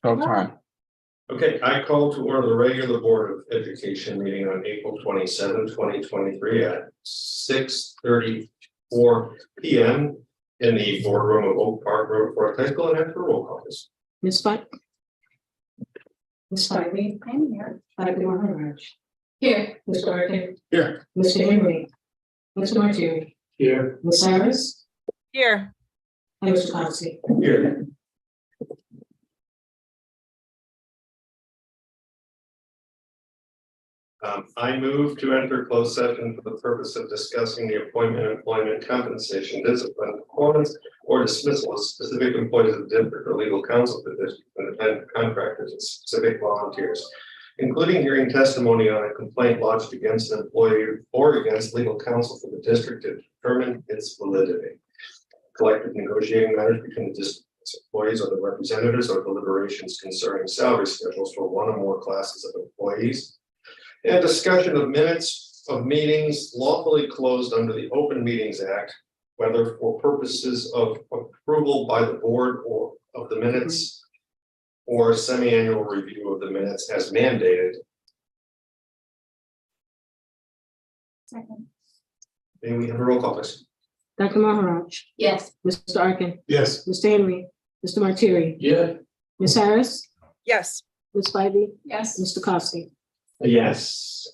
Showtime. Okay, I call to order the regular Board of Education meeting on April 27, 2023 at 6:34 p.m. in the boardroom of Oak Park Road Forest High School, and have a roll call, please. Ms. Spivey. I'm here. Dr. Maharaj. Here. Mr. Arkin. Here. Mr. Henry. Mr. Martieri. Here. Ms. Cyrus. Here. And Mr. Coxey. Here. I move to enter closed session for the purpose of discussing the appointment, employment, compensation, discipline, performance, or dismissal of specific employees of the district or legal counsel for the district, independent contractors, and specific volunteers, including hearing testimony on a complaint lodged against an employee or against legal counsel for the district to determine its validity. Collective negotiating matters between the district's employees or the representatives or deliberations concerning salary schedules for one or more classes of employees. And discussion of minutes of meetings lawfully closed under the Open Meetings Act, whether for purposes of approval by the board or of the minutes or semi-annual review of the minutes as mandated. Second. May we have a roll call, please? Dr. Maharaj. Yes. Mr. Arkin. Yes. Mr. Henry. Mr. Martieri. Yeah. Ms. Harris. Yes. Ms. Spivey. Yes. Mr. Coxey. Yes.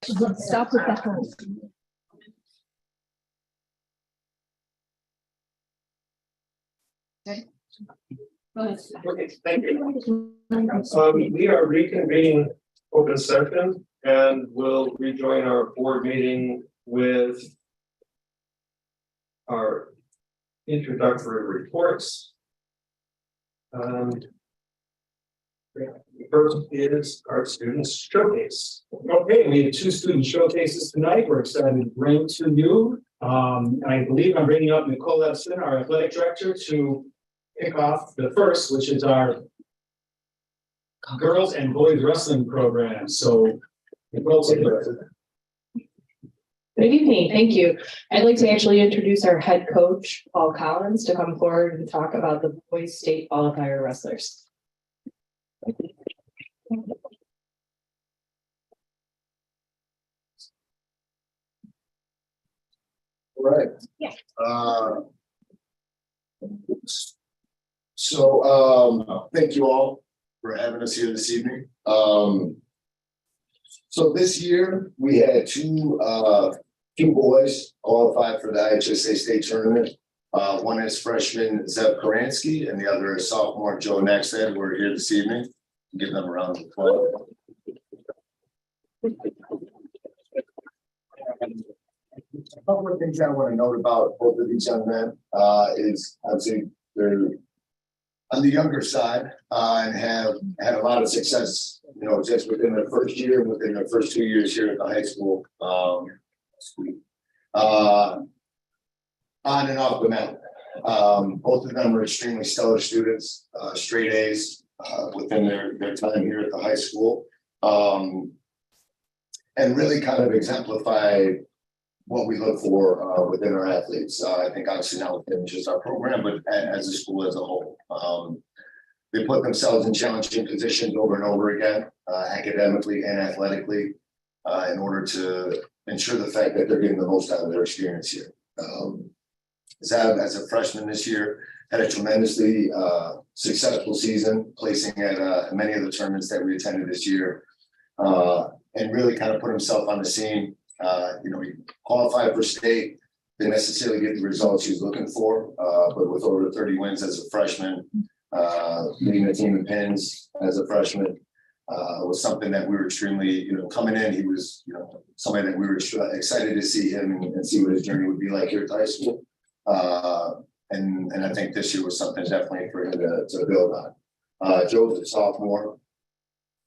Stop with that. Go ahead. Okay, thank you. We are reconvening open session and we'll rejoin our board meeting with our introductory reports. First is our students showcase. Okay, we have two student showcases tonight. We're excited to bring to you. I believe I'm bringing up Nicole Epson, our athletic director, to kick off the first, which is our girls and boys wrestling program. So, Nicole, take it away. Good evening, thank you. I'd like to actually introduce our head coach, Paul Collins, to come forward and talk about the boys state qualifier wrestlers. Right. Yeah. Thank you all for having us here this evening. So this year we had two boys qualified for the IHSA state tournament. One is freshman Zev Karansky and the other is sophomore Joe Nexted. We're here this evening. Give them a round of applause. A couple of things I want to note about both of these young men is obviously they're on the younger side and have had a lot of success, you know, just within their first year, within their first 2 years here at the high school, on and off the mat. Both of them are extremely stellar students, straight A's within their time here at the high school, and really kind of exemplify what we look for within our athletes. I think obviously not within just our program, but as a school as a whole. They put themselves in challenging positions over and over again, academically and athletically, in order to ensure the fact that they're getting the most out of their experience here. Zab, as a freshman this year, had a tremendously successful season, placing at many of the tournaments that we attended this year, and really kind of put himself on the scene. You know, he qualified for state, didn't necessarily get the results he was looking for, but with over 30 wins as a freshman, leading the team in pins as a freshman, was something that we were extremely, you know, coming in, he was, you know, somebody that we were excited to see him and see what his journey would be like here at the high school. And I think this year was something definitely for him to build on. Joe's a sophomore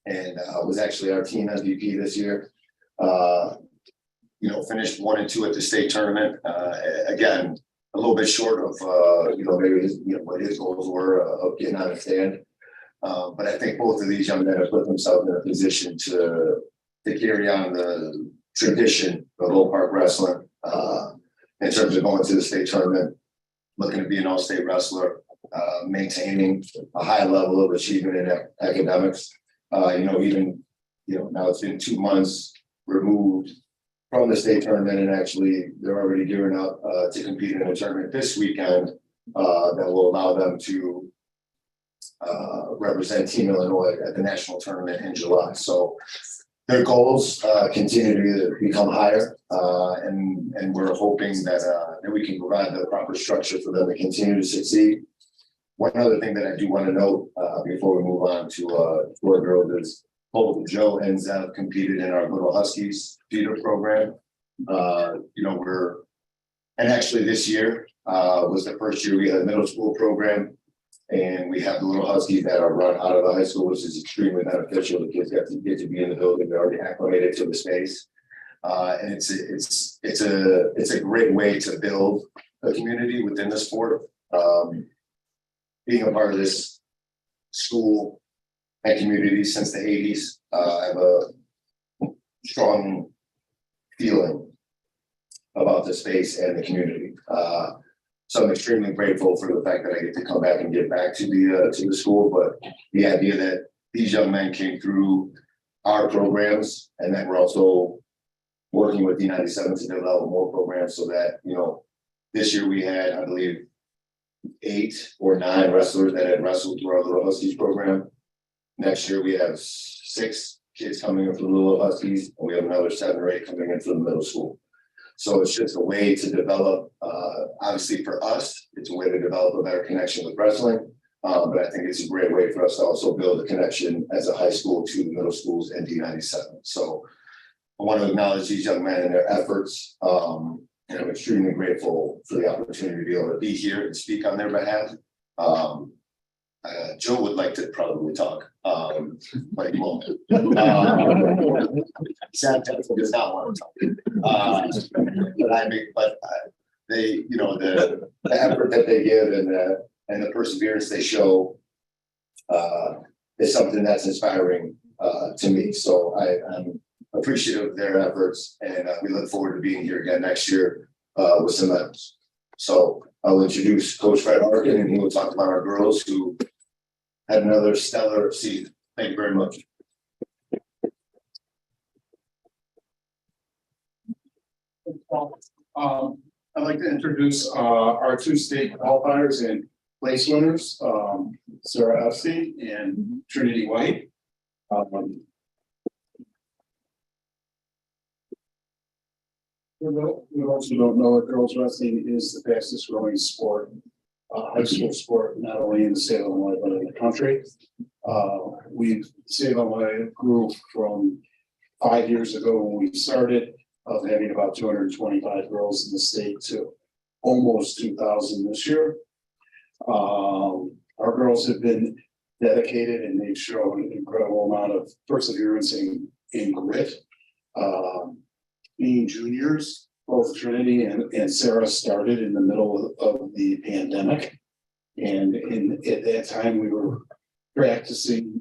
and was actually our team MVP this year. You know, finished 1 and 2 at the state tournament. Again, a little bit short of you know, maybe his, you know, what his goals were of getting on a stand. But I think both of these young men have put themselves in a position to carry on the tradition of Old Park wrestling in terms of going to the state tournament, looking to be an all-state wrestler, maintaining a high level of achievement in academics. You know, even, you know, now it's been 2 months removed from the state tournament, and actually they're already gearing up to compete in a tournament this weekend that will allow them to represent Team Illinois at the national tournament in July. So their goals continue to become higher, and we're hoping that we can provide the proper structure for them to continue to succeed. One other thing that I do want to note before we move on to our girls is both Joe and Zev competed in our Little Huskies feeder program. You know, and actually this year was the first year we had a middle school program, and we have the Little Huskies that are run out of the high school, which is extremely beneficial. The kids get to be in the building; they're already acclimated to the space, and it's a great way to build a community within the sport. Being a part of this school and community since the 80s, I have a strong feeling about the space and the community. So I'm extremely grateful for the fact that I get to come back and get back to the school. But the idea that these young men came through our programs, and that we're also working with D97 to develop more programs, so that, you know, this year we had, I believe, 8 or 9 wrestlers that had wrestled through our Little Huskies program. Next year we have 6 kids coming in from the Little Huskies, and we have another 7 or 8 coming in from the middle school. So it's just a way to develop, obviously for us, it's a way to develop a better connection with wrestling. But I think it's a great way for us to also build a connection as a high school to the middle schools and D97. So I want to acknowledge these young men and their efforts. And I'm extremely grateful for the opportunity to be able to be here and speak on their behalf. Joe would like to probably talk, but he won't. Sam definitely does not want to talk. But they, you know, the effort that they give and the perseverance they show is something that's inspiring to me. So I'm appreciative of their efforts, and we look forward to being here again next year with some medals. So I'll introduce Coach Fred Harkin, and he will talk about our girls who had another stellar season. Thank you very much. I'd like to introduce our 2 state qualifiers and place winners, Sarah Epstein and Trinity White. For those who don't know, girls wrestling is the fastest growing sport, high school sport, not only in the state of Illinois, but in the country. State of Illinois grew from 5 years ago when we started of having about 225 girls in the state to almost 2,000 this year. Our girls have been dedicated and they've shown an incredible amount of perseverance and grit. Being juniors, both Trinity and Sarah started in the middle of the pandemic. And at that time, we were practicing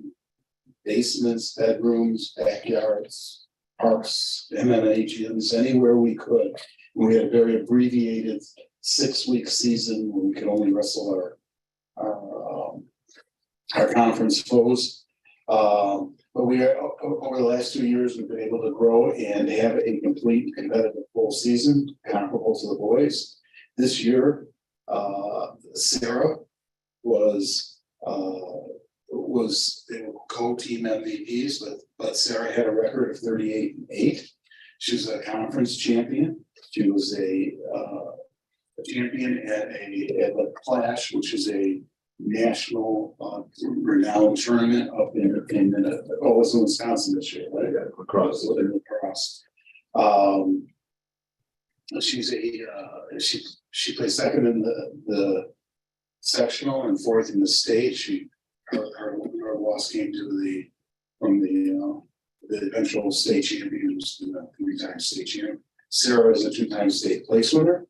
basements, bedrooms, backyards, parks, MMA gyms, anywhere we could. And we had a very abbreviated 6-week season where we could only wrestle our conference foes. But we are, over the last 2 years, we've been able to grow and have a complete competitive full season comparable to the boys. This year, Sarah was co-team MVPs, but Sarah had a record of 38-8. She was a conference champion. She was a champion at the Clash, which is a national renowned tournament up in Wisconsin this year, right? Across. She placed second in the sectional and 4th in the state. Her loss came from the eventual state champions, the 3-time state champion. Sarah is a 2-time state place winner.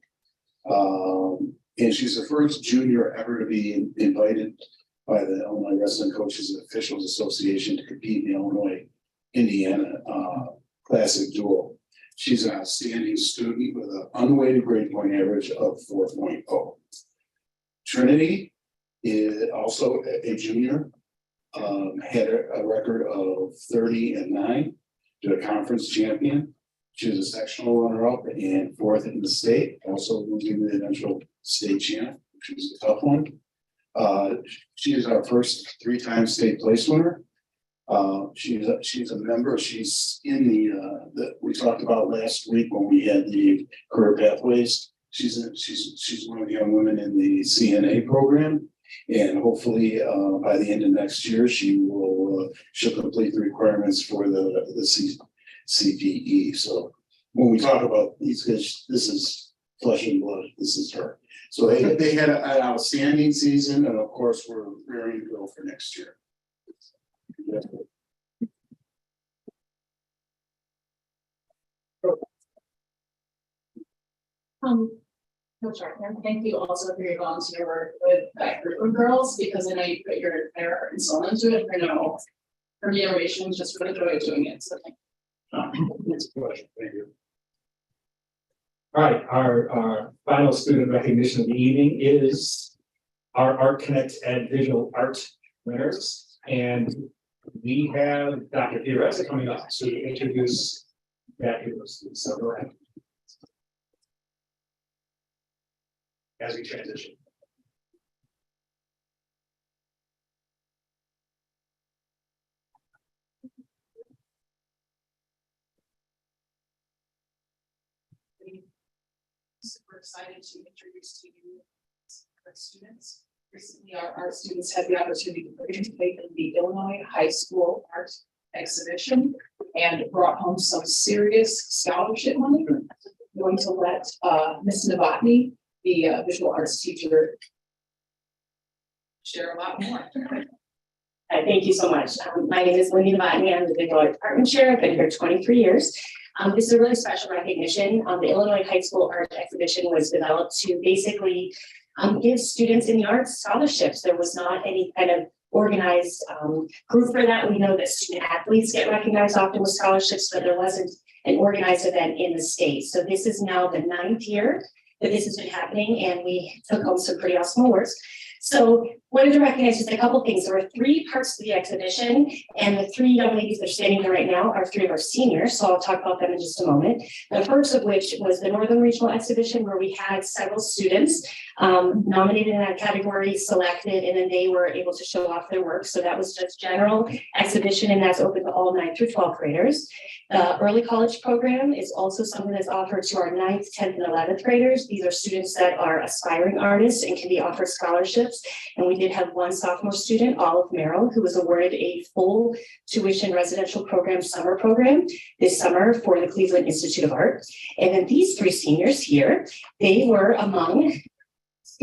And she's the first junior ever to be invited by the Illinois Wrestling Coaches Officials Association to compete in the Illinois-Indiana Classic Duel. She's an outstanding student with an unweighted grade point average of 4.0. Trinity is also a junior, had a record of 30-9, to a conference champion. She was a sectional runner-up and 4th in the state, also moving to the eventual state champ, which was a tough one. She is our first 3-time state place winner. She's a member. She's in the we talked about last week when we had the career pathways. She's one of the young women in the CNA program, and hopefully by the end of next year she'll complete the requirements for the CPE. So when we talk about these guys, this is flesh and blood. This is her. So they had an outstanding season, and of course we're rearing to go for next year. Coach Hartman, thank you also for your volunteer work with that group of girls, because I know you put your entire heart and soul into it. I know for me, innovation is just for the joy of doing it. So thank you. It's a pleasure. Thank you. All right, our final student recognition of the evening is our Art Connect Ed Visual Art winners. And we have Dr. Theoreza coming up to introduce that university. So go ahead. As we transition. we're excited to introduce to you our students. Recently, our art students had the opportunity to participate in the Illinois High School Art Exhibition and brought home some serious scholarship money. I'm going to let Ms. Novotny, the visual arts teacher, share a lot more. Hi, thank you so much. My name is Lindy Novotny. I'm the visual arts department chair. I've been here 23 years. This is a really special recognition. The Illinois High School Art Exhibition was developed to basically give students in the arts scholarships. There was not any kind of organized group for that. We know that student athletes get recognized often with scholarships, but there wasn't an organized event in the state. So this is now the 9th year that this has been happening, and we took home some pretty awesome awards. So wanted to recognize just a couple things. There were 3 parts to the exhibition, and the 3 young ladies that are standing here right now are 3 of our seniors. So I'll talk about them in just a moment. The first of which was the Northern Regional Exhibition, where we had several students nominated in that category, selected, and then they were able to show off their work. So that was just general exhibition, and that's open to all 9th through 12th graders. The early college program is also something that's offered to our 9th, 10th, and 11th graders. These are students that are aspiring artists and can be offered scholarships. And we did have 1 sophomore student, Olive Merrill, who was awarded a full tuition residential program summer program this summer for the Cleveland Institute of Art. And then these 3 seniors here, they were among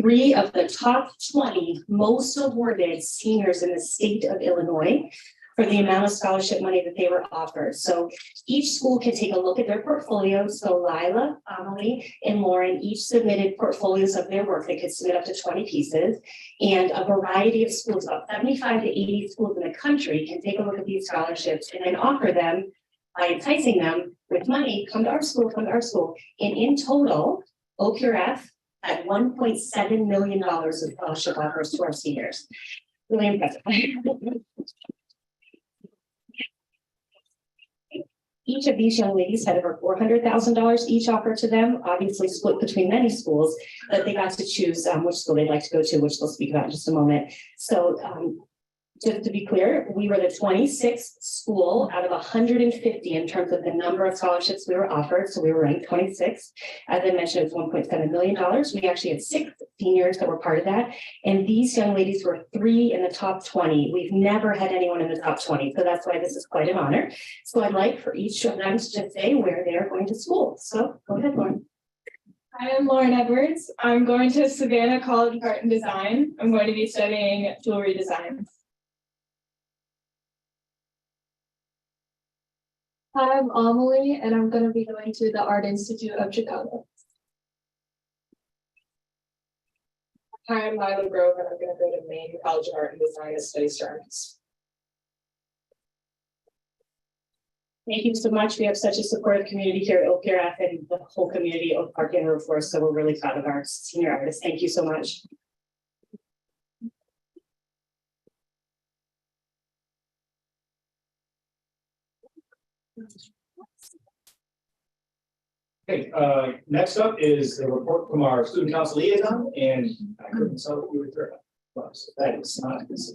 3 of the top 20 most awarded seniors in the state of Illinois for the amount of scholarship money that they were offered. So each school can take a look at their portfolio. So Lila, Amelie, and Lauren each submitted portfolios of their work. They could submit up to 20 pieces, and a variety of schools, about 75 to 80 schools in the country, can take a look at these scholarships and then offer them by enticing them with money, come to our school, come to our school. And in total, OPRF had $1.7 million of scholarship offers to our seniors. Really impressive. Each of these young ladies had over $400,000 each offered to them, obviously split between many schools, but they got to choose which school they'd like to go to, which they'll speak about in just a moment. So just to be clear, we were the 26th school out of 150 in terms of the number of scholarships we were offered. So we were ranked 26th. As I mentioned, it was $1.7 million. We actually had 6 seniors that were part of that. And these young ladies were 3 in the top 20. We've never had anyone in the top 20. So that's why this is quite an honor. So I'd like for each of them to just say where they're going to school. So go ahead, Lauren. I am Lauren Edwards. I'm going to Savannah College of Art and Design. I'm going to be studying jewelry design. Hi, I'm Amelie, and I'm going to be going to the Art Institute of Chicago. Hi, I'm Lila Grove, and I'm going to go to Maine College of Art and Design to study ceramics. Thank you so much. We have such a supportive community here at OPRF and the whole community of Park and Roof Forest. So we're really proud of our senior artists. Thank you so much. Okay, next up is the report from our student council liaison, and I couldn't tell what you were there. So that is not this.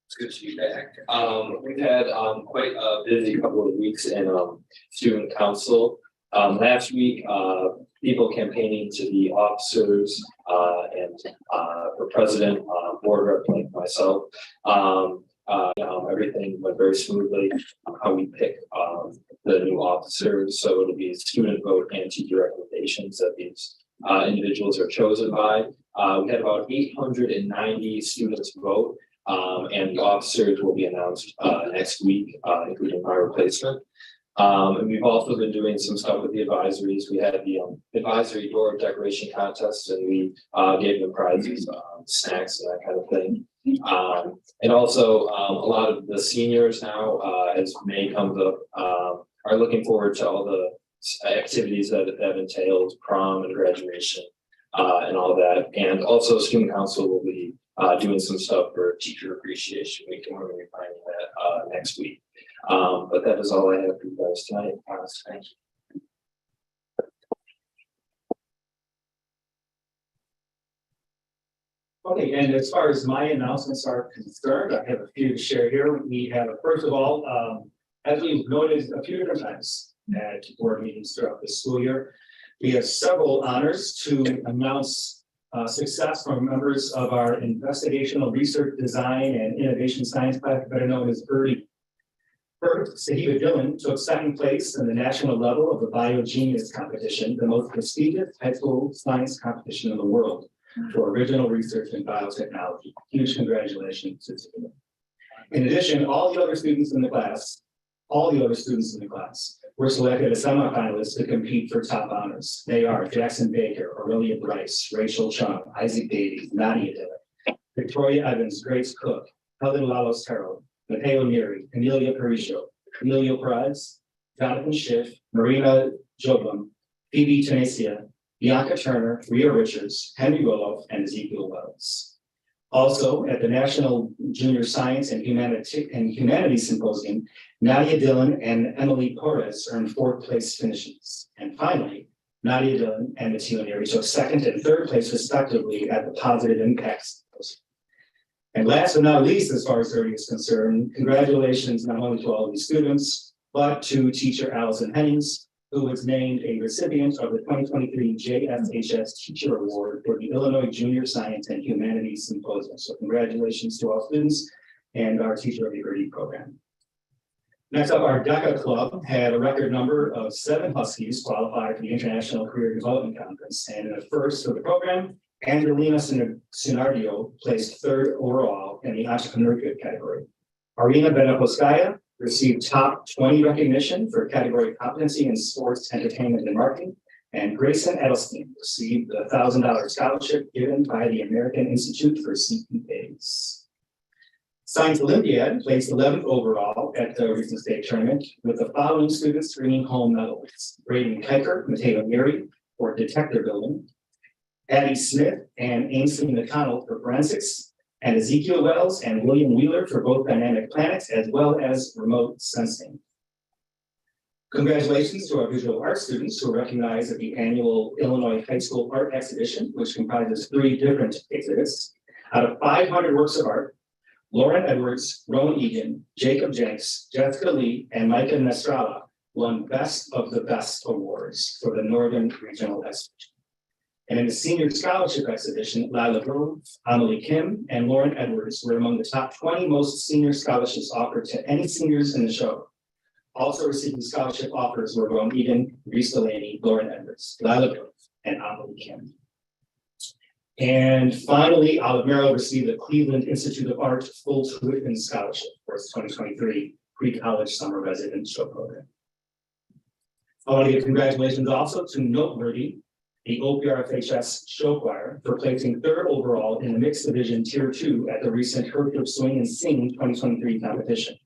It's good to be back. We've had quite a busy couple of weeks in student council. Last week, people campaigning to be officers and for president, board rep like myself. Everything went very smoothly. How we pick the new officers, so it'll be student vote and teacher recommendations that these individuals are chosen by. We had about 890 students vote. And the officers will be announced next week, including my replacement. And we've also been doing some stuff with the advisories. We had the advisory door decoration contest, and we gave them prizes, snacks, and that kind of thing. And also a lot of the seniors now, as May comes up, are looking forward to all the activities that entails prom and graduation and all that. And also student council will be doing some stuff for teacher appreciation week, and we're going to be planning that next week. But that is all I have for you guys tonight. Thank you. Okay, and as far as my announcements are concerned, I have a few to share here. We have, first of all, as we've noted a few different times at board meetings throughout the school year, we have several honors to announce success from members of our investigational research design and innovation science class, better known as ERDI. First, Sahiba Dillon took second place in the national level of the BioGenius competition, the most prestigious high school science competition in the world for original research in biotechnology. Huge congratulations to Sahiba. In addition, all the other students in the class were selected as semifinalists to compete for top honors. They are Jackson Baker, Aurelia Bryce, Rachel Chung, Isaac Davies, Nadia Dillon, Victoria Evans, Grace Cook, Helen Lalos Terrell, Mateo Neri, Amelia Parisio, Emilio Perez, Jonathan Schiff, Marina Jobim, Phoebe Tenacia, Bianca Turner, Rhea Richards, Henry Roloff, and Ezekiel Wells. Also, at the National Junior Science and Humanities Symposium, Nadia Dillon and Emily Perez earned fourth place finishes. And finally, Nadia Dillon and Mateo Neri took second and third place respectively at the Positive Impact Symposium. And last but not least, as far as ERDI is concerned, congratulations not only to all of these students, but to teacher Allison Hennings, who was named a recipient of the 2023 JSHS Teacher Award for the Illinois Junior Science and Humanities Symposium. So congratulations to all students and our Teacher of the ERDI program. Next up, our DECA Club had a record number of 7 Huskies qualify for the International Career Development Conference. And in the first for the program, Angelina Sinardio placed 3rd overall in the entrepreneurship category. Arina Beneposkaya received top 20 recognition for category competency in sports, entertainment, and marketing. And Grayson Edelstein received the $1,000 scholarship given by the American Institute for CPAs. Science Olympiad placed 11th overall at the recent state tournament, with the following students bringing home medals: Braden Kiker, Mateo Neri for detector building, Abby Smith and Ainsley McConnell for forensics, and Ezekiel Wells and William Wheeler for both dynamic planets as well as remote sensing. Congratulations to our visual arts students who were recognized at the annual Illinois High School Art Exhibition, which comprises 3 different exhibits. Out of 500 works of art, Lauren Edwards, Rowan Egan, Jacob Jenks, Jessica Lee, and Micah Nestrala won Best of the Best awards for the Northern Regional Exhibition. And in the Senior Scholarship Exhibition, Lila Grove, Amelie Kim, and Lauren Edwards were among the top 20 most senior scholarships offered to any seniors in the show. Also receiving scholarship offers were Rowan Egan, Reese Delaney, Lauren Edwards, Lila Grove, and Amelie Kim. And finally, Olive Merrill received the Cleveland Institute of Art Full Tuition Scholarship for its 2023 pre-college summer residential program. I want to give congratulations also to Noteworthy, the OPRFHS show choir, for placing 3rd overall in the mixed division tier 2 at the recent Herford Swing and Sing 2023 competition.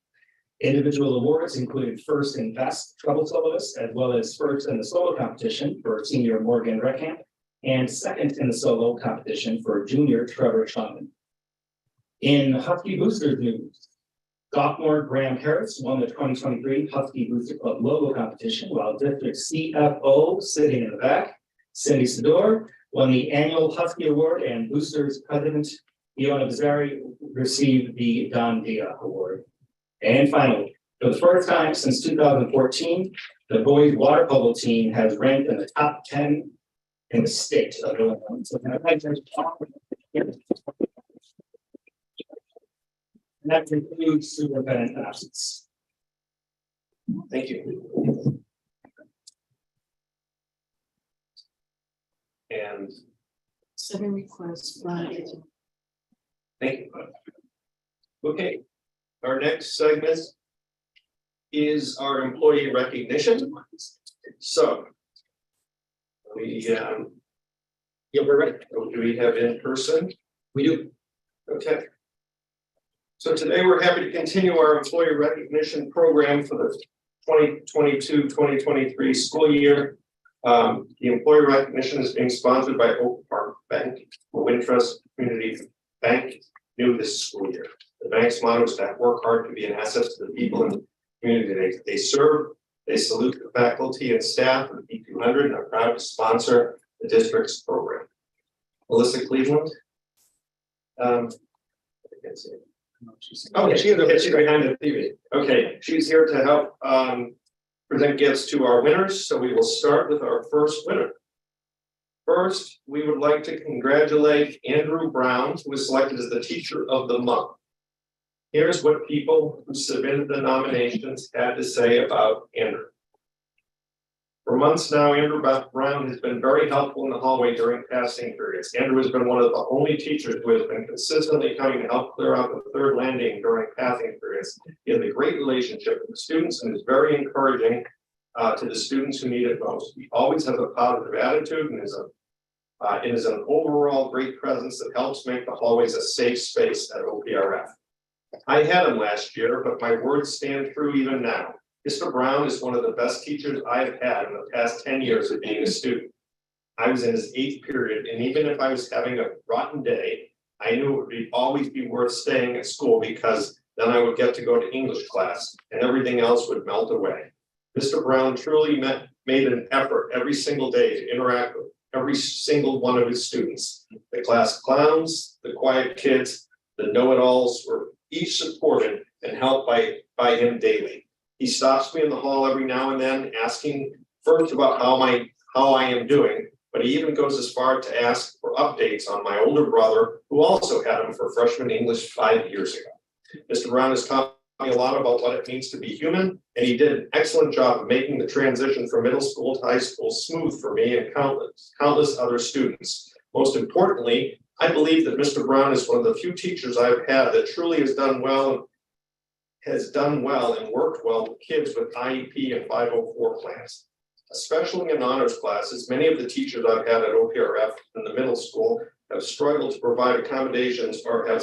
Individual awards included 1st in Best Treble Soloist, as well as 1st in the solo competition for senior Morgan Reckamp, and 2nd in the solo competition for junior Trevor Schunman. In Husky Boosters news, sophomore Graham Harris won the 2023 Husky Booster Club logo competition, while District CFO, sitting in the back, Cindy Sador, won the annual Husky Award, and Boosters President Iona Bizzari received the Don Dia Award. And finally, for the first time since 2014, the boys water polo team has ranked in the top 10 in the state of Illinois. So and that concludes superintendent announcements. Thank you. And 7 requests by. thank you. Okay, our next segment is our employee recognition. So we, Yeah, we're ready. do we have in person? We do. Okay. So today we're happy to continue our employee recognition program for the 2022-2023 school year. The employee recognition is being sponsored by Oak Park Bank, Wintrust Community Bank, new this school year. The bank's motto is to work hard to be an asset to the people in the community they serve. They salute the faculty and staff of the D200 and are proud to sponsor the district's program. Melissa Cleveland. I can't see it. Okay, she's behind the TV. Okay, she's here to help present gifts to our winners. So we will start with our first winner. First, we would like to congratulate Andrew Brown, who was selected as the Teacher of the Month. Here's what people who submitted the nominations had to say about Andrew. For months now, Andrew Brown has been very helpful in the hallway during passing periods. Andrew has been one of the only teachers who has been consistently coming to help clear out the third landing during passing periods. He has a great relationship with the students and is very encouraging to the students who need it most. He always has a positive attitude and is an overall great presence that helps make the hallways a safe space at OPRF. I had him last year, but my words stand true even now. Mr. Brown is one of the best teachers I've had in the past 10 years of being a student. I was in his 8th period, and even if I was having a rotten day, I knew it would always be worth staying at school because then I would get to go to English class and everything else would melt away. Mr. Brown truly made an effort every single day to interact with every single one of his students. The class clowns, the quiet kids, the know-it-alls were each supported and helped by him daily. He stops me in the hall every now and then, asking first about how I am doing, but he even goes as far to ask for updates on my older brother, who also had him for freshman English 5 years ago. Mr. Brown has taught me a lot about what it means to be human, and he did an excellent job of making the transition from middle school to high school smooth for me and countless other students. Most importantly, I believe that Mr. Brown is one of the few teachers I've had that truly has done well and worked well with kids with IEP and 504 plans. Especially in honors classes, many of the teachers I've had at OPRF in the middle school have struggled to provide accommodations or have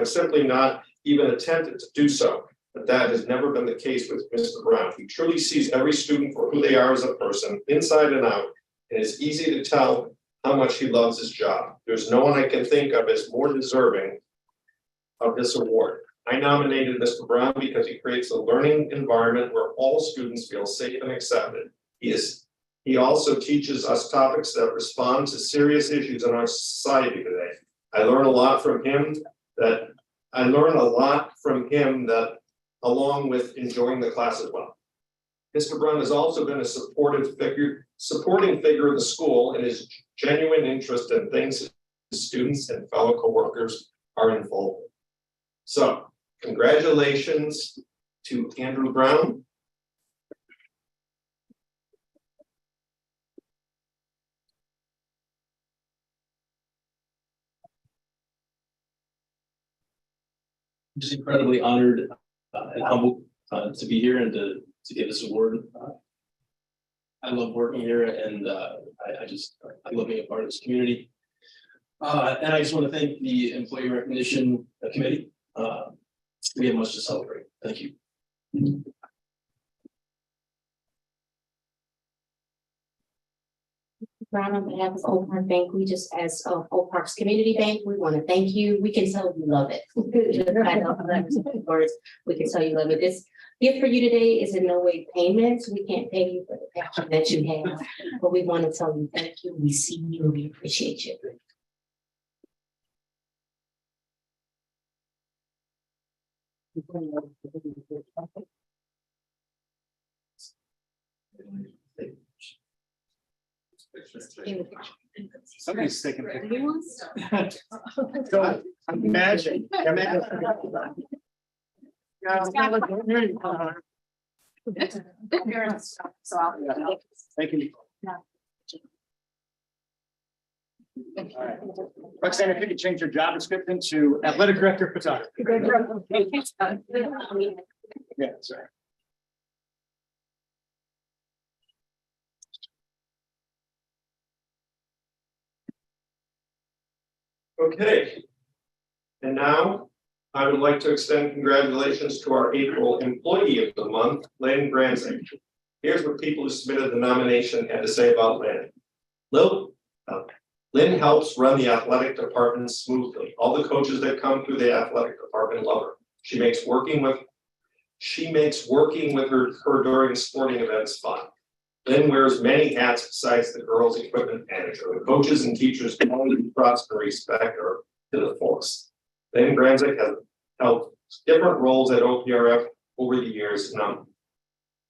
simply not even attempted to do so. But that has never been the case with Mr. Brown. He truly sees every student for who they are as a person, inside and out, and it's easy to tell how much he loves his job. There's no one I can think of as more deserving of this award. I nominated Mr. Brown because he creates a learning environment where all students feel safe and accepted. He also teaches us topics that respond to serious issues in our society today. I learn a lot from him that along with enjoying the class as well. Mr. Brown has also been a supporting figure in the school, and his genuine interest in things his students and fellow coworkers are involved with. So, congratulations to Andrew Brown. I'm just incredibly honored and humbled to be here and to get this award. I love working here, and I love being a part of this community. And I just want to thank the Employee Recognition Committee. We have much to celebrate. Thank you. Brown, on behalf of Oak Park Bank, we just, as Oak Park's community bank, we want to thank you. We can tell you love it. I know words. We can tell you love it. This gift for you today is in no way payment. We can't pay you for the passion that you have, but we want to tell you thank you. We see you. We appreciate you. Somebody's taking pictures. So, imagine. Thank you. All right. Roxanne, if you could change your job description to athletic director of photography. Yeah, sorry. Okay. And now I would like to extend congratulations to our April Employee of the Month, Lynn Branson. Here's what people who submitted the nomination had to say about Lynn. Lynn helps run the athletic department smoothly. All the coaches that come through the athletic department love her. She makes working with her during sporting events fun. Lynn wears many hats besides the girls' equipment manager. The coaches and teachers always trust and respect her. to the fullest. Lynn Granzik has held different roles at OPRF over the years,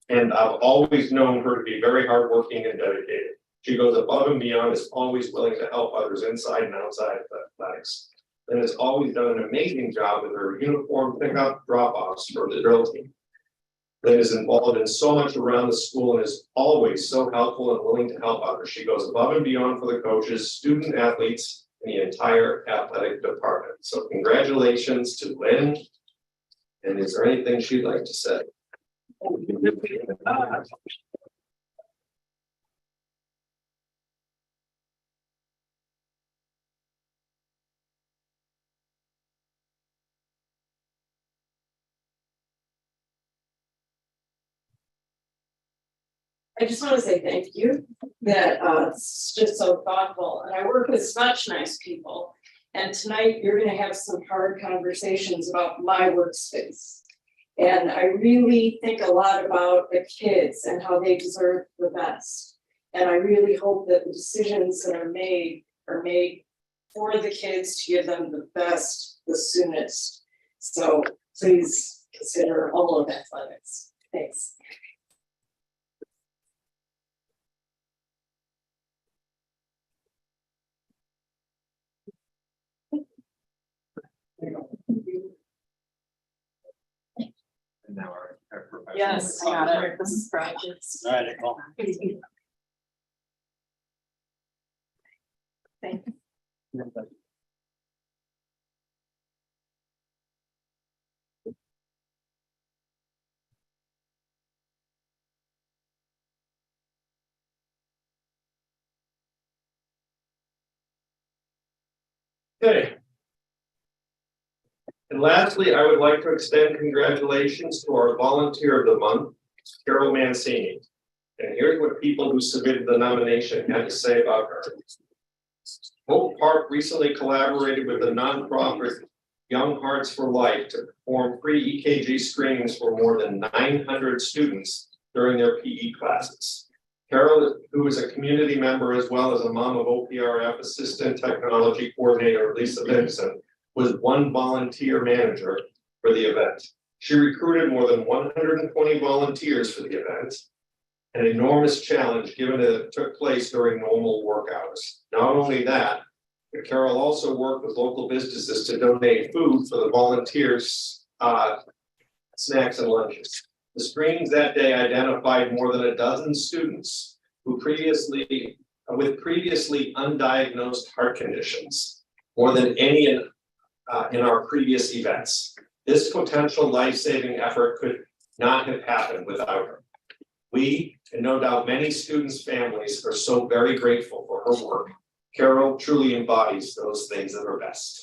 and I've always known her to be very hardworking and dedicated. She goes above and beyond, is always willing to help others inside and outside of athletics. And has always done an amazing job with her uniform pickup drop-offs for the drill team. Lynn is involved in so much around the school and is always so helpful and willing to help others. She goes above and beyond for the coaches, student athletes, and the entire athletic department. So congratulations to Lynn. And is there anything she'd like to say? I just want to say thank you, that it's just so thoughtful, and I work with such nice people. And tonight, you're gonna have some hard conversations about my workspace. And I really think a lot about the kids and how they deserve the best. And I really hope that the decisions that are made for the kids to give them the best, the soonest. So please consider all of athletics. Thanks. And now our professional. Yes, I got it. This is practice. All right, cool. Thank you. Okay. And lastly, I would like to extend congratulations to our volunteer of the month, Carol Mancini. And here's what people who submitted the nomination had to say about her. Hope Park recently collaborated with the nonprofit Young Hearts for Life to perform free EKG screenings for more than 900 students during their PE classes. Carol, who is a community member as well as a mom of OPRF Assistant Technology Coordinator Lisa Vincent, was one volunteer manager for the event. She recruited more than 120 volunteers for the event, an enormous challenge given that it took place during normal work hours. Not only that, but Carol also worked with local businesses to donate food for the volunteers, snacks and lunches. The screenings that day identified more than a dozen students who previously undiagnosed heart conditions, more than any in our previous events. This potential life-saving effort could not have happened without her. We, and no doubt many students' families, are so very grateful for her work. Carol truly embodies those things that are best.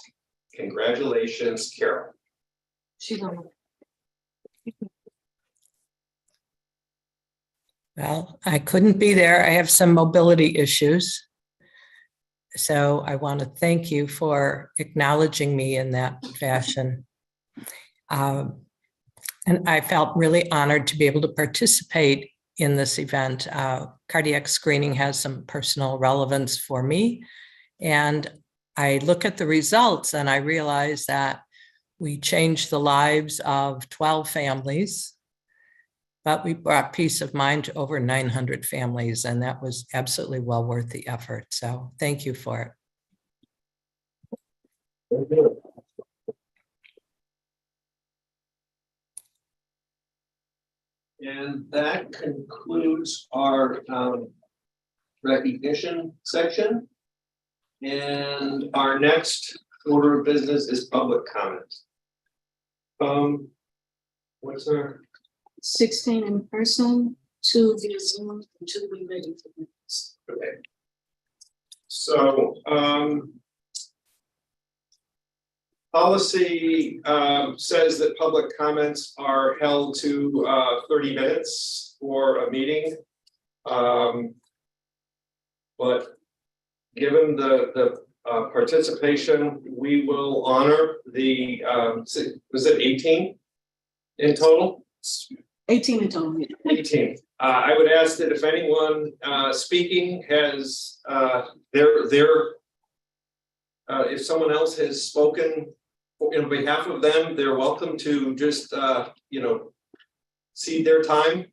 Congratulations, Carol. Well, I couldn't be there. I have some mobility issues. So I want to thank you for acknowledging me in that fashion. And I felt really honored to be able to participate in this event. Cardiac screening has some personal relevance for me. And I look at the results and I realize that we changed the lives of 12 families, but we brought peace of mind to over 900 families, and that was absolutely well worth the effort. So thank you for it. Thank you. And that concludes our recognition section. And our next order of business is public comment. What's our 16 in person, 2 via Zoom, 2 we ready for minutes. okay? So policy says that public comments are held to 30 minutes for a meeting. But given the participation, we will honor the was it 18 in total? 18 in total. 18. I would ask that if anyone speaking has their if someone else has spoken in behalf of them, they're welcome to just, cede their time.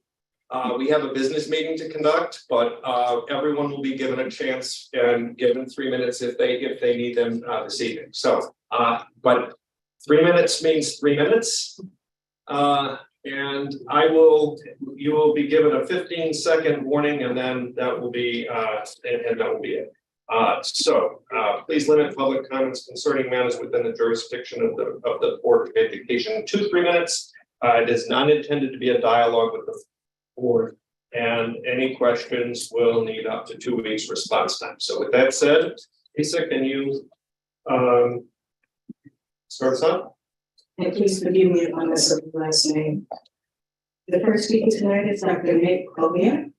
We have a business meeting to conduct, but everyone will be given a chance and given 3 minutes if they need them this evening. So, but 3 minutes means 3 minutes. And you will be given a 15-second warning, and then that will be it. So please limit public comments concerning matters within the jurisdiction of the Board of Education to 3 minutes. It is not intended to be a dialogue with the board, and any questions will need up to 2 weeks response time. So with that said, Lisa, can you start us off? And please forgive me if I mess up the last name. The first speaker tonight is Dr. Nick Collier.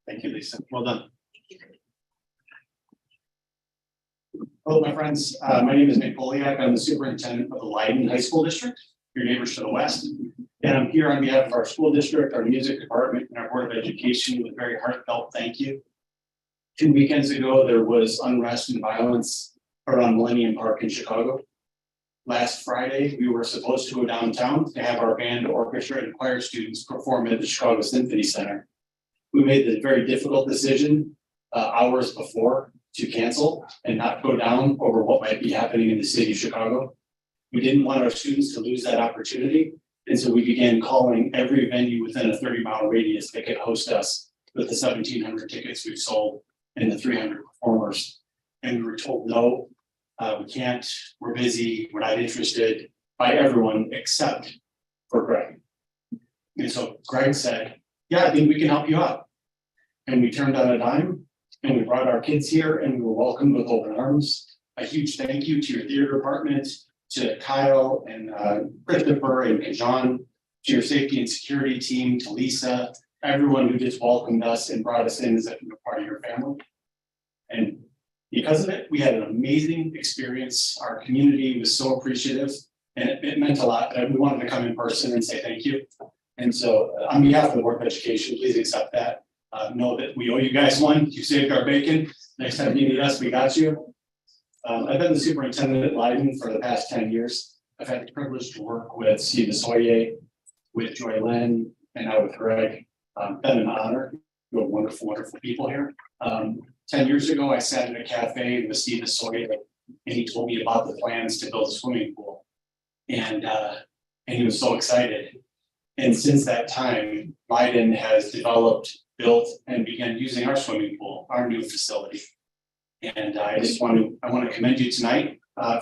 Thank you, Lisa. Well done. Hello, my friends. My name is Nick Poliak. I'm the superintendent of the Leiden High School District, your neighbors to the west. And I'm here on behalf of our school district, our music department, and our Board of Education with a very heartfelt thank you. 2 weekends ago, there was unrest and violence around Millennium Park in Chicago. Last Friday, we were supposed to go downtown to have our band, orchestra, and choir students perform at the Chicago Symphony Center. We made the very difficult decision hours before to cancel and not go down over what might be happening in the city of Chicago. We didn't want our students to lose that opportunity, and so we began calling every venue within a 30-mile radius that could host us with the 1,700 tickets we've sold and the 300 performers. And we were told, no, we can't, we're busy, we're not interested, by everyone except for Greg. And so Greg said, yeah, I think we can help you out. And we turned on a dime and we brought our kids here and we were welcomed with open arms. A huge thank you to your theater department, to Kyle and Christopher and Kajan, to your safety and security team, to Lisa, everyone who just welcomed us and brought us in as if we were part of your family. And because of it, we had an amazing experience. Our community was so appreciative, and it meant a lot that we wanted to come in person and say thank you. And so on behalf of the Board of Education, please accept that. Know that we owe you guys one. You saved our bacon. Next time you need us, we got you. I've been the superintendent at Leiden for the past 10 years. I've had the privilege to work with Steve Soye, with Joy Lynn, and now with Greg. Been an honor. You have wonderful, wonderful people here. 10 years ago, I sat in a cafe with Steve Soye, and he told me about the plans to build a swimming pool. And he was so excited. And since that time, Leiden has developed, built, and began using our swimming pool, our new facility. And I want to commend you tonight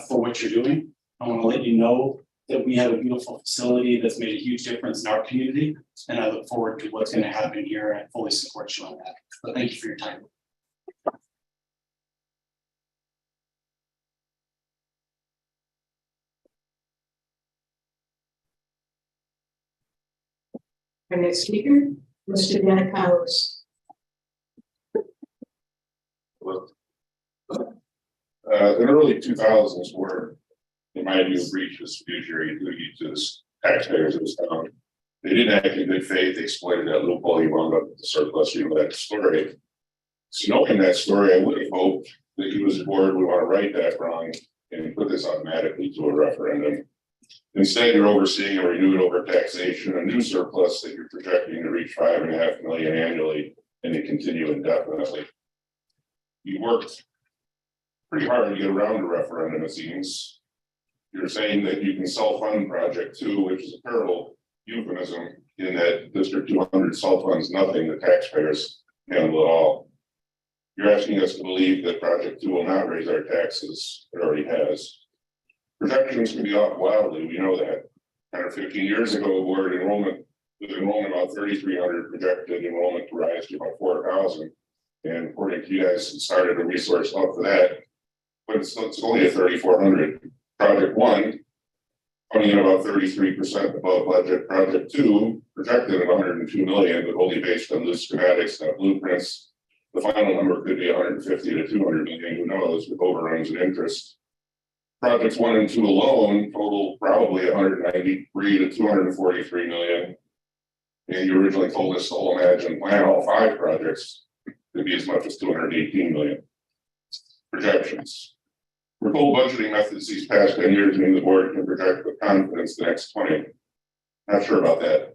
for what you're doing. I want to let you know that we have a beautiful facility that's made a huge difference in our community. And I look forward to what's going to happen here and fully support you on that. So thank you for your time. Our next speaker, Mr. Dennis Powers. The early 2000s were, in my view, breach of fiduciary duty to the taxpayers of this town. They didn't act in good faith. They exploited that loophole. You wound up with the surplus. You know that story. So knowing that story, I would have hoped that you as a board would want to right that wrong and put this automatically to a referendum. Instead, you're overseeing a renewed overtaxation, a new surplus that you're projecting to reach $5.5 million annually and to continue indefinitely. You worked pretty hard to get around a referendum, it seems. You're saying that you can self-fund Project 2, which is a terrible euphemism in that District 200 self-funds nothing, the taxpayers handle it all. You're asking us to believe that Project 2 will not raise our taxes. It already has. Projections can be off wildly, we know that. 10 or 15 years ago, with enrollment about 3,300, projected enrollment to rise to about 4,000. And according to you guys, started a resource up for that. But it's only at 3,400. Project 1, coming in about 33% above budget. Project 2, projected at 102 million, but only based on loose schematics and blueprints. The final number could be 150 to 200 million, who knows, with overruns and interest. Projects 1 and 2 alone total probably 193 to 243 million. And you originally told us to all imagine plan all 5 projects could be as much as 218 million. projections. We're told budgeting methods these past 10 years mean the board can project with confidence the next 20. Not sure about that.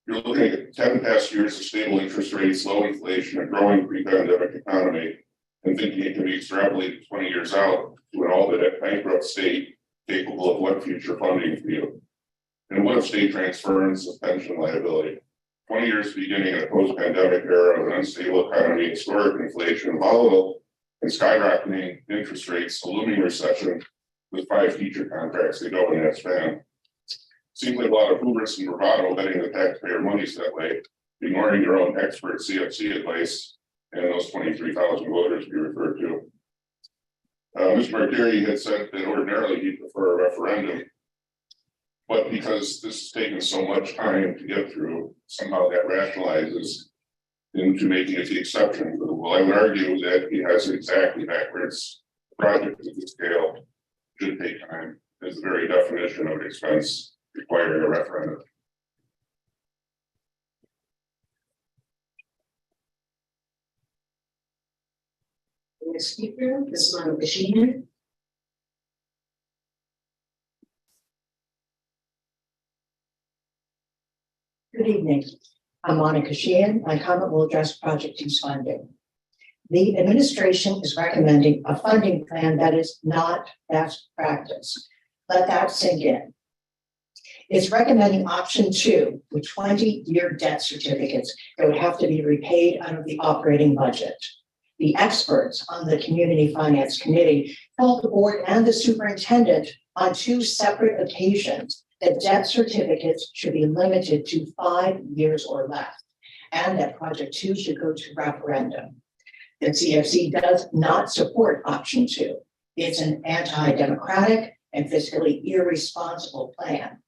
You're looking at 10 past years of stable interest rates, low inflation, a growing pre-pandemic economy, and thinking it can be extrapolated 20 years out to an all-but bankrupt state capable of what future funding for you? And what if state transference of pension liability? 20 years beginning in a post-pandemic era of an unstable economy, historic inflation, volatile and skyrocketing interest rates, a looming recession with 5 teacher contracts to go in that span. Seems like a lot of hubris and bravado betting the taxpayer monies that way, ignoring your own expert CFC advice and those 23,000 voters you referred to. Mr. Martiri had said that ordinarily he'd prefer a referendum, but because this has taken so much time to get through, somehow that rationalizes into making it the exception for the rule. I would argue that he has it exactly backwards. Projects of this scale should take time, as the very definition of expense requiring a referendum. The next speaker is Monica Sheehan. Good evening. I'm Monica Sheehan. My comment will address Project 2's funding. The administration is recommending a funding plan that is not best practice. Let that sink in. It's recommending option 2 with 20-year debt certificates that would have to be repaid under the operating budget. The experts on the Community Finance Committee told the board and the superintendent on 2 separate occasions that debt certificates should be limited to 5 years or less, and that Project 2 should go to referendum. The CFC does not support option 2. It's an anti-democratic and fiscally irresponsible plan.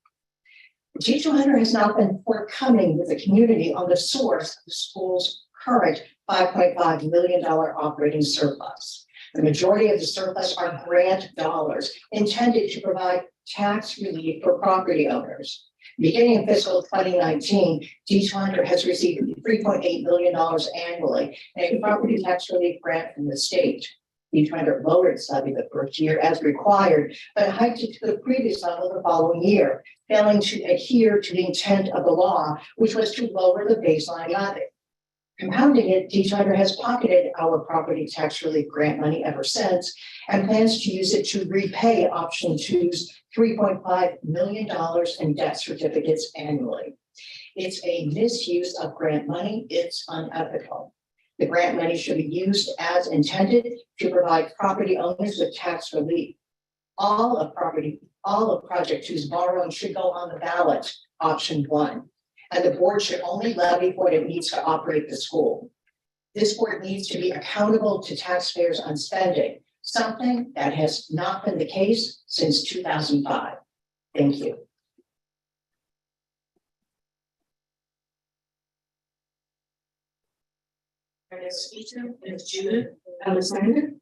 D200 has not been forthcoming with the community on the source of the school's current $5.5 million operating surplus. The majority of the surplus are grant dollars intended to provide tax relief for property owners. Beginning in fiscal 2019, D200 has received $3.8 million annually in a property tax relief grant from the state. D200 lowered its levy the first year as required, but hiked it to the previous level the following year, failing to adhere to the intent of the law, which was to lower the baseline levy. Compounding it, D200 has pocketed our property tax relief grant money ever since and plans to use it to repay option 2's $3.5 million in debt certificates annually. It's a misuse of grant money. It's unethical. The grant money should be used as intended to provide property owners with tax relief. All of Project 2's borrowing should go on the ballot, option 1. And the board should only levy what it needs to operate the school. This board needs to be accountable to taxpayers on spending, something that has not been the case since 2005. Thank you. Our next speaker is Judith Alexander.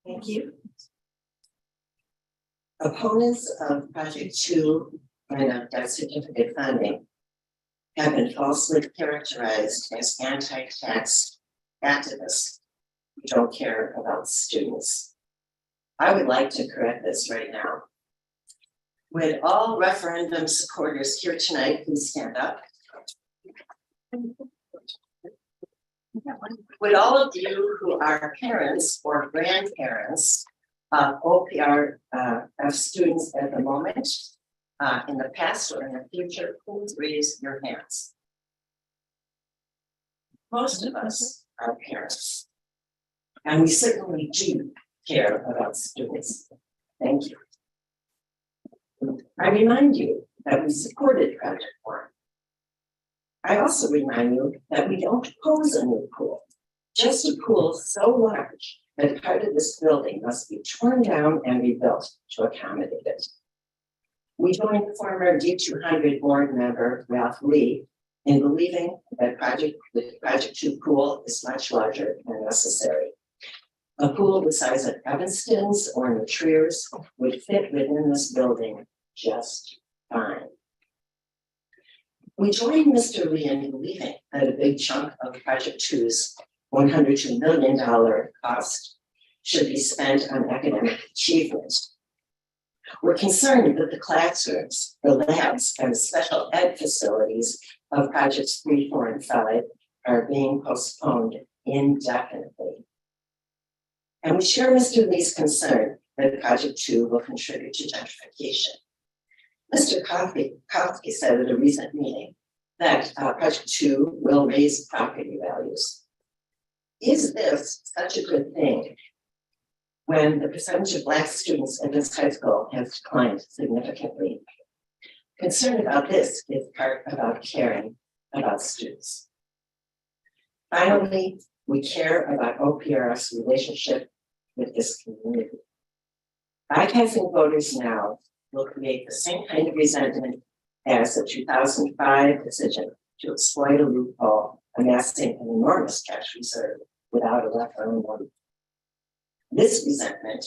Thank you. Opponents of Project 2 and of debt certificate funding have been falsely characterized as anti-tax activists who don't care about students. I would like to correct this right now. Would all referendum supporters here tonight please stand up? Would all of you who are parents or grandparents of OPR of students at the moment, in the past or in the future, please raise your hands. Most of us are parents, and we certainly do care about students. Thank you. I remind you that we supported Project 1. I also remind you that we don't oppose a new pool, just a pool so large that part of this building must be torn down and rebuilt to accommodate it. We joined former D200 board member Ralph Lee in believing that Project 2 pool is much larger than necessary. A pool the size of Evanston's or Latrier's would fit within this building just fine. We join Mr. Lee in believing that a big chunk of Project 2's $102 million cost should be spent on academic achievement. We're concerned that the classrooms, the labs, and the special ed facilities of Projects 3, 4, and 5 are being postponed indefinitely. And we share Mr. Lee's concern that Project 2 will contribute to gentrification. Mr. Kofsky said at a recent meeting that Project 2 will raise property values. Is this such a good thing when the percentage of Black students in this high school has declined significantly? Concern about this is part about caring about students. Finally, we care about OPR's relationship with this community. Bypassing voters now will create the same kind of resentment as the 2005 decision to exploit a loophole, amassing an enormous cash reserve without a referendum. This resentment,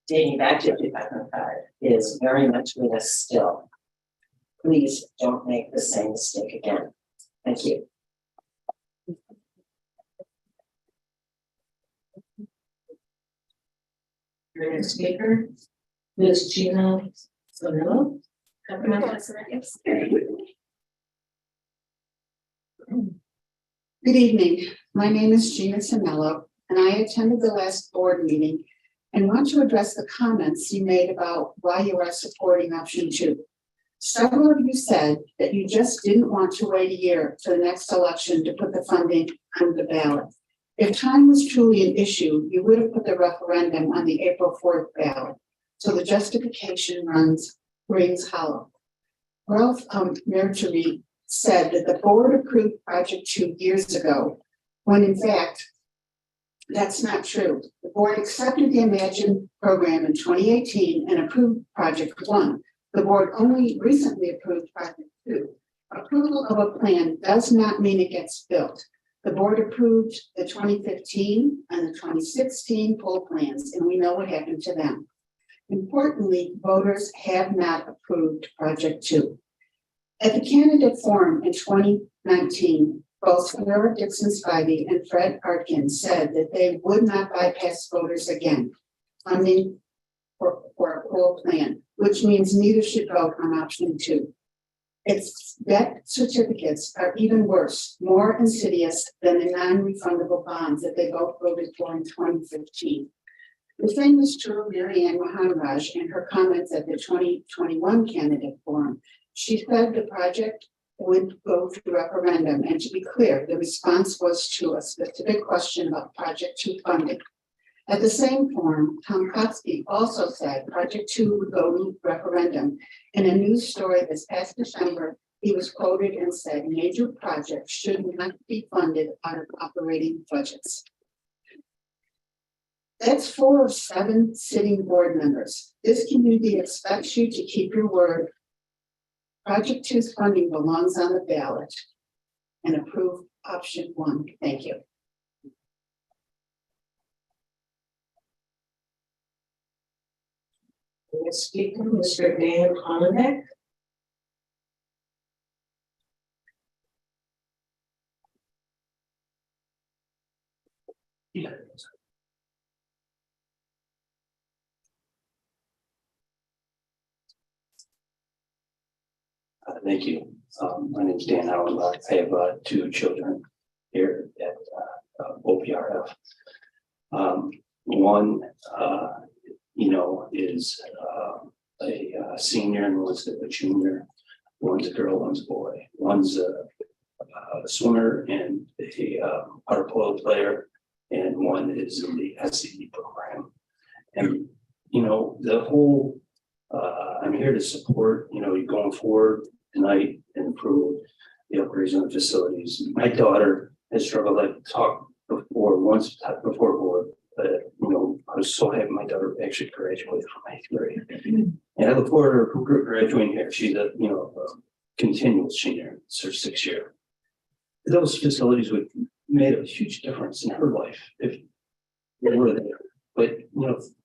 dating back to 2005, is very much with us still. Please don't make the same mistake again. Thank you. Your next speaker, Ms. Gina Sonello. Good evening. My name is Gina Sonello, and I attended the last board meeting and want to address the comments you made about why you are supporting option 2. Several of you said that you just didn't want to wait a year for the next election to put the funding on the ballot. If time was truly an issue, you would have put the referendum on the April 4th ballot. So the justification rings hollow. Ralph Mercury said that the board approved Project 2 years ago, when in fact, that's not true. The board accepted the Imagine program in 2018 and approved Project 1. The board only recently approved Project 2. Approval of a plan does not mean it gets built. The board approved the 2015 and the 2016 poll plans, and we know what happened to them. Importantly, voters have not approved Project 2. At the candidate forum in 2019, both Sarah Dixon-Spivey and Fred Arkin said that they would not bypass voters again, funding for a poll plan, which means neither should vote on option 2. Its debt certificates are even worse, more insidious than the non-refundable bonds that they both voted for in 2015. The same is true of Marianne Maharaj in her comments at the 2021 candidate forum. She said the project would go to referendum, and to be clear, the response was to a specific question about Project 2 funding. At the same forum, Tom Kotsky also said Project 2 would go to referendum. In a news story this past December, he was quoted and said major projects should not be funded out of operating budgets. That's 4 of 7 sitting board members. This community expects you to keep your word. Project 2's funding belongs on the ballot and approve option 1. Thank you. Next speaker, Mr. Dan Hollenbeck. Thank you. My name is Dan Hollenbeck. I have 2 children here at OPRF. One, is a senior and one's a junior. One's a girl, one's a boy. One's a swimmer and a water polo player, and one is in the SCD program. And the whole I'm here to support you going forward tonight and improve the upgrades on the facilities. My daughter has struggled. I've talked once before board. I was so happy my daughter actually graduated from 8th grade. And I look forward to her graduating here. She's a continual senior. It's her 6th year. Those facilities would made a huge difference in her life if they were there.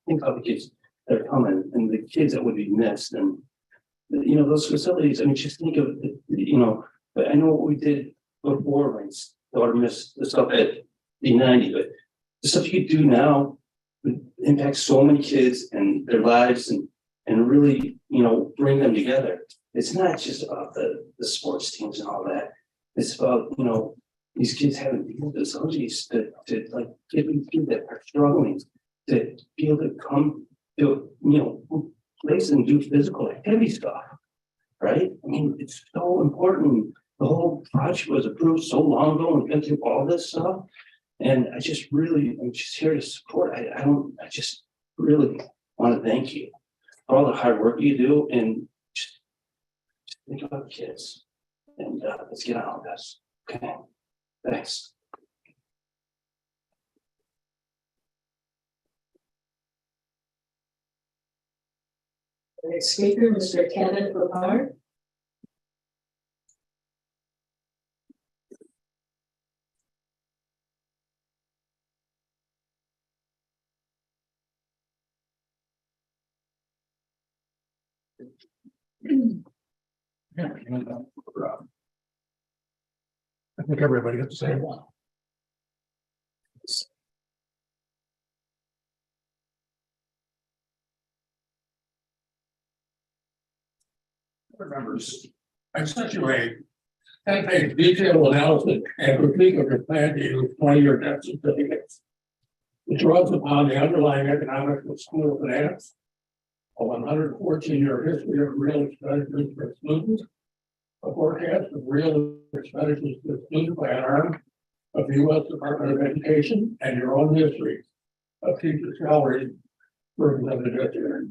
think about the kids that are coming and the kids that would be missed and, those facilities, I mean, just think of, but I know what we did before when daughter missed the stuff at D200, but the stuff you could do now would impact so many kids and their lives and really, bring them together. It's not just about the sports teams and all that. It's about, these kids having these facilities to like give them kids that are struggling to be able to come to, place and do physical activity stuff, right? I mean, it's so important. The whole project was approved so long ago and been through all this stuff. And I'm just here to support. I just really want to thank you for all the hard work you do and just think about the kids. And let's get on with this. Okay. Thanks. The next speaker, Mr. Kenneth Lepard. I think everybody got the same one. Members, I sent you a 10-page detailed analysis and critique of your plan to use 20-year debt certificates, which draws upon the underlying economics of school finance, a 114-year history of real expenditures for students, a forecast of real expenditures for students by an arm of the U.S. Department of Education, and your own history of teacher salaries for the district.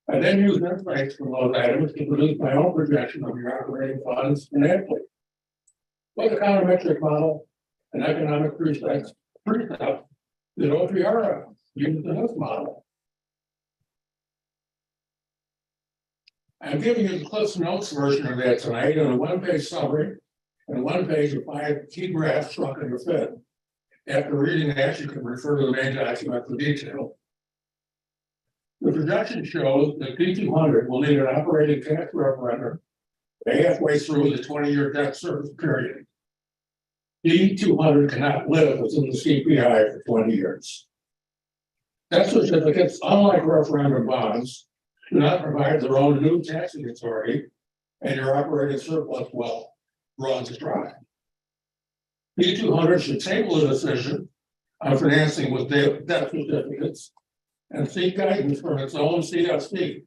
I then use insights from those items to produce my own projection of your operating funds financially. What econometric model and economic precepts did OPR use in this model? I'm giving you the Cliff's Notes version of that tonight in a one-page summary and one page of 5 key graphs struck in the Fed. After reading that, you can refer to the main document for detail. The projection shows that D200 will need an operating tax referendum halfway through the 20-year debt service period. D200 cannot live within the CPI for 20 years. Debt certificates, unlike referendum bonds, do not provide their own new taxing authority, and your operating surplus runs dry. D200 should table a decision on financing with debt certificates and seek guidance from its own CFC.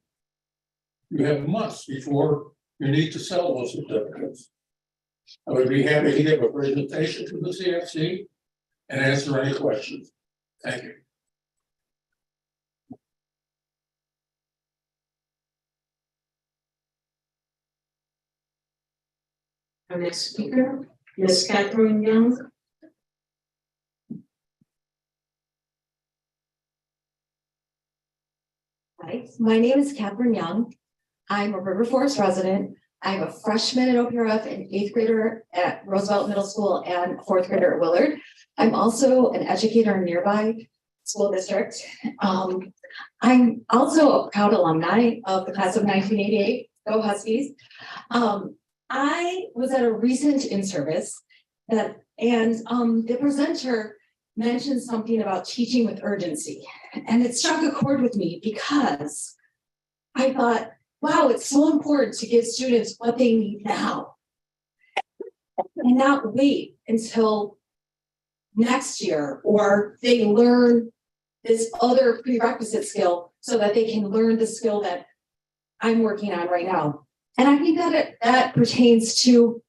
You have months before you need to sell those certificates. I would be happy to give a presentation to the CFC and answer any questions. Thank you. Our next speaker, Ms. Catherine Young. Hi, my name is Catherine Young. I'm a River Forest resident. I'm a freshman at OPRF and 8th grader at Roosevelt Middle School and 4th grader at Willard. I'm also an educator in nearby school district. I'm also a proud alumni of the class of 1988, Go Huskies. I was at a recent in-service and the presenter mentioned something about teaching with urgency. And it struck a chord with me because I thought, wow, it's so important to give students what they need now and not wait until next year or they learn this other prerequisite skill so that they can learn the skill that I'm working on right now. And I think that that pertains to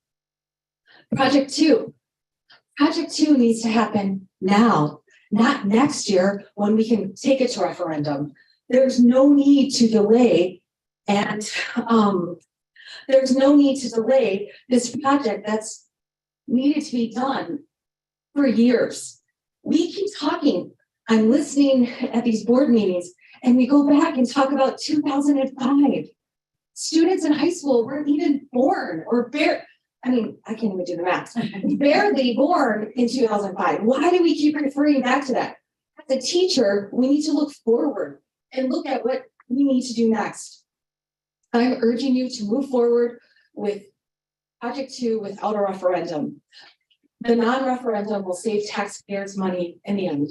Project 2. Project 2 needs to happen now, not next year when we can take it to referendum. There's no need to delay, and there's no need to delay this project that's needed to be done for years. We keep talking. I'm listening at these board meetings, and we go back and talk about 2005. Students in high school weren't even born or I can't even do the math. Barely born in 2005. Why do we keep referring back to that? the teacher, we need to look forward and look at what we need to do next. I'm urging you to move forward with Project 2 without a referendum. The non-referendum will save taxpayers money in the end.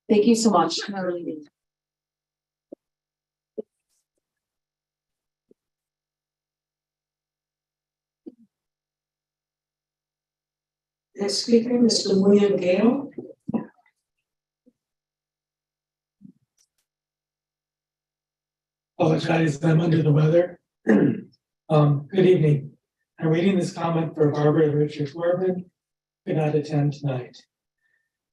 Thank you so much. Next speaker, Mr. William Gale. Apologize, I'm under the weather. Good evening. I'm reading this comment for Barbara and Richard Corbin, could not attend tonight.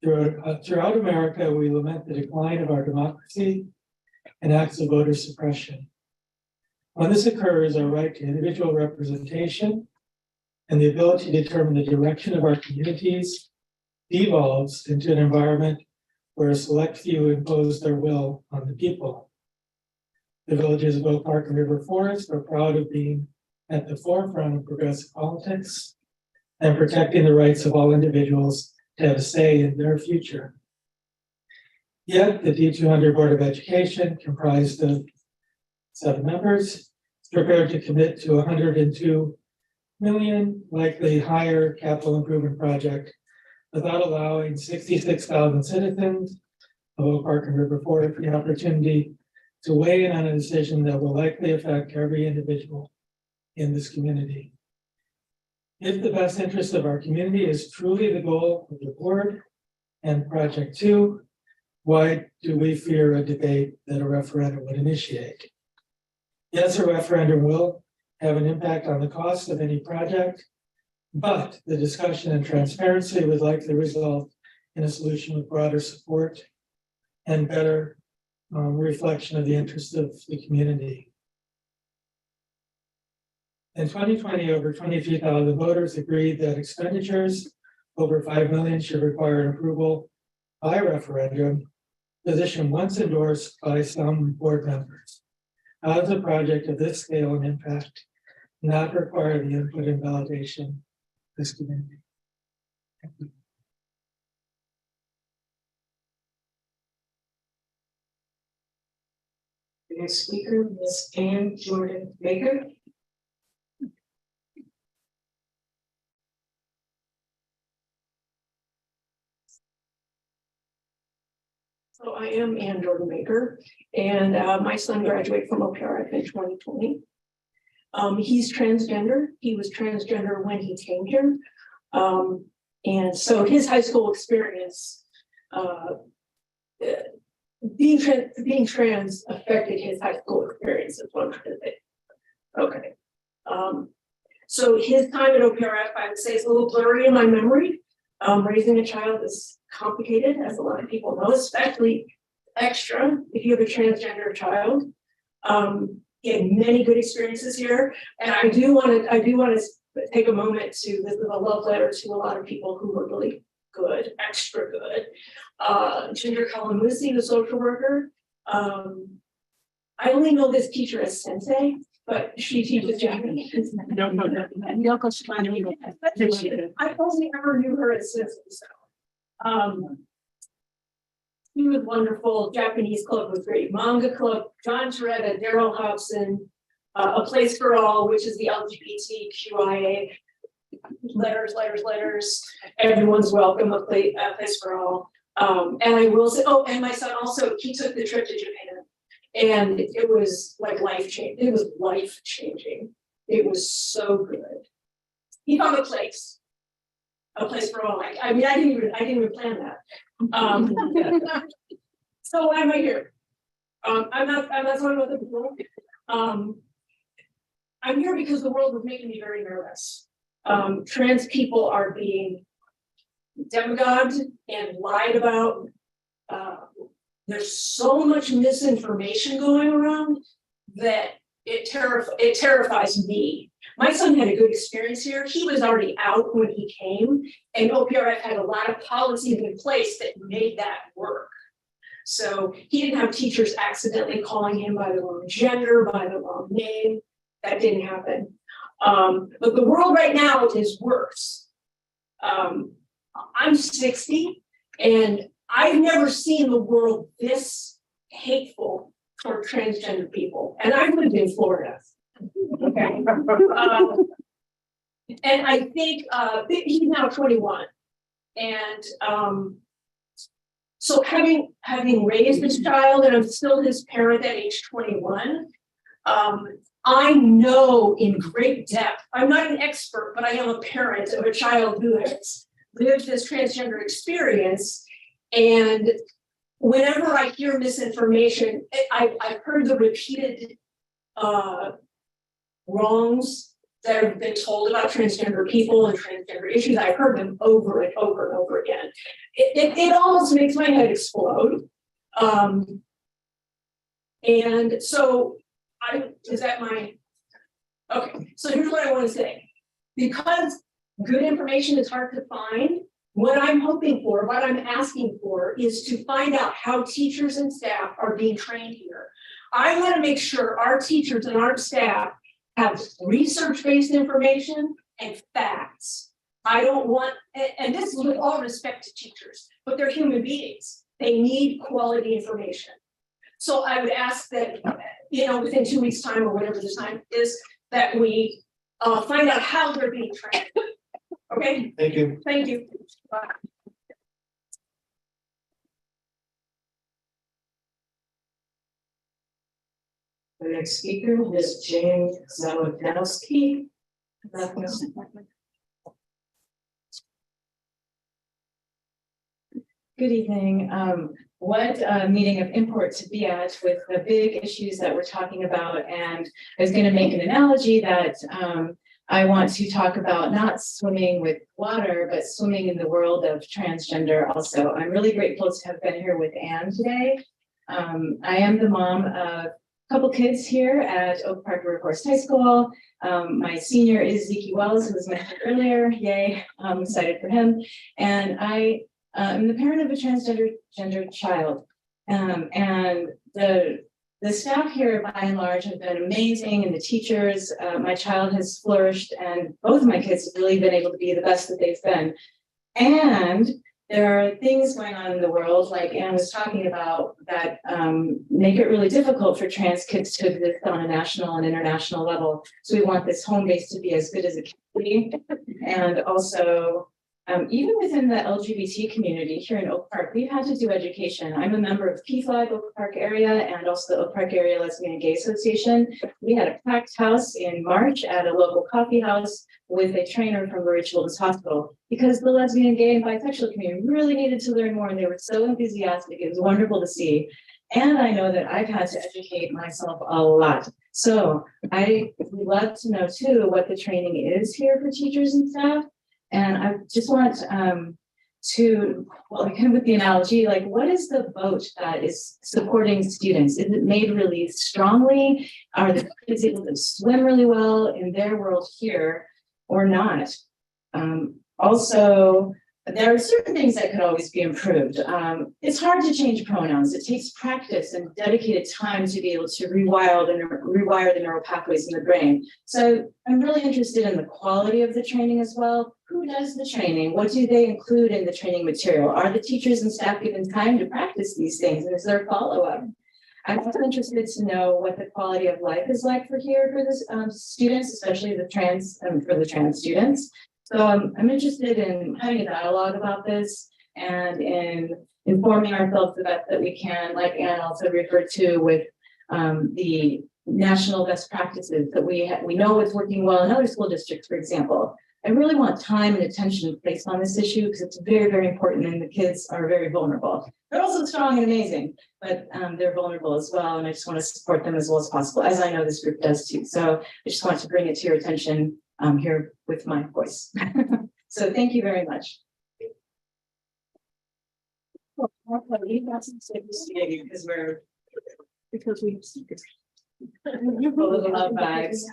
Throughout America, we lament the decline of our democracy and acts of voter suppression. When this occurs, our right to individual representation and the ability to determine the direction of our communities devolves into an environment where a select few impose their will on the people. The villages of Oak Park and River Forest are proud of being at the forefront of progressive politics and protecting the rights of all individuals to have a say in their future. Yet the D200 Board of Education, comprised of 7 members, is prepared to commit to a $102 million, likely higher capital improvement project without allowing 66,000 citizens of Oak Park and River Forest the opportunity to weigh in on a decision that will likely affect every individual in this community. If the best interest of our community is truly the goal of the board and Project 2, why do we fear a debate that a referendum would initiate? Yes, a referendum will have an impact on the cost of any project, but the discussion and transparency would likely result in a solution with broader support and better reflection of the interests of the community. In 2020, over 23,000 voters agreed that expenditures over $5 million should require an approval by referendum, position once endorsed by some board members. How does a project of this scale and impact not require the input and validation of this community? Thank you. The next speaker, Ms. Ann Jordan Baker. So I am Ann Jordan Baker, and my son graduated from OPRF in 2020. He's transgender. He was transgender when he came here. And so his high school experience, being trans affected his high school experience, is what I'm trying to say. Okay. So his time at OPRF, I would say, is a little blurry in my memory. Raising a child is complicated, as a lot of people know, especially extra if you have a transgender child. He had many good experiences here, and I do want to take a moment to, this is a love letter to a lot of people who were really good, extra good. Ginger Kalamusi, the social worker. I only know this teacher as Sensei, but she teaches Japanese. I only ever knew her as Sensei. So. He was wonderful. Japanese club was great. Manga club, John Toretta, Daryl Hobson, A Place for All, which is the LGBTQIA. Letters. Everyone's welcome. A place for all. And I will say, oh, and my son also, he took the trip to Japan, and it was like life-changing. It was life-changing. It was so good. He found a place for all. I mean, I didn't even plan that. So why am I here? I'm not talking about the people. I'm here because the world was making me very nervous. Trans people are being demagogued and lied about. There's so much misinformation going around that it terrifies me. My son had a good experience here. He was already out when he came, and OPRF had a lot of policies in place that made that work. So he didn't have teachers accidentally calling him by the wrong gender, by the wrong name. That didn't happen. But the world right now is worse. I'm 60, and I've never seen the world this hateful toward transgender people, and I've lived in Florida. Okay. And I think he's now 21. And so having raised this child, and I'm still his parent at age 21, I know in great depth, I'm not an expert, but I am a parent of a child who has lived this transgender experience. And whenever I hear misinformation, I've heard the repeated wrongs that have been told about transgender people and transgender issues. I've heard them over and over and over again. It almost makes my head explode. And so okay, so here's what I want to say. Because good information is hard to find, what I'm hoping for, what I'm asking for is to find out how teachers and staff are being trained here. I want to make sure our teachers and our staff have research-based information and facts. I don't want, and this is with all respect to teachers, but they're human beings. They need quality information. So I would ask that, within 2 weeks' time or whatever the time is, that we find out how they're being trained. Okay? Thank you. Thank you. Bye. The next speaker is Jane Zawodowski. Good evening. What a meeting of import to be at with the big issues that we're talking about. And I was going to make an analogy that I want to talk about not swimming with water, but swimming in the world of transgender also. I'm really grateful to have been here with Anne today. I am the mom of a couple kids here at Oak Park River Forest High School. My senior is Zeke Wells, who was mentioned earlier. Yay, I'm excited for him. And I'm the parent of a transgender child. And the staff here, by and large, have been amazing, and the teachers. My child has flourished, and both of my kids have really been able to be the best that they've been. And there are things going on in the world, like Anne was talking about, that make it really difficult for trans kids to exist on a national and international level. So we want this home base to be as good as it can be. And also, even within the LGBT community here in Oak Park, we've had to do education. I'm a member of PFLAG Oak Park area and also the Oak Park Area Lesbian and Gay Association. We had a packed house in March at a local coffee house with a trainer from Marie Children's Hospital, because the lesbian, gay, and bisexual community really needed to learn more, and they were so enthusiastic. It was wonderful to see. And I know that I've had to educate myself a lot. So I would love to know too what the training is here for teachers and staff. And I just want to, well, again, with the analogy, like, what is the boat that is supporting students? Is it made really strongly? Are the kids able to swim really well in their world here or not? Also, there are certain things that could always be improved. It's hard to change pronouns. It takes practice and dedicated time to be able to rewire the neural pathways in the brain. So I'm really interested in the quality of the training as well. Who does the training? What do they include in the training material? Are the teachers and staff given time to practice these things? And is there follow-up? I'm also interested to know what the quality of life is like for the students, especially the trans students. So I'm interested in having a dialogue about this and in informing ourselves the best that we can, like Anne also referred to, with the national best practices that we know is working well in other school districts, for example. I really want time and attention placed on this issue because it's very, very important, and the kids are very vulnerable. They're also strong and amazing, but they're vulnerable as well, and I just want to support them as well as possible, as I know this group does too. So I just want to bring it to your attention here with my voice. So thank you very much. Because we have full of bags.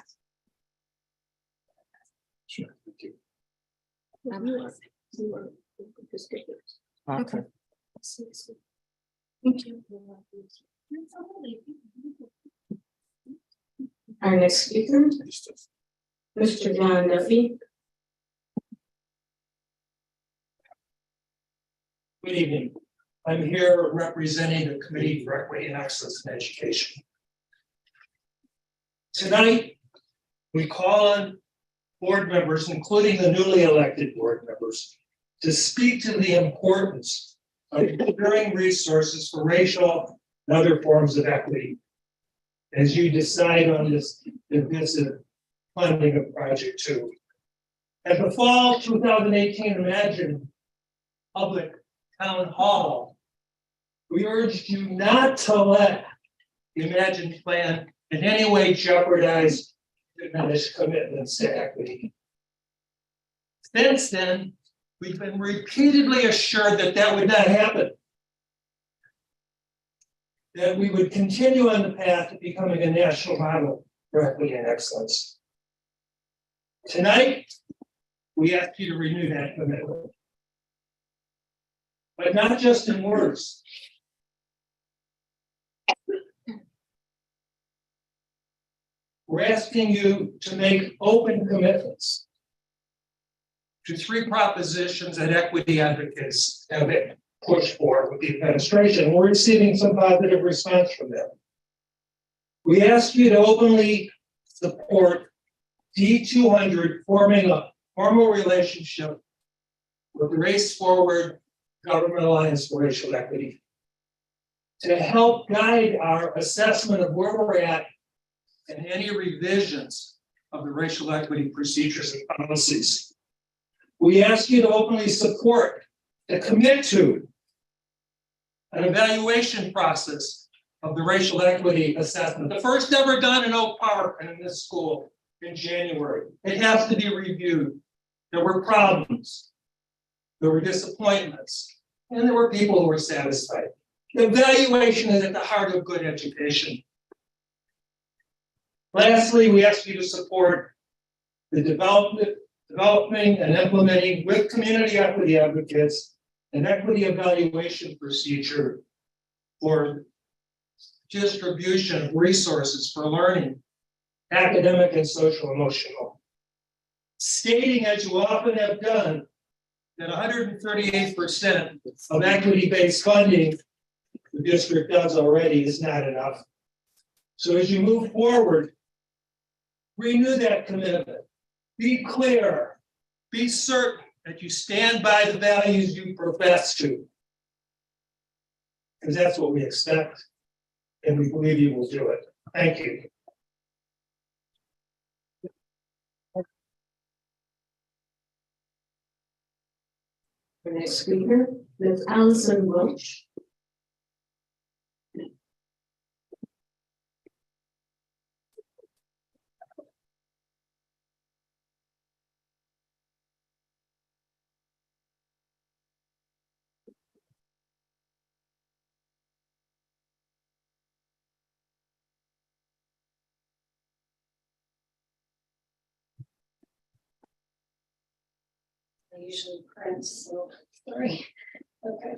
Sure. Okay. Okay. Thank you. Our next speaker, Mr. John Duffy. Good evening. I'm here representing the Committee for Equity and Excellence in Education. Tonight, we call on board members, including the newly elected board members, to speak to the importance of ensuring resources for racial and other forms of equity as you decide on this divisive funding of Project 2. At the fall 2018 Imagine Public Town Hall, we urged you not to let the Imagine plan in any way jeopardize diminished commitments to equity. Since then, we've been repeatedly assured that that would not happen. That we would continue on the path to becoming a national model for equity and excellence. Tonight, we ask you to renew that commitment. But not just in words. We're asking you to make open commitments to 3 propositions that equity advocates have pushed for with the administration. We're receiving some positive response from them. We ask you to openly support D200 forming a formal relationship with the Race Forward Government Alliance for Racial Equity to help guide our assessment of where we're at and any revisions of the racial equity procedures and policies. We ask you to openly support and commit to an evaluation process of the racial equity assessment, the first ever done in Oak Park and in this school in January. It has to be reviewed. There were problems, there were disappointments, and there were people who were satisfied. The evaluation is at the heart of good education. Lastly, we ask you to support the developing and implementing with community equity advocates an equity evaluation procedure for distribution of resources for learning, academic and social emotional. Stating, as you often have done, that 138% of equity-based funding the district does already is not enough. So as you move forward, renew that commitment. Be clear, be certain that you stand by the values you profess to. Because that's what we expect, and we believe you will do it. Thank you. The next speaker is Allison Welch. I usually print, so sorry. Okay.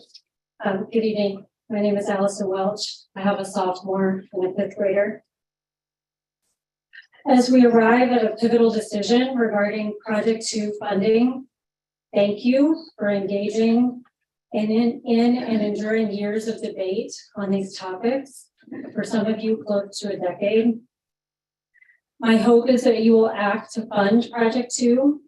Good evening. My name is Allison Welch. I have a sophomore and a 5th grader. As we arrive at a pivotal decision regarding Project 2 funding, thank you for engaging in and enduring years of debate on these topics. For some of you, close to a decade. My hope is that you will act to fund Project 2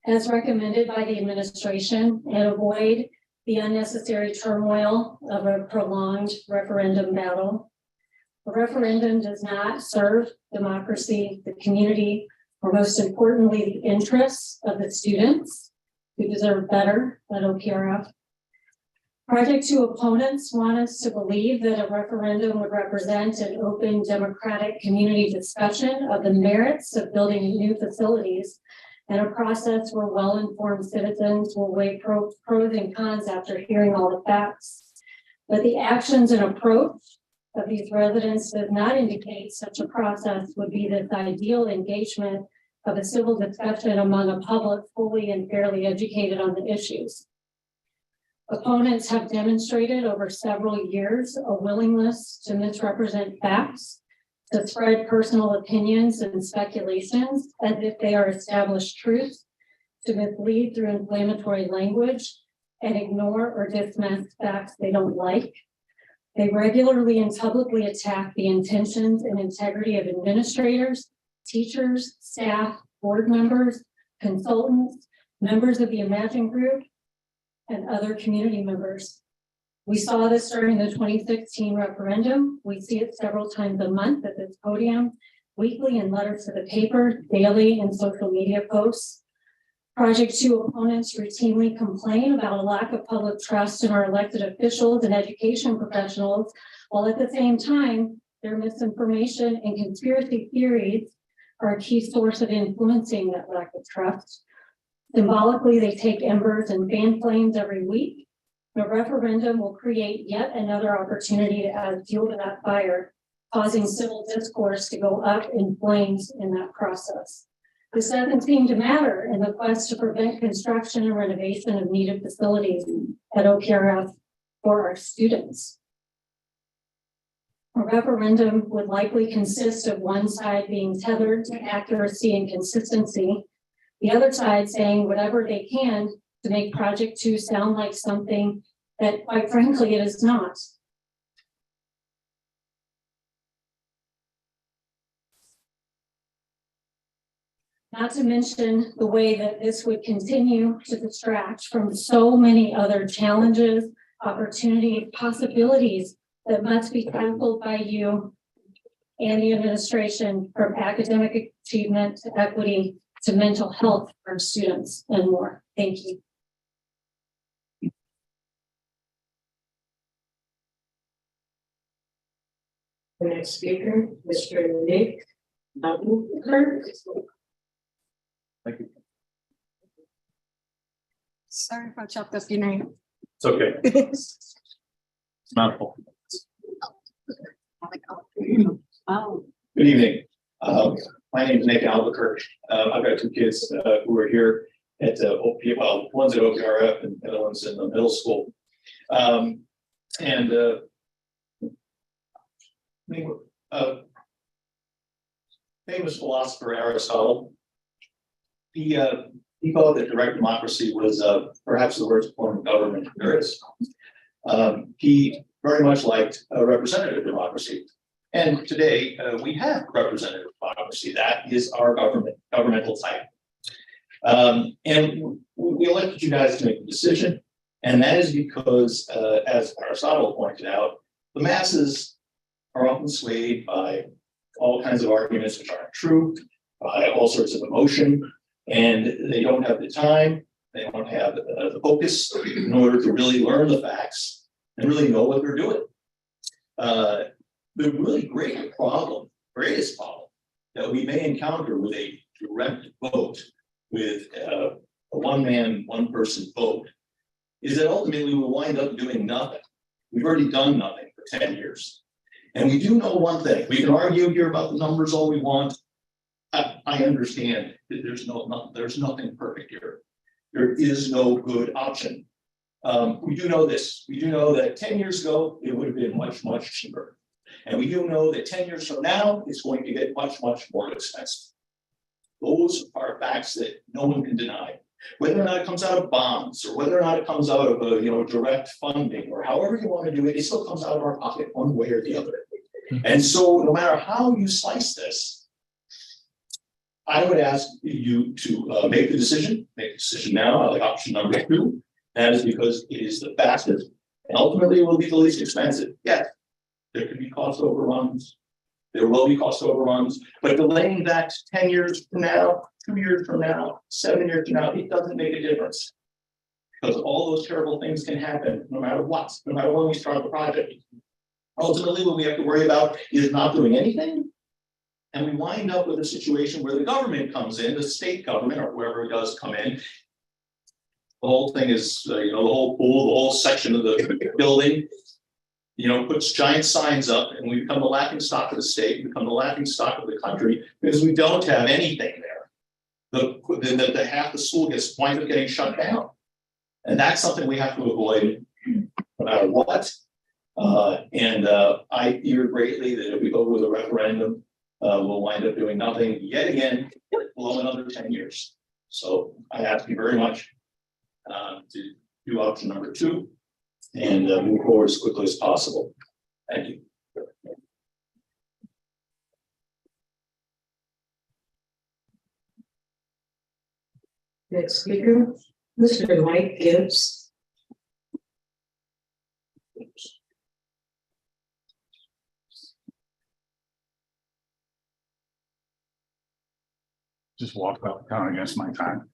as recommended by the administration and avoid the unnecessary turmoil of a prolonged referendum battle. A referendum does not serve democracy, the community, or most importantly, the interests of the students who deserve better at OPRF. Project 2 opponents want us to believe that a referendum would represent an open, democratic community discussion of the merits of building new facilities and a process where well-informed citizens will weigh pros and cons after hearing all the facts. But the actions and approach of these residents does not indicate such a process would be this ideal engagement of a civil discussion among a public fully and fairly educated on the issues. Opponents have demonstrated over several years a willingness to misrepresent facts, to spread personal opinions and speculations as if they are established truths, to mislead through inflammatory language, and ignore or dismiss facts they don't like. They regularly and publicly attack the intentions and integrity of administrators, teachers, staff, board members, consultants, members of the Imagine Group, and other community members. We saw this during the 2016 referendum. We see it several times a month at this podium, weekly in letters to the paper, daily in social media posts. Project 2 opponents routinely complain about a lack of public trust in our elected officials and education professionals, while at the same time, their misinformation and conspiracy theories are a key source of influencing that lack of trust. Symbolically, they take embers and fan flames every week. The referendum will create yet another opportunity to add fuel to that fire, causing civil discourse to go up in flames in that process. This doesn't seem to matter in the quest to prevent construction and renovation of needed facilities at OPRF for our students. A referendum would likely consist of one side being tethered to accuracy and consistency, the other side saying whatever they can to make Project 2 sound like something that, quite frankly, it is not. Not to mention the way that this would continue to distract from so many other challenges, opportunities, possibilities that must be tackled by you and the administration, from academic achievement to equity to mental health for students and more. Thank you. The next speaker, Mr. Nick Albuquerque. Thank you. Sorry if I chopped up your name. It's okay. It's not full. Oh. Good evening. My name is Nick Albuquerque. I've got two kids who are here at OP, well, one's at OPRF and the other one's in the middle school. Famous philosopher Aristotle, he thought that direct democracy was perhaps the worst form of government there is. He very much liked representative democracy. And today we have representative democracy. That is our governmental type. And we elected you guys to make a decision. And that is because, as Aristotle pointed out, the masses are often swayed by all kinds of arguments which aren't true, by all sorts of emotion, and they don't have the time, they don't have the focus in order to really learn the facts and really know what they're doing. The really greatest problem that we may encounter with a direct vote, with a one-man, one-person vote, is that ultimately we'll wind up doing nothing. We've already done nothing for 10 years. And we do know one thing. We can argue here about the numbers all we want. I understand that there's nothing perfect here. There is no good option. We do know this. We do know that 10 years ago, it would have been much, much cheaper. And we do know that 10 years from now, it's going to get much, much more expensive. Those are facts that no one can deny. Whether or not it comes out of bonds, or whether or not it comes out of direct funding, or however you want to do it, it still comes out of our pocket one way or the other. And so no matter how you slice this, I would ask you to make the decision now. I like option number 2. That is because it is the fastest and ultimately it will be the least expensive. Yes, there could be cost overruns. There will be cost overruns, but delaying that 10 years from now, 2 years from now, 7 years from now, it doesn't make a difference. Because all those terrible things can happen no matter what, no matter when we start the project. Ultimately, what we have to worry about is not doing anything. And we wind up with a situation where the government comes in, the state government or whoever it does come in. The whole thing is, the whole pool, the whole section of the building, puts giant signs up, and we become the laughing stock of the state, become the laughing stock of the country, because we don't have anything there. The half the school winds up getting shut down. And that's something we have to avoid no matter what. I fear greatly that if we go with a referendum, we'll wind up doing nothing yet again, below another 10 years. So I ask you very much to do option number 2 and move forward as quickly as possible. Thank you. Next speaker, Mr. Mike Gibbs. Just walked out of town against my time.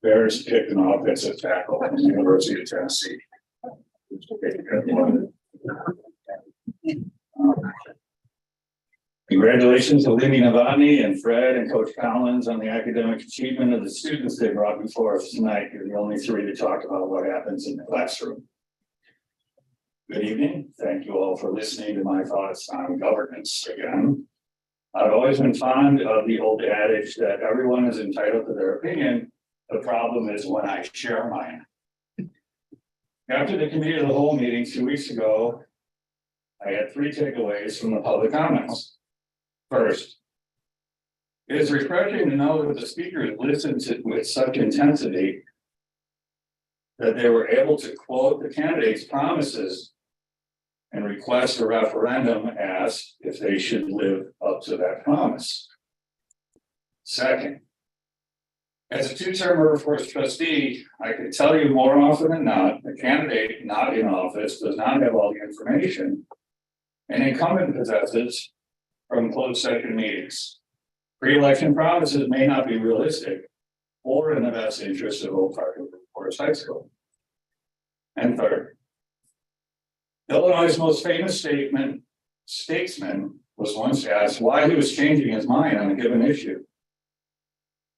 Bears picked an offensive tackle from the University of Tennessee. Congratulations to Lindy Novotny and Fred and Coach Collins on the academic achievement of the students they brought before us tonight. You're the only 3 to talk about what happens in the classroom. Good evening. Thank you all for listening to my thoughts on governance again. I've always been fond of the old adage that everyone is entitled to their opinion. The problem is when I share mine. After the committee of the whole meeting 2 weeks ago, I had 3 takeaways from the public comments. First, it is refreshing to know that the speakers listened to with such intensity that they were able to quote the candidates' promises and request a referendum asked if they should live up to that promise. Second, as a 2-term Riverforce trustee, I can tell you more often than not, the candidate not in office does not have all the information an incumbent possesses from closed session meetings. Pre-election promises may not be realistic or in the best interest of Oak Park Riverforce High School. And third, Illinois' most famous statesman was once asked why he was changing his mind on a given issue.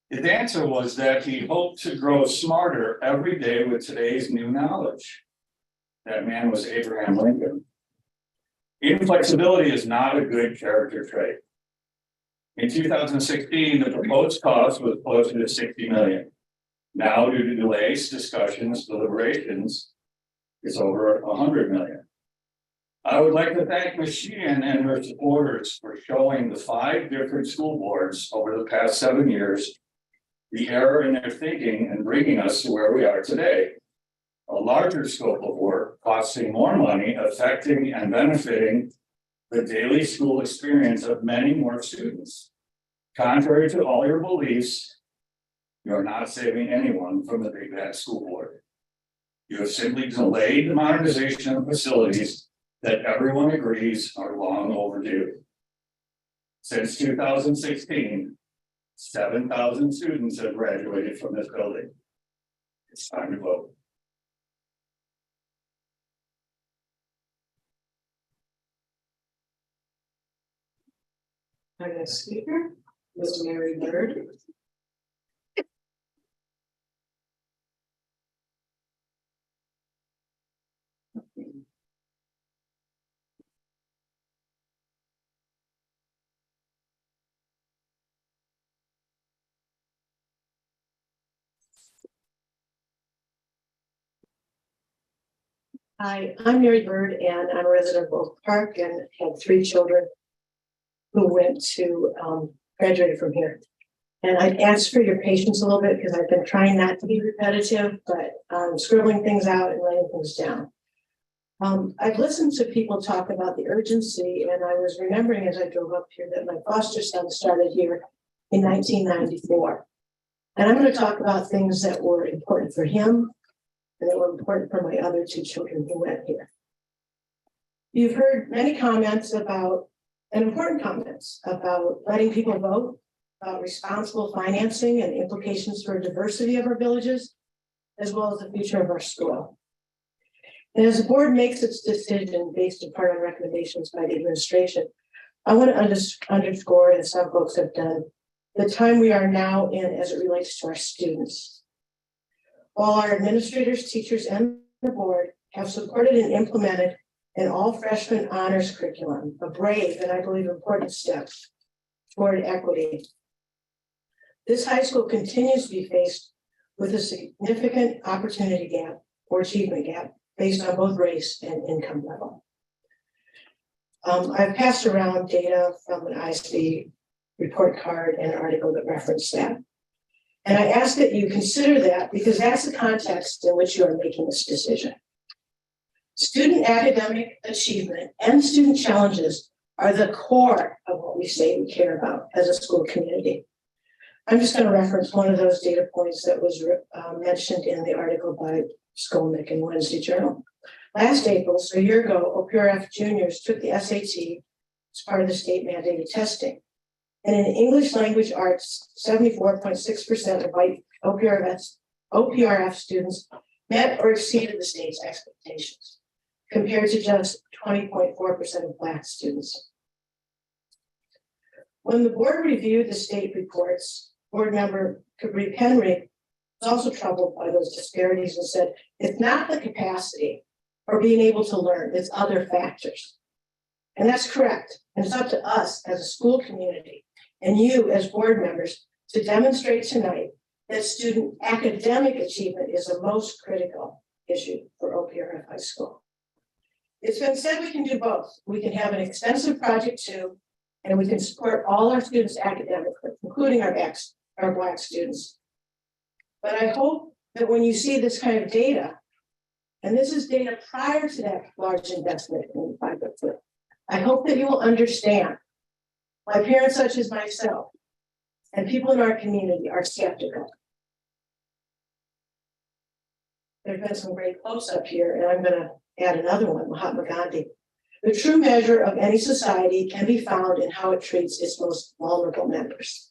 His answer was that he hoped to grow smarter every day with today's new knowledge. That man was Abraham Lincoln. Inflexibility is not a good character trait. In 2016, the proposed cost was closer to $60 million. Now, due to delays, discussions, deliberations, it's over $100 million. I would like to thank Ms. Sheehan and her supporters for showing the 5 different school boards over the past 7 years the error in their thinking and bringing us to where we are today. A larger scope of work costing more money, affecting and benefiting the daily school experience of many more students. Contrary to all your beliefs, you are not saving anyone from the big bad school board. You have simply delayed the modernization of facilities that everyone agrees are long overdue. Since 2016, 7,000 students have graduated from this building. It's time to vote. Our next speaker, Ms. Mary Bird. Hi, I'm Mary Bird and I'm a resident of Oak Park and had 3 children who went to graduated from here. And I'd ask for your patience a little bit because I've been trying not to be repetitive, but scribbling things out and writing things down. I've listened to people talk about the urgency, and I was remembering as I drove up here that my foster son started here in 1994. And I'm going to talk about things that were important for him and that were important for my other 2 children who went here. You've heard many comments about, and important comments about letting people vote, about responsible financing and implications for diversity of our villages, as well as the future of our school. And as the board makes its decision based in part on recommendations by the administration, I want to underscore, as some folks have done, the time we are now in as it relates to our students. While our administrators, teachers, and the board have supported and implemented an all freshman honors curriculum, a brave and I believe important step toward equity, this high school continues to be faced with a significant opportunity gap or achievement gap based on both race and income level. I've passed around data from an ISD report card and an article that referenced that. And I ask that you consider that because that's the context in which you are making this decision. Student academic achievement and student challenges are the core of what we say we care about as a school community. I'm just going to reference one of those data points that was mentioned in the article by Skolnick in Wednesday Journal. Last April, so a year ago, OPRF juniors took the SAT as part of the state mandated testing. And in English language arts, 74.6% of white OPRF students met or exceeded the state's expectations, compared to just 20.4% of Black students. When the board reviewed the state reports, board member Cabri Henry was also troubled by those disparities and said, it's not the capacity or being able to learn, it's other factors. And that's correct. And it's up to us as a school community and you as board members to demonstrate tonight that student academic achievement is the most critical issue for OPRF High School. It's been said we can do both. We can have an extensive project too, and we can support all our students academically, including our Black students. But I hope that when you see this kind of data, and this is data prior to that large investment in private foot, I hope that you will understand why parents such as myself and people in our community are skeptical. There's been some great quotes up here, and I'm going to add another one, Mahatma Gandhi. The true measure of any society can be found in how it treats its most vulnerable members.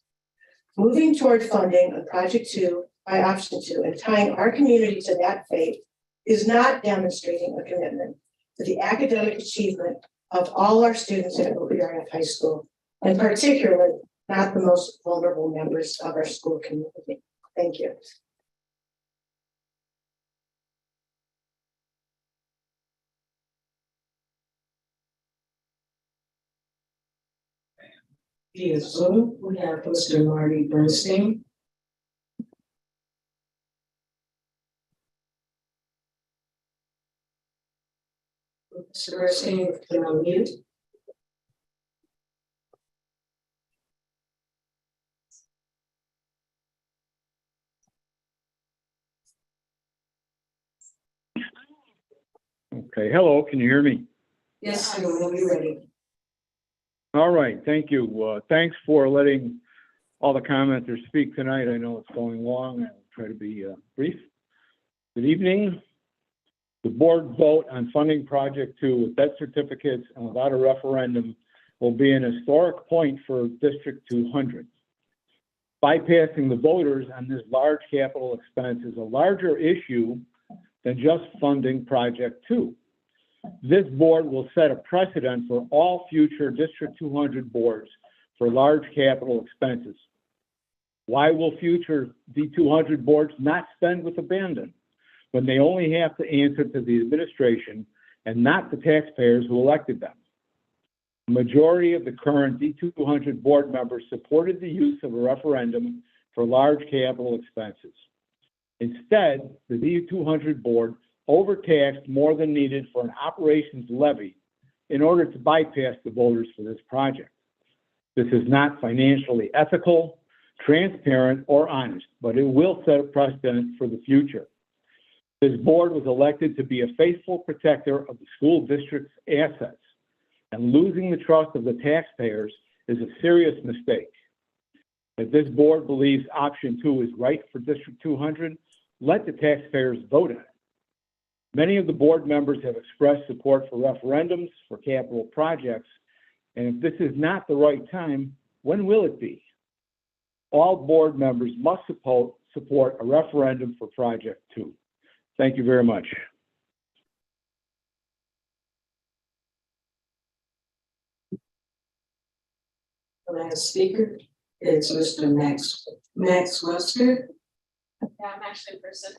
Moving toward funding on Project 2 by Option 2 and tying our community to that fate is not demonstrating a commitment to the academic achievement of all our students at OPRF High School, and particularly not the most vulnerable members of our school community. Thank you. Via Zoom, we have Mr. Marty Bernstein. Mr. Bernstein, you can unmute. Okay, hello, can you hear me? Yes, sir, we'll be ready. All right, thank you. Thanks for letting all the commenters speak tonight. I know it's going long. I'll try to be brief. Good evening. The board vote on funding Project 2 with debt certificates and without a referendum will be an historic point for District 200. Bypassing the voters on this large capital expense is a larger issue than just funding Project 2. This board will set a precedent for all future District 200 boards for large capital expenses. Why will future D200 boards not spend with abandon when they only have to answer to the administration and not the taxpayers who elected them? The majority of the current D200 board members supported the use of a referendum for large capital expenses. Instead, the D200 board overtaxed more than needed for an operations levy in order to bypass the voters for this project. This is not financially ethical, transparent, or honest, but it will set a precedent for the future. This board was elected to be a faithful protector of the school district's assets, and losing the trust of the taxpayers is a serious mistake. If this board believes option 2 is right for District 200, let the taxpayers vote on it. Many of the board members have expressed support for referendums for capital projects, and if this is not the right time, when will it be? All board members must support a referendum for Project 2. Thank you very much. The last speaker is Mr. Max Webster. Yeah, I'm actually a person.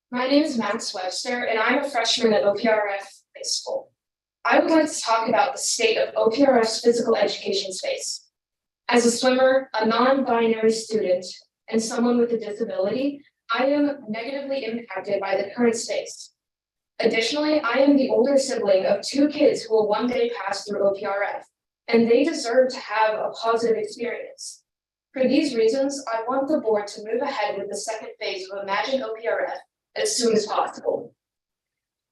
My name is Max Webster, and I'm a freshman at OPRF High School. I would like to talk about the state of OPRF's physical education space. As a swimmer, a non-binary student, and someone with a disability, I am negatively impacted by the current space. Additionally, I am the older sibling of 2 kids who will one day pass through OPRF, and they deserve to have a positive experience. For these reasons, I want the board to move ahead with the second phase of Imagine OPRF as soon as possible.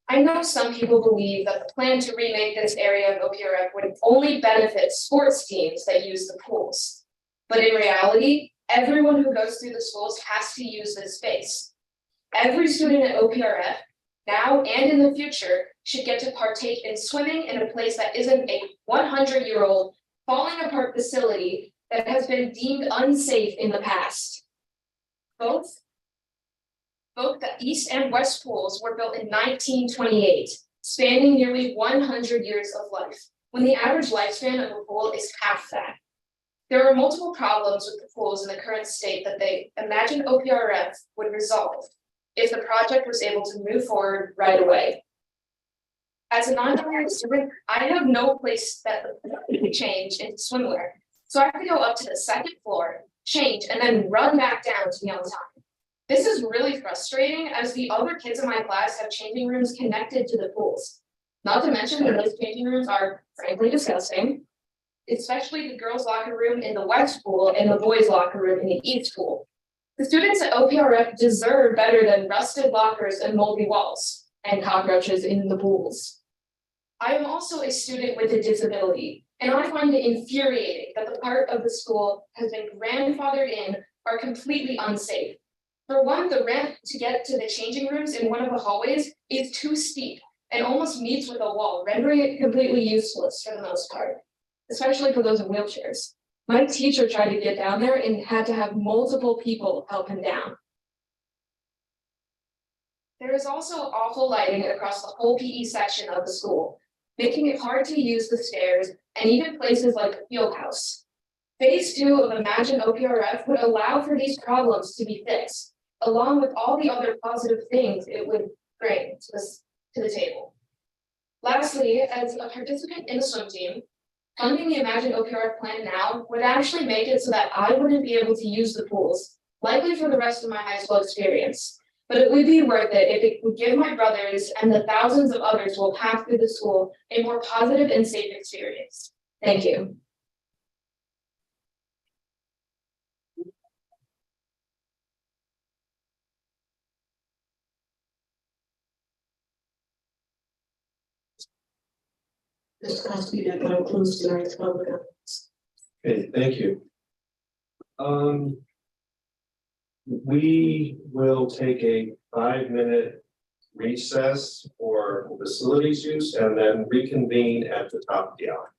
I know some people believe that the plan to remake this area of OPRF would only benefit sports teams that use the pools. But in reality, everyone who goes through the schools has to use this space. Every student at OPRF, now and in the future, should get to partake in swimming in a place that isn't a 100-year-old falling apart facility that has been deemed unsafe in the past. Both the east and west pools were built in 1928, spanning nearly 100 years of life, when the average lifespan of a pool is half that. There are multiple problems with the pools in the current state that they Imagine OPRF would resolve if the project was able to move forward right away. As a non-binary student, I have no place that can change into swimwear, so I have to go up to the second floor, change, and then run back down to be on time. This is really frustrating as the other kids in my class have changing rooms connected to the pools. Not to mention that those changing rooms are frankly disgusting, especially the girls' locker room in the west pool and the boys' locker room in the east pool. The students at OPRF deserve better than rusted lockers and moldy walls and cockroaches in the pools. I am also a student with a disability, and I find it infuriating that the part of the school has been grandfathered in are completely unsafe. For one, the ramp to get to the changing rooms in one of the hallways is too steep and almost meets with a wall, rendering it completely useless for the most part, especially for those in wheelchairs. My teacher tried to get down there and had to have multiple people help him down. There is also awful lighting across the whole PE section of the school, making it hard to use the stairs and even places like the field house. Phase 2 of Imagine OPRF would allow for these problems to be fixed, along with all the other positive things it would bring to the table. Lastly, as a participant in the swim team, funding the Imagine OPRF plan now would actually make it so that I wouldn't be able to use the pools, likely for the rest of my high school experience. But it would be worth it if it would give my brothers and the thousands of others who will pass through the school a more positive and safe experience. Thank you. Mr. Costi, that concludes tonight's public comments. Okay, thank you. We will take a 5-minute recess for facilities use and then reconvene at the top of the hour.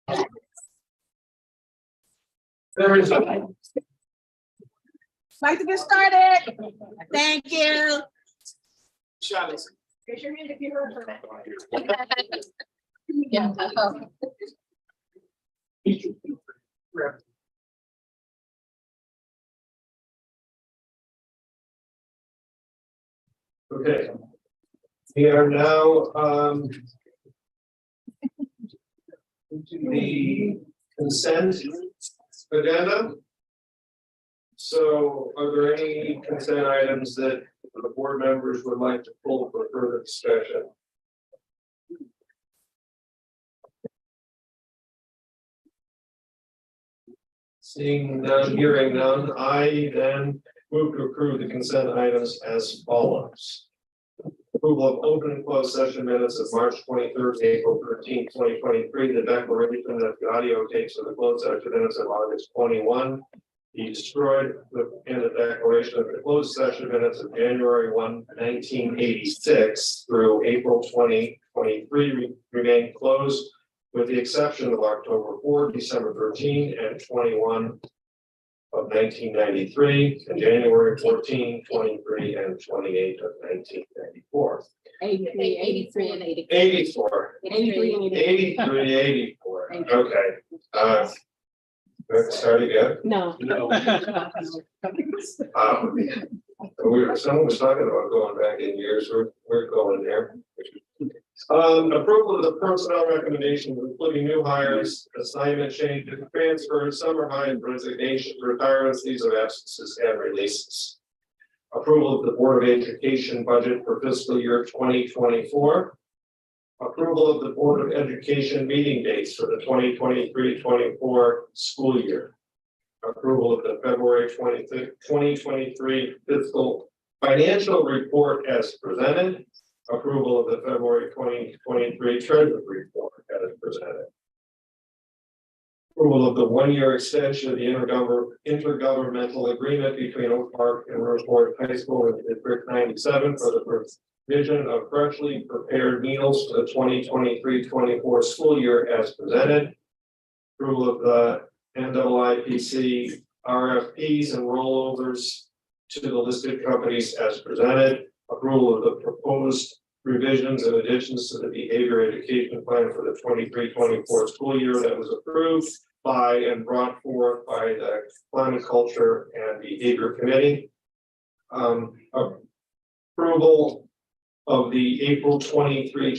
There is. Like to get started. Thank you. Travis. Raise your hand if you heard from it. Yeah. Okay. We are now, into the consent agenda. So are there any consent items that the board members would like to pull for further discussion? Seeing none, hearing none, I then move to approve the consent items as follows. Approval of open and closed session minutes of March 23rd, April 13th, 2023. The declaration that the audio tapes of the closed session minutes of August 21 be destroyed, and the declaration of the closed session minutes of January 1, 1986 through April 2023 remain closed, with the exception of October 4, December 13, and 21 of 1993, and January 14, 23, and 28 of 1994. 83 and 84. 84. 83, 84. Okay. Let's start again. No. No. Someone was talking about going back in years. We're going there. Approval of the personnel recommendations, including new hires, assignment changes, transfers, summer hires, resignations, retirements, leaves of absences, and releases. Approval of the Board of Education budget for fiscal year 2024. Approval of the Board of Education meeting dates for the 2023-24 school year. Approval of the February 2023 fiscal financial report as presented. Approval of the February 2023 treasury report as presented. Approval of the one-year extension of the intergovernmental agreement between Oak Park and Rosewood High School and District 97 for the provision of freshly prepared meals for the 2023-24 school year as presented. Approval of the NAAIPC RFPs and rollovers to the listed companies as presented. Approval of the proposed revisions and additions to the behavior education plan for the 23-24 school year that was approved by and brought forth by the Climate, Culture, and Behavior Committee. Approval of the April 23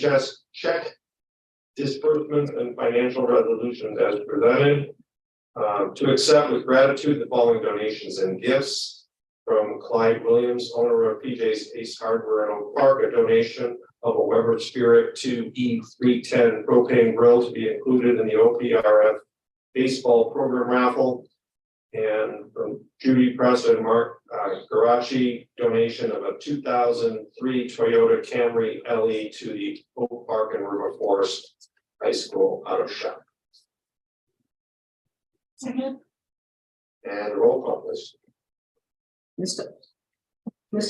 check disbursements and financial resolutions as presented. To accept with gratitude the following donations and gifts. From Clyde Williams, owner of PJ's Ace Hardware in Oak Park, a donation of a Weber Spirit 2E310 propane grill to be included in the OPRF baseball program raffle. And from Judy Press and Mark Garachi, donation of a 2003 Toyota Camry LE to the Oak Park and River Forest High School auto shop. Second. And roll call, please. Mr.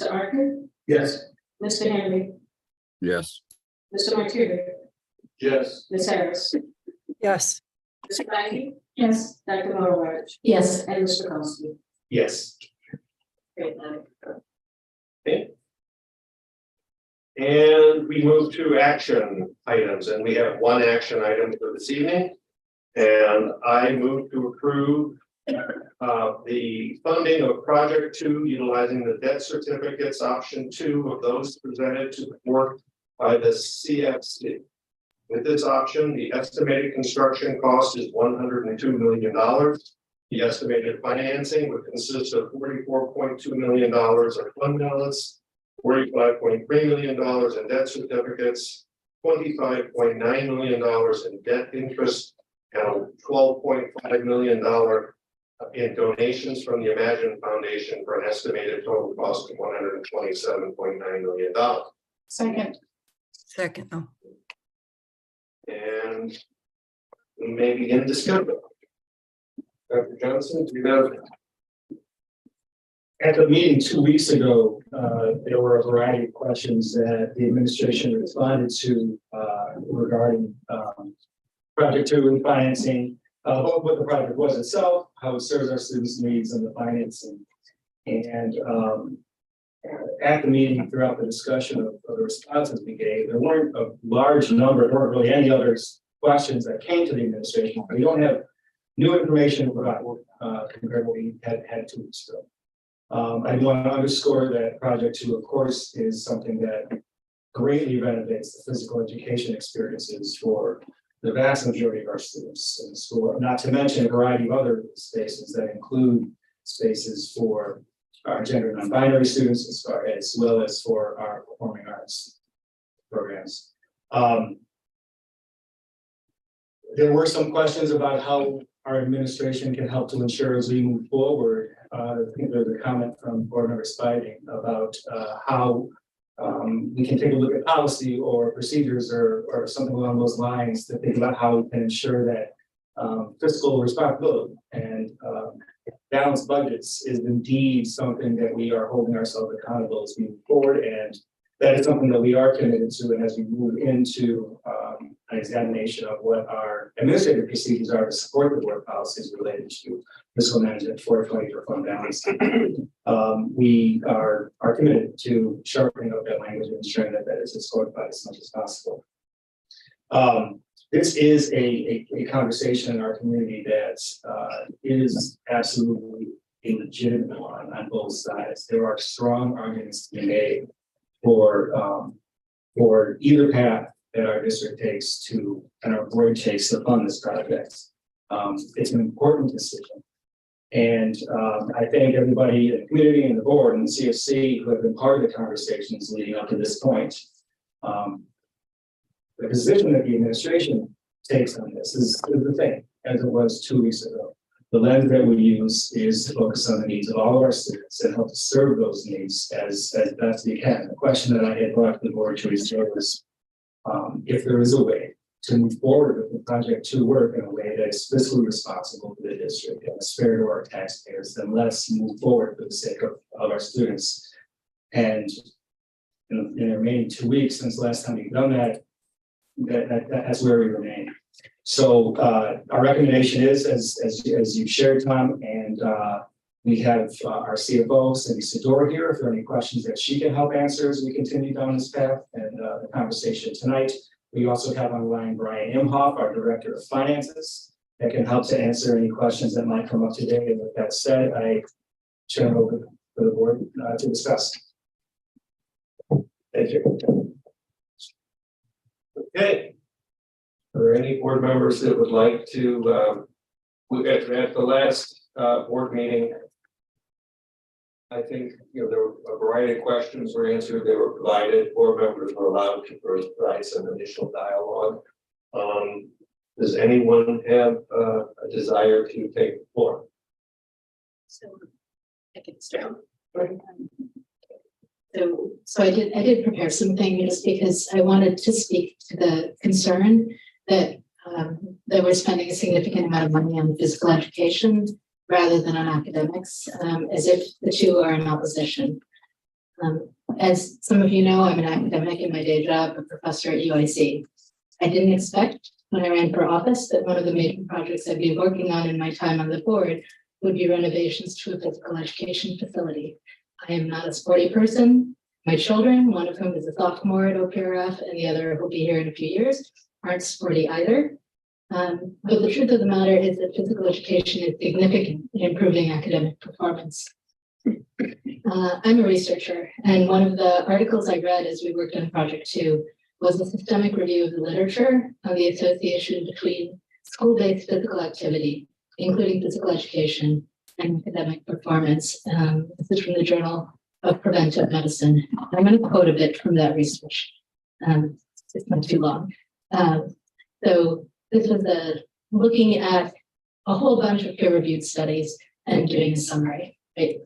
Arthur, Yes. Mr. Henry, Yes. Mr. Martuda, Yes. Ms. Harris, Yes. Mr. Maggie. Yes. Dr. Morowitch. Yes. And Mr. Kowski. Yes. Great night. Okay. And we move to action items, and we have one action item for this evening. And I move to approve the funding of Project 2 utilizing the debt certificates option 2 of those presented to the board by the CFC. With this option, the estimated construction cost is $102 million. The estimated financing would consist of $44.2 million of fund balance, $45.3 million in debt certificates, $25.9 million in debt interest, and $12.5 million in donations from the Imagine Foundation for an estimated total cost of $127.9 million. Second. Second. And we may begin discussion. Dr. Johnson, do you have? At the meeting 2 weeks ago, there were a variety of questions that the administration responded to regarding project two and financing, what the project was itself, how it serves our students' needs and the financing. And at the meeting, throughout the discussion of the responses we gave, there weren't a large number, there weren't really any other questions that came to the administration. We don't have new information about compared to what we had 2 weeks ago. I want to underscore that project two, of course, is something that greatly renovates the physical education experiences for the vast majority of our students in the school, not to mention a variety of other spaces that include spaces for our gender non-binary students as well as for our performing arts programs. There were some questions about how our administration can help to ensure as we move forward. I think there's a comment from Board Member Spiding about how we can take a look at policy or procedures or something along those lines to think about how we can ensure that fiscal responsibility and balanced budgets is indeed something that we are holding ourselves accountable as we move forward, and that is something that we are committed to. And as we move into an examination of what our administrative procedures are to support the board policies related to fiscal management for 20 for fund balance, we are committed to sharpening up that language and ensuring that that is codified as much as possible. This is a conversation in our community that is absolutely a legitimate one on both sides. There are strong arguments to be made for either path that our district takes to, and our board takes to fund this project. It's an important decision. And I thank everybody in the community and the board and the CFC who have been part of the conversations leading up to this point. The position that the administration takes on this is the thing, as it was 2 weeks ago. The lens that we use is to focus on the needs of all of our students and help to serve those needs as best we can. The question that I had brought to the board 2 weeks ago was if there is a way to move forward with the project to work in a way that is fiscally responsible for the district and is fair to our taxpayers, then let's move forward for the sake of our students. And in the remaining 2 weeks since last time we've done that, that's where we remain. So our recommendation is, as you shared, Tom, and we have our CFO, Cindy Sedor, here. If there are any questions that she can help answer as we continue down this path and the conversation tonight. We also have online Brian Imhoff, our Director of Finances, that can help to answer any questions that might come up today. And with that said, I turn it over for the board to discuss. Thank you. Okay. Are there any board members that would like to, at the last board meeting, I think, there were a variety of questions were answered, they were provided, board members were allowed to provide some initial dialogue. Does anyone have a desire to take the floor? So I can start. So I did prepare something just because I wanted to speak to the concern that we're spending a significant amount of money on physical education rather than on academics, as if the two are in opposition. As some of you know, I'm an academic in my day job, a professor at UIC. I didn't expect when I ran for office that one of the major projects I'd be working on in my time on the board would be renovations to a physical education facility. I am not a sporty person. My children, one of whom is a sophomore at OPRF and the other will be here in a few years, aren't sporty either. But the truth of the matter is that physical education is significant in improving academic performance. I'm a researcher, and one of the articles I read as we worked on Project 2 was a systemic review of the literature on the association between school-based physical activity, including physical education, and academic performance. This is from the Journal of Preventive Medicine. I'm going to quote a bit from that research. It's not too long. So this was looking at a whole bunch of peer-reviewed studies and doing a summary. Right?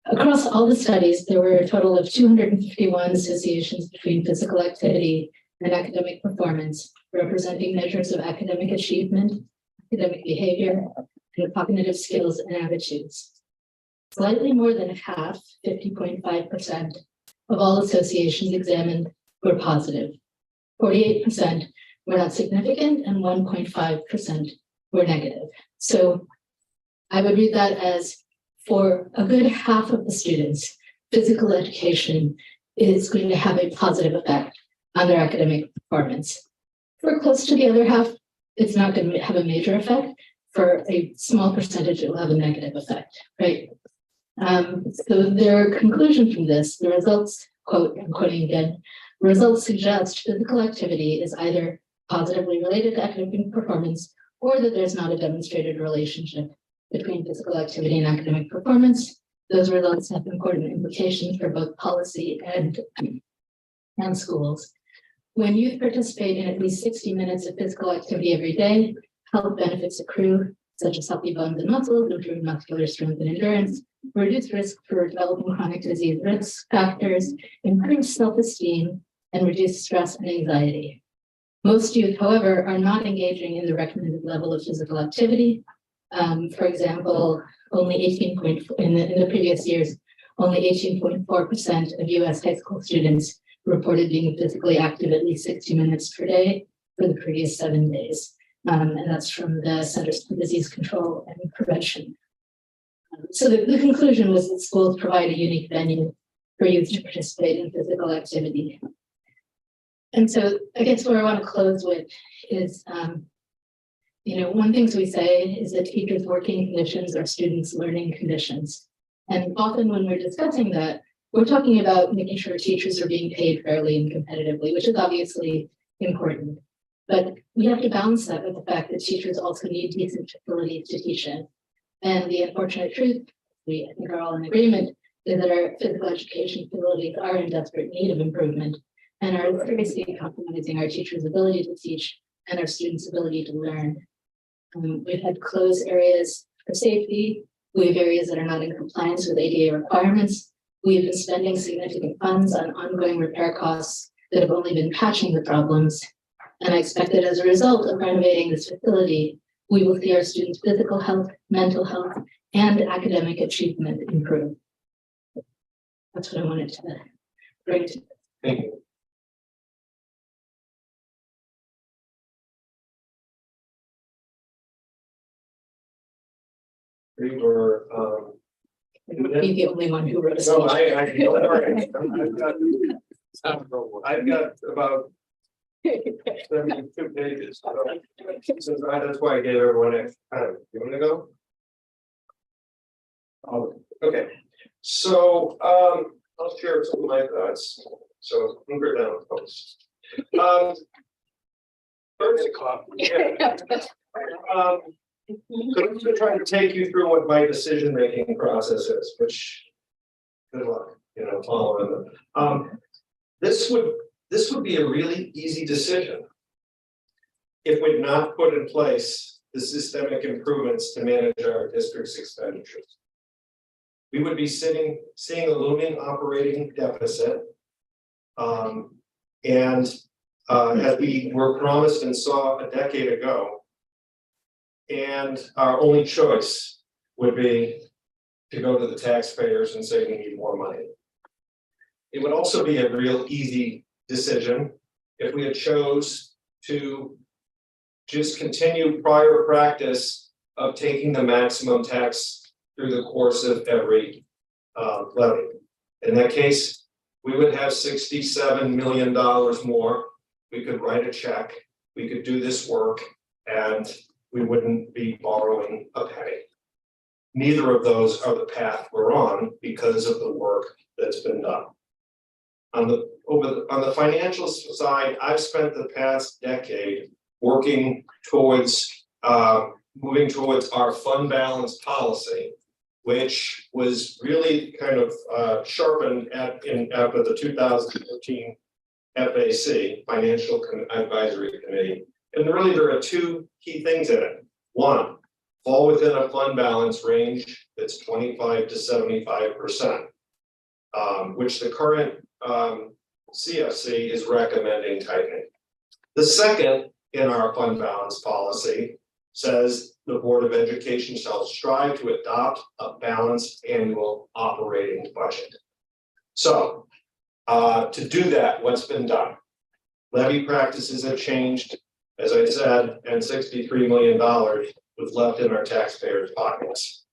Across all the studies, there were a total of 251 associations between physical activity and academic performance, representing measures of academic achievement, academic behavior, and cognitive skills and attitudes. Slightly more than half, 50.5%, of all associations examined were positive. 48% were not significant and 1.5% were negative. So I would read that as for a good half of the students, physical education is going to have a positive effect on their academic performance. For close to the other half, it's not going to have a major effect. For a small percentage, it will have a negative effect, right? So their conclusion from this, the results, quote, I'm quoting again, results suggest physical activity is either positively related to academic performance or that there's not a demonstrated relationship between physical activity and academic performance. Those results have important implications for both policy and schools. When youth participate in at least 60 minutes of physical activity every day, health benefits accrue, such as healthy bones and muscles, improved muscular strength and endurance, reduced risk for developing chronic disease risk factors, improved self-esteem, and reduced stress and anxiety. Most youth, however, are not engaging in the recommended level of physical activity. For example, only in the previous years, only 18.4% of US high school students reported being physically active at least 60 minutes per day for the previous 7 days. And that's from the Centers for Disease Control and Prevention. So the conclusion was that schools provide a unique venue for youth to participate in physical activity. And so I guess what I want to close with is, one thing we say is that teachers' working conditions are students' learning conditions. And often when we're discussing that, we're talking about making sure teachers are being paid fairly and competitively, which is obviously important. But we have to balance that with the fact that teachers also need decent facilities to teach in. And the unfortunate truth, I think are all in agreement, is that our physical education facilities are in desperate need of improvement and are seriously compromising our teachers' ability to teach and our students' ability to learn. We've had closed areas for safety. We have areas that are not in compliance with ADA requirements. We've been spending significant funds on ongoing repair costs that have only been patching the problems. And I expect that as a result of renovating this facility, we will see our students' physical health, mental health, and academic achievement improve. That's what I wanted to bring to. Thank you. We were, Be the only one who wrote a no, speech. don't worry. I've got about 72 pages. So that's why I gave everyone extra time. You want to go? Oh, okay. So I'll share some of my thoughts. So hunker down, folks. First, yeah. So I'm just trying to take you through what my decision-making process is, which good luck, following them. This would be a really easy decision if we'd not put in place the systemic improvements to manage our district's expenditures. We would be seeing a looming operating deficit. As we were promised and saw a decade ago, and our only choice would be to go to the taxpayers and say we need more money. It would also be a real easy decision if we had chose to just continue prior practice of taking the maximum tax through the course of every levy. In that case, we would have $67 million more. We could write a check, we could do this work, and we wouldn't be borrowing a penny. Neither of those are the path we're on because of the work that's been done. On the financial side, I've spent the past decade working towards moving towards our fund balance policy, which was really kind of sharpened after the 2015 FAC, Financial Advisory Committee. And really there are two key things in it. One, fall within a fund balance range that's 25 to 75%, which the current CFC is recommending tightening. The second in our fund balance policy says the Board of Education shall strive to adopt a balanced annual operating budget. So to do that, what's been done? Levy practices have changed. as I said, and $63 million was left in our taxpayers' pockets.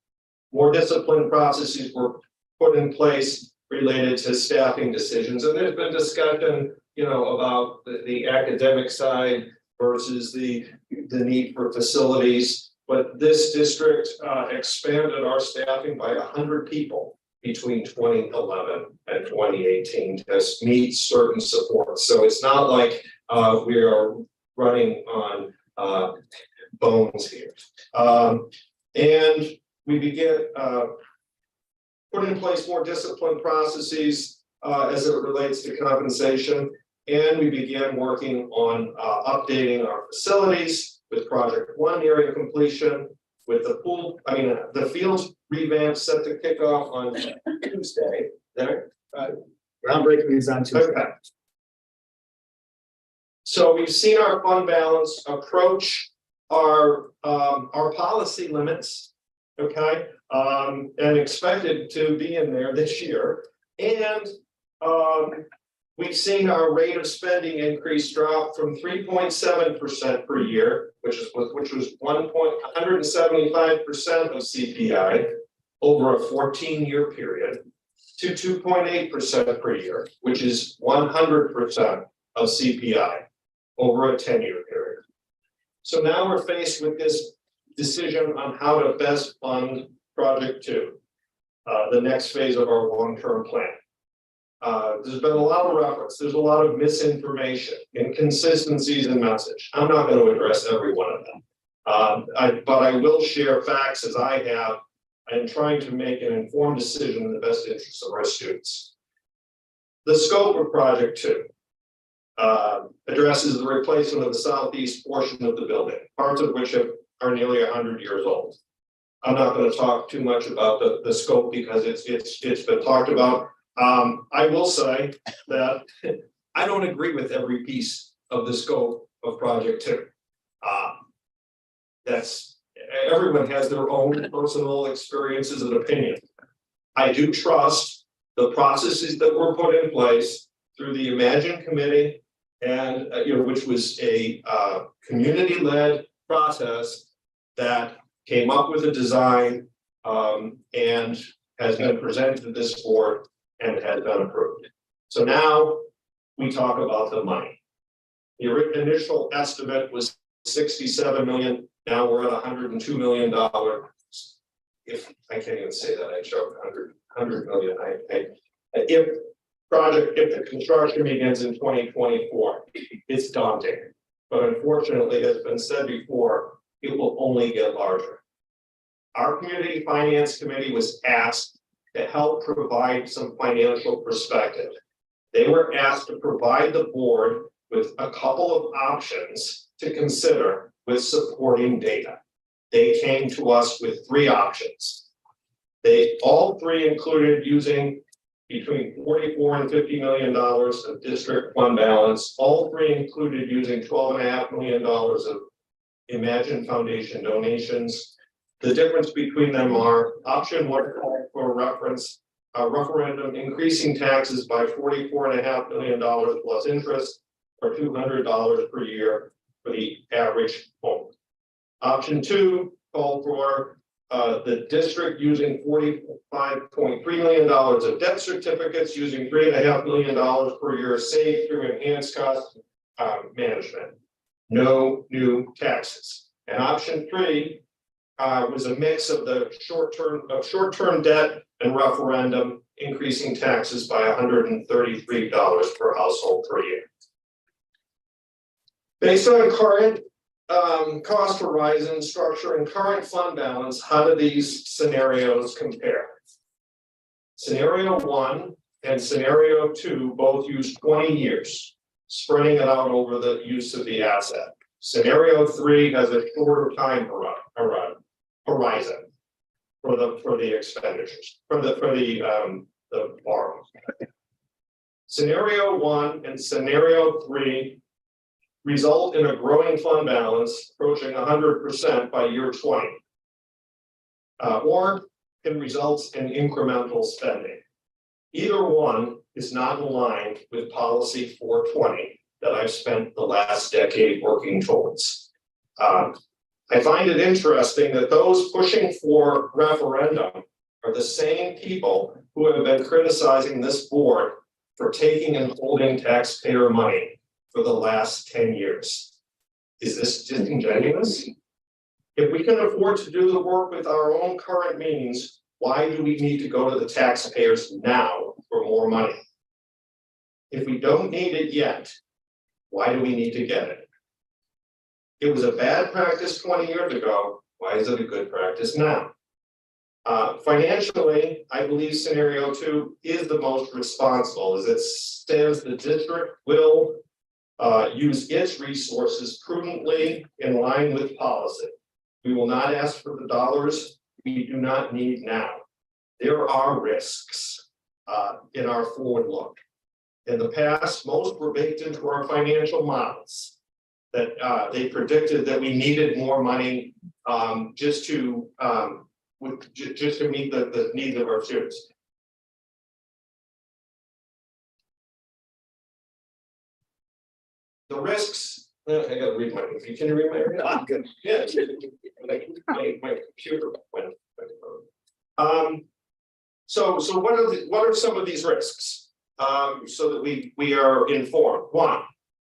More disciplined processes were put in place related to staffing decisions, and there's been discussion, about the academic side versus the need for facilities. But this district expanded our staffing by 100 people between 2011 and 2018 to meet certain supports. So it's not like we are running on bones here. And we began put in place more disciplined processes as it relates to compensation. And we began working on updating our facilities with Project 1 nearing completion, with the field revamp set to kick off on Tuesday. There, Groundbreaking is on Tuesday. okay. So we've seen our fund balance approach our policy limits, okay, and expected to be in there this year. And we've seen our rate of spending increase drop from 3.7% per year, which was 175% of CPI over a 14-year period, to 2.8% per year, which is 100% of CPI over a 10-year period. So now we're faced with this decision on how to best fund Project 2, the next phase of our long-term plan. There's been a lot of reference, there's a lot of misinformation, inconsistencies in message. I'm not going to address every one of them, but I will share facts as I have and trying to make an informed decision in the best interest of our students. The scope of Project 2 addresses the replacement of the southeast portion of the building, parts of which are nearly 100 years old. I'm not going to talk too much about the scope because it's been talked about. I will say that I don't agree with every piece of the scope of Project 2. Everyone has their own personal experiences and opinions. I do trust the processes that were put in place through the Imagine Committee, and which was a community-led process that came up with a design and has been presented to this board and has been approved. So now we talk about the money. The initial estimate was $67 million. Now we're at $102 million. If I can't even say that, I choked. 100 million. If the construction begins in 2024, it's daunting. But unfortunately, as has been said before, it will only get larger. Our Community Finance Committee was asked to help provide some financial perspective. They were asked to provide the board with a couple of options to consider with supporting data. They came to us with 3 options. All 3 included using between $44 and $50 million of district fund balance. All 3 included using $12.5 million of Imagine Foundation donations. The difference between them are option 1 for reference, a referendum increasing taxes by $44.5 million plus interest, or $200 per year for the average home. Option 2 called for the district using $45.3 million of debt certificates, using $3.5 million per year saved through enhanced cost management. No new taxes. And option 3 was a mix of the short-term debt and referendum, increasing taxes by $133 per household per year. Based on current cost horizon structure and current fund balance, how do these scenarios compare? Scenario 1 and scenario 2 both use 20 years, spreading it out over the use of the asset. Scenario 3 has a shorter time horizon for the expenditures, for the borrowing. Scenario 1 and scenario 3 result in a growing fund balance approaching 100% by year 20, or can result in incremental spending. Either one is not aligned with policy 420 that I've spent the last decade working towards. I find it interesting that those pushing for referendum are the same people who have been criticizing this board for taking and holding taxpayer money for the last 10 years. Is this disingenuous? If we can afford to do the work with our own current means, why do we need to go to the taxpayers now for more money? If we don't need it yet, why do we need to get it? It was a bad practice 20 years ago. Why is it a good practice now? Financially, I believe scenario 2 is the most responsible, as it says the district will use its resources prudently in line with policy. We will not ask for the dollars we do not need now. There are risks in our forward look. In the past, most were baked into our financial models that they predicted that we needed more money just to meet the needs of our students. The risks, I gotta read my, can you read my? I'm good. Yeah, my computer went. So what are some of these risks? So that we are informed. One,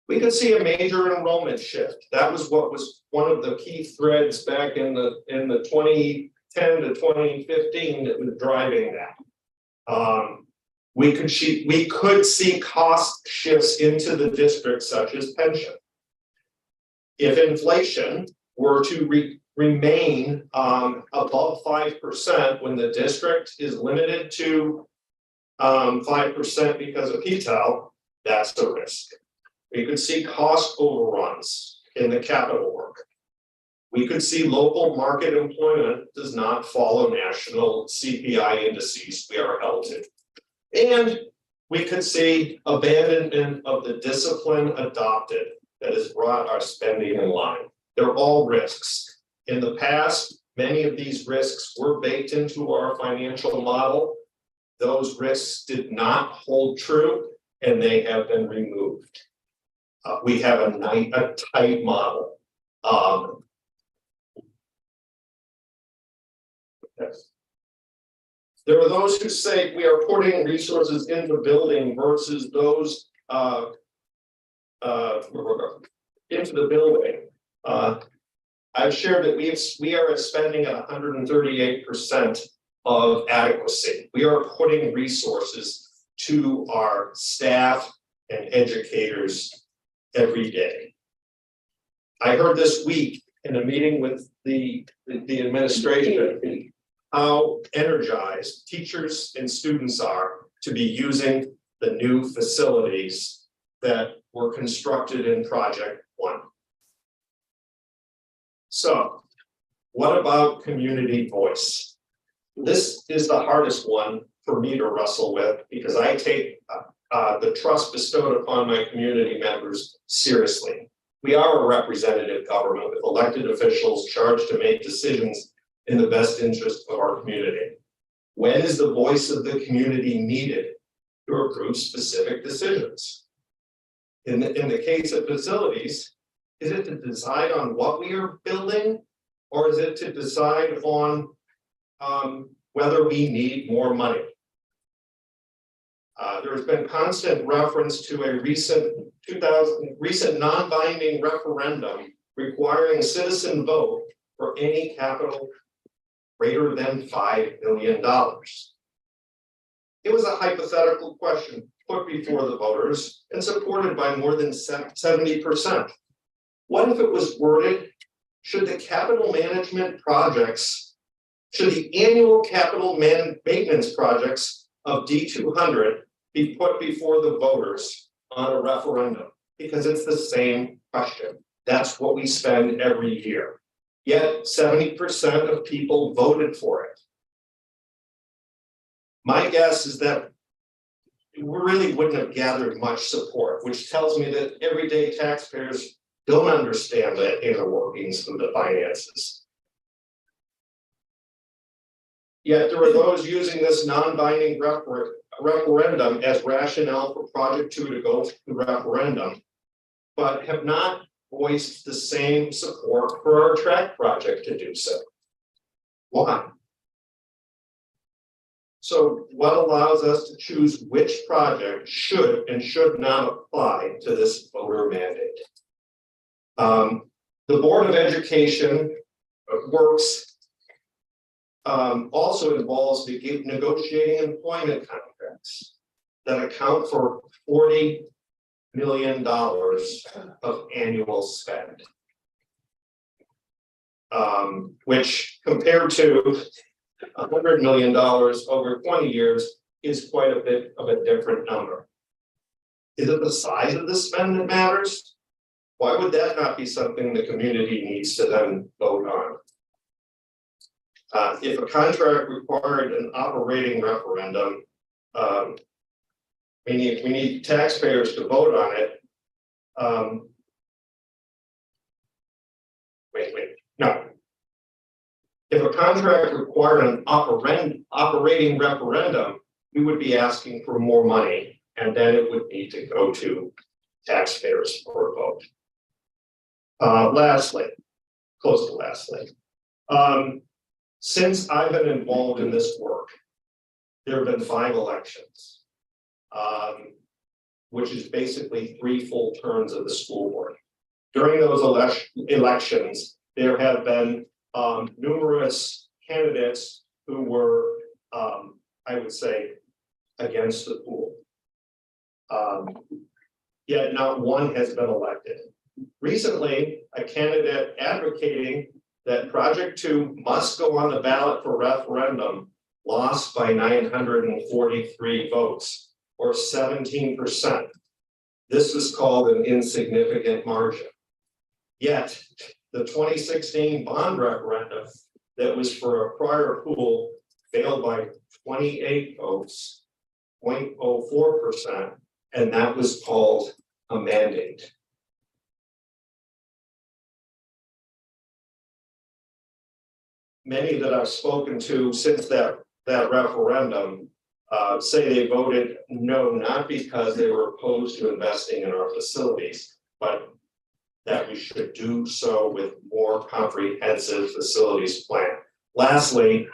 we could see a major enrollment shift. That was what was one of the key threads back in the 2010 to 2015 that was driving that. We could see cost shifts into the district, such as pension. If inflation were to remain above 5% when the district is limited to 5% because of PTEL, that's a risk. We could see cost overruns in the capital work. We could see local market employment does not follow national CPI indices we are held to. And we could see abandonment of the discipline adopted that has brought our spending in line. They're all risks. In the past, many of these risks were baked into our financial model. Those risks did not hold true, and they have been removed. We have a tight model. Yes. There are those who say we are putting resources into building versus those into the building. I've shared that we are spending at 138% of adequacy. We are putting resources to our staff and educators every day. I heard this week in a meeting with the administration how energized teachers and students are to be using the new facilities that were constructed in Project 1. So, what about community voice? This is the hardest one for me to wrestle with because I take the trust bestowed upon my community members seriously. We are a representative government with elected officials charged to make decisions in the best interest of our community. When is the voice of the community needed to approve specific decisions? In the case of facilities, is it to decide on what we are building, or is it to decide on whether we need more money? There has been constant reference to a recent non-binding referendum requiring a citizen vote for any capital greater than $5 billion. It was a hypothetical question put before the voters and supported by more than 70%. What if it was worded, should the annual capital maintenance projects of D200 be put before the voters on a referendum? Because it's the same question. That's what we spend every year. Yet 70% of people voted for it. My guess is that we really wouldn't have gathered much support, which tells me that everyday taxpayers don't understand the inner workings of the finances. Yet there are those using this non-binding referendum as rationale for Project 2 to go to referendum but have not voiced the same support for our track project to do so. Why? So what allows us to choose which project should and should not apply to this voter mandate? The Board of Education works also involves negotiating employment contracts that account for $40 million of annual spend. Which compared to $100 million over 20 years is quite a bit of a different number. Is it the size of the spend that matters? Why would that not be something the community needs to then vote on? If a contract required an operating referendum, we need taxpayers to vote on it. No. If a contract required an operating referendum, we would be asking for more money, and then it would need to go to taxpayers for a vote. Lastly, since I've been involved in this work, there have been 5 elections, which is basically 3 full terms of the school board. During those elections, there have been numerous candidates who were, I would say, against the pool. Yet not one has been elected. Recently, a candidate advocating that Project 2 must go on the ballot for referendum lost by 943 votes, or 17%. This was called an insignificant margin. Yet, the 2016 bond referendum that was for a prior pool failed by 28 votes, 0.04%, and that was called a mandate. Many that I've spoken to since that referendum say they voted no, not because they were opposed to investing in our facilities, but that we should do so with more comprehensive facilities plan. Lastly,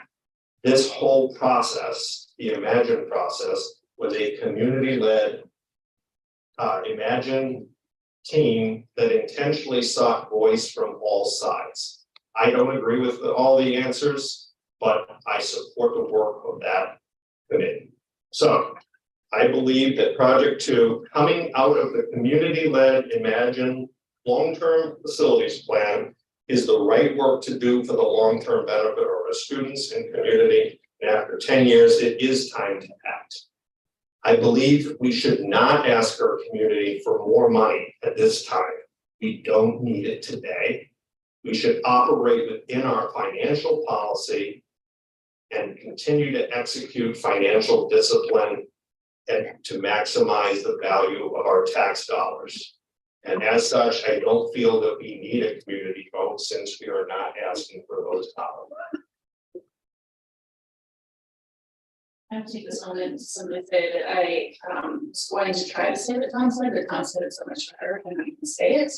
this whole process, the Imagine process, was a community-led Imagine team that intentionally sought voice from all sides. I don't agree with all the answers, but I support the work of that committee. So I believe that Project 2, coming out of the community-led Imagine long-term facilities plan, is the right work to do for the long-term benefit of our students and community. And after 10 years, it is time to act. I believe we should not ask our community for more money at this time. We don't need it today. We should operate within our financial policy and continue to execute financial discipline and to maximize the value of our tax dollars. And as such, I don't feel that we need a community vote since we are not asking for those dollars. I have to take this moment to simply say that I was going to try to say what Tom said, but Tom said it so much better than I can say it.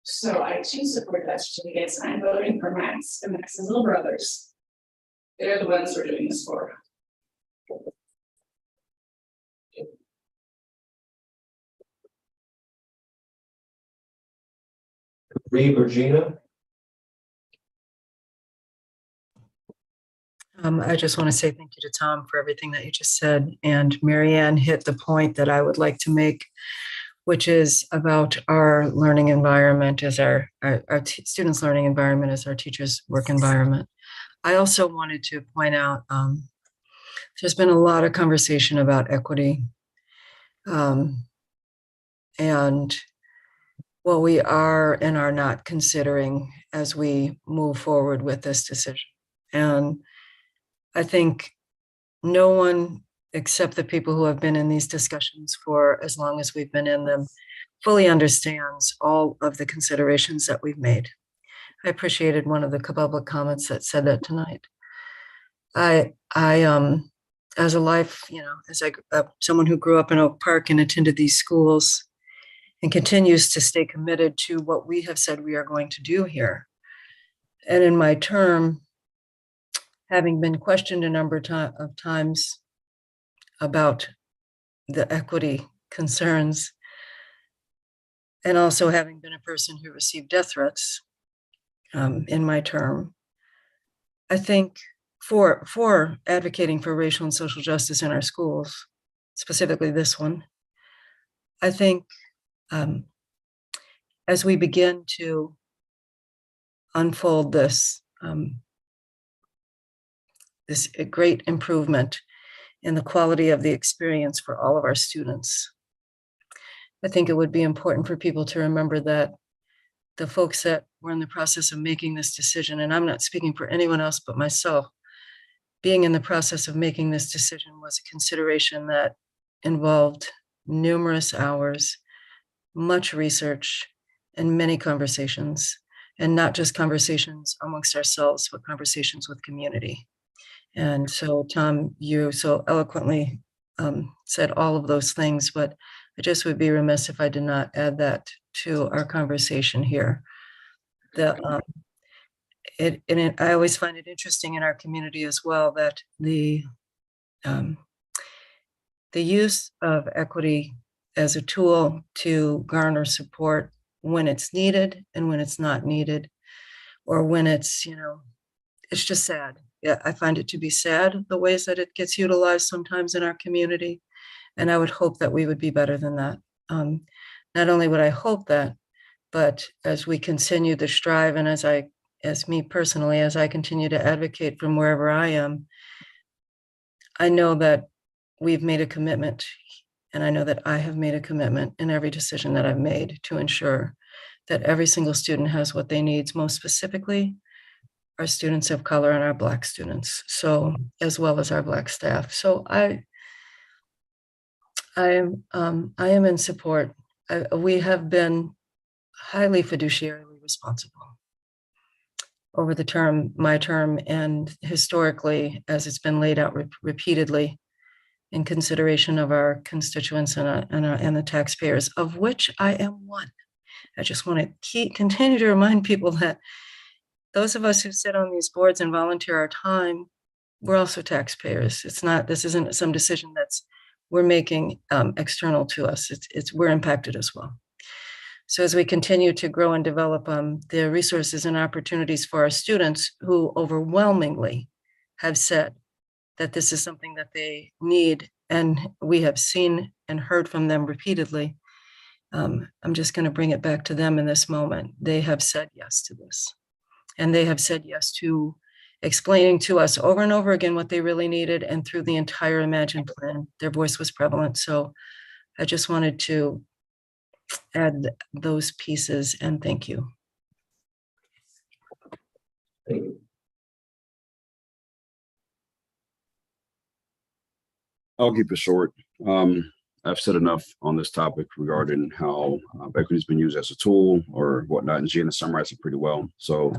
So I too support that certificate. I'm voting for Max and Max's little brothers. They're the ones we're doing this for. Regina? I just want to say thank you to Tom for everything that you just said. And Marianne hit the point that I would like to make, which is about our learning environment as our students' learning environment as our teachers' work environment. I also wanted to point out there's been a lot of conversation about equity and what we are and are not considering as we move forward with this decision. And I think no one except the people who have been in these discussions for as long as we've been in them fully understands all of the considerations that we've made. I appreciated one of the public comments that said that tonight. I as a life, someone who grew up in Oak Park and attended these schools and continues to stay committed to what we have said we are going to do here. And in my term, having been questioned a number of times about the equity concerns, and also having been a person who received death threats in my term, I think for advocating for racial and social justice in our schools, specifically this one, I think as we begin to unfold this great improvement in the quality of the experience for all of our students, I think it would be important for people to remember that the folks that were in the process of making this decision, and I'm not speaking for anyone else but myself, being in the process of making this decision was a consideration that involved numerous hours, much research, and many conversations, and not just conversations amongst ourselves, but conversations with community. And so, Tom, you so eloquently said all of those things, but I just would be remiss if I did not add that to our conversation here. I always find it interesting in our community as well that the use of equity as a tool to garner support when it's needed and when it's not needed, or when it's, it's just sad. Yeah, I find it to be sad, the ways that it gets utilized sometimes in our community. And I would hope that we would be better than that. Not only would I hope that, but as we continue to strive, and as me personally, as I continue to advocate from wherever I am, I know that we've made a commitment, and I know that I have made a commitment in every decision that I've made to ensure that every single student has what they need, most specifically our students of color and our Black students, so as well as our Black staff. So I am in support. We have been highly fiduciarily responsible over my term, and historically, as it's been laid out repeatedly, in consideration of our constituents and the taxpayers, of which I am one. I just want to continue to remind people that those of us who sit on these boards and volunteer our time, we're also taxpayers. This isn't some decision we're making external to us. We're impacted as well. So as we continue to grow and develop the resources and opportunities for our students, who overwhelmingly have said that this is something that they need, and we have seen and heard from them repeatedly, I'm just going to bring it back to them in this moment. They have said yes to this. And they have said yes to explaining to us over and over again what they really needed. And through the entire Imagine plan, their voice was prevalent. So I just wanted to add those pieces, and thank you. I'll keep it short. I've said enough on this topic regarding how equity has been used as a tool or whatnot, and Gina summarized it pretty well. So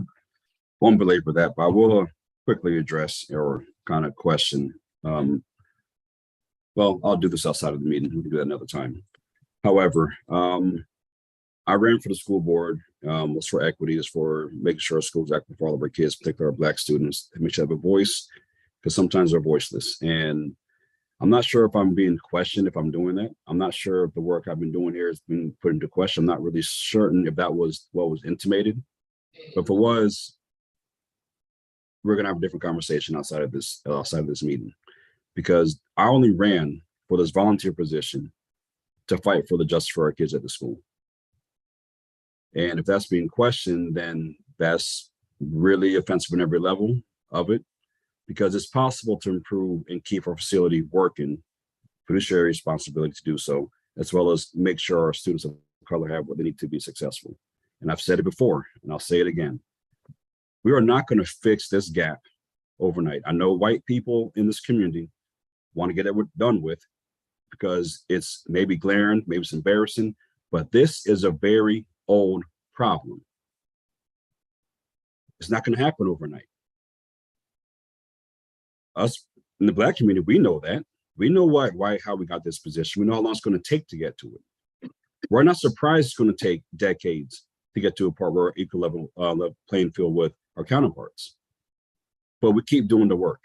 won't belabor that, but I will quickly address or kind of question. Well, I'll do this outside of the meeting. We can do that another time. However, I ran for the school board. Was for equity, is for making sure our schools act for all of our kids, particularly our Black students, and make sure they have a voice, because sometimes they're voiceless. And I'm not sure if I'm being questioned if I'm doing that. I'm not sure if the work I've been doing here has been put into question. I'm not really certain if that was what was intimated. But if it was, we're gonna have a different conversation outside of this meeting, because I only ran for this volunteer position to fight for the justice for our kids at the school. And if that's being questioned, then that's really offensive on every level of it, because it's possible to improve and keep our facility working, fiduciary responsibility to do so, as well as make sure our students of color have what they need to be successful. And I've said it before, and I'll say it again. We are not going to fix this gap overnight. I know white people in this community want to get it done with because it's maybe glaring, maybe it's embarrassing, but this is a very old problem. It's not going to happen overnight. Us In the Black community, we know that. We know how we got this position. We know how long it's going to take to get to it. We're not surprised it's going to take decades to get to a part where we're equal level playing field with our counterparts. But we keep doing the work.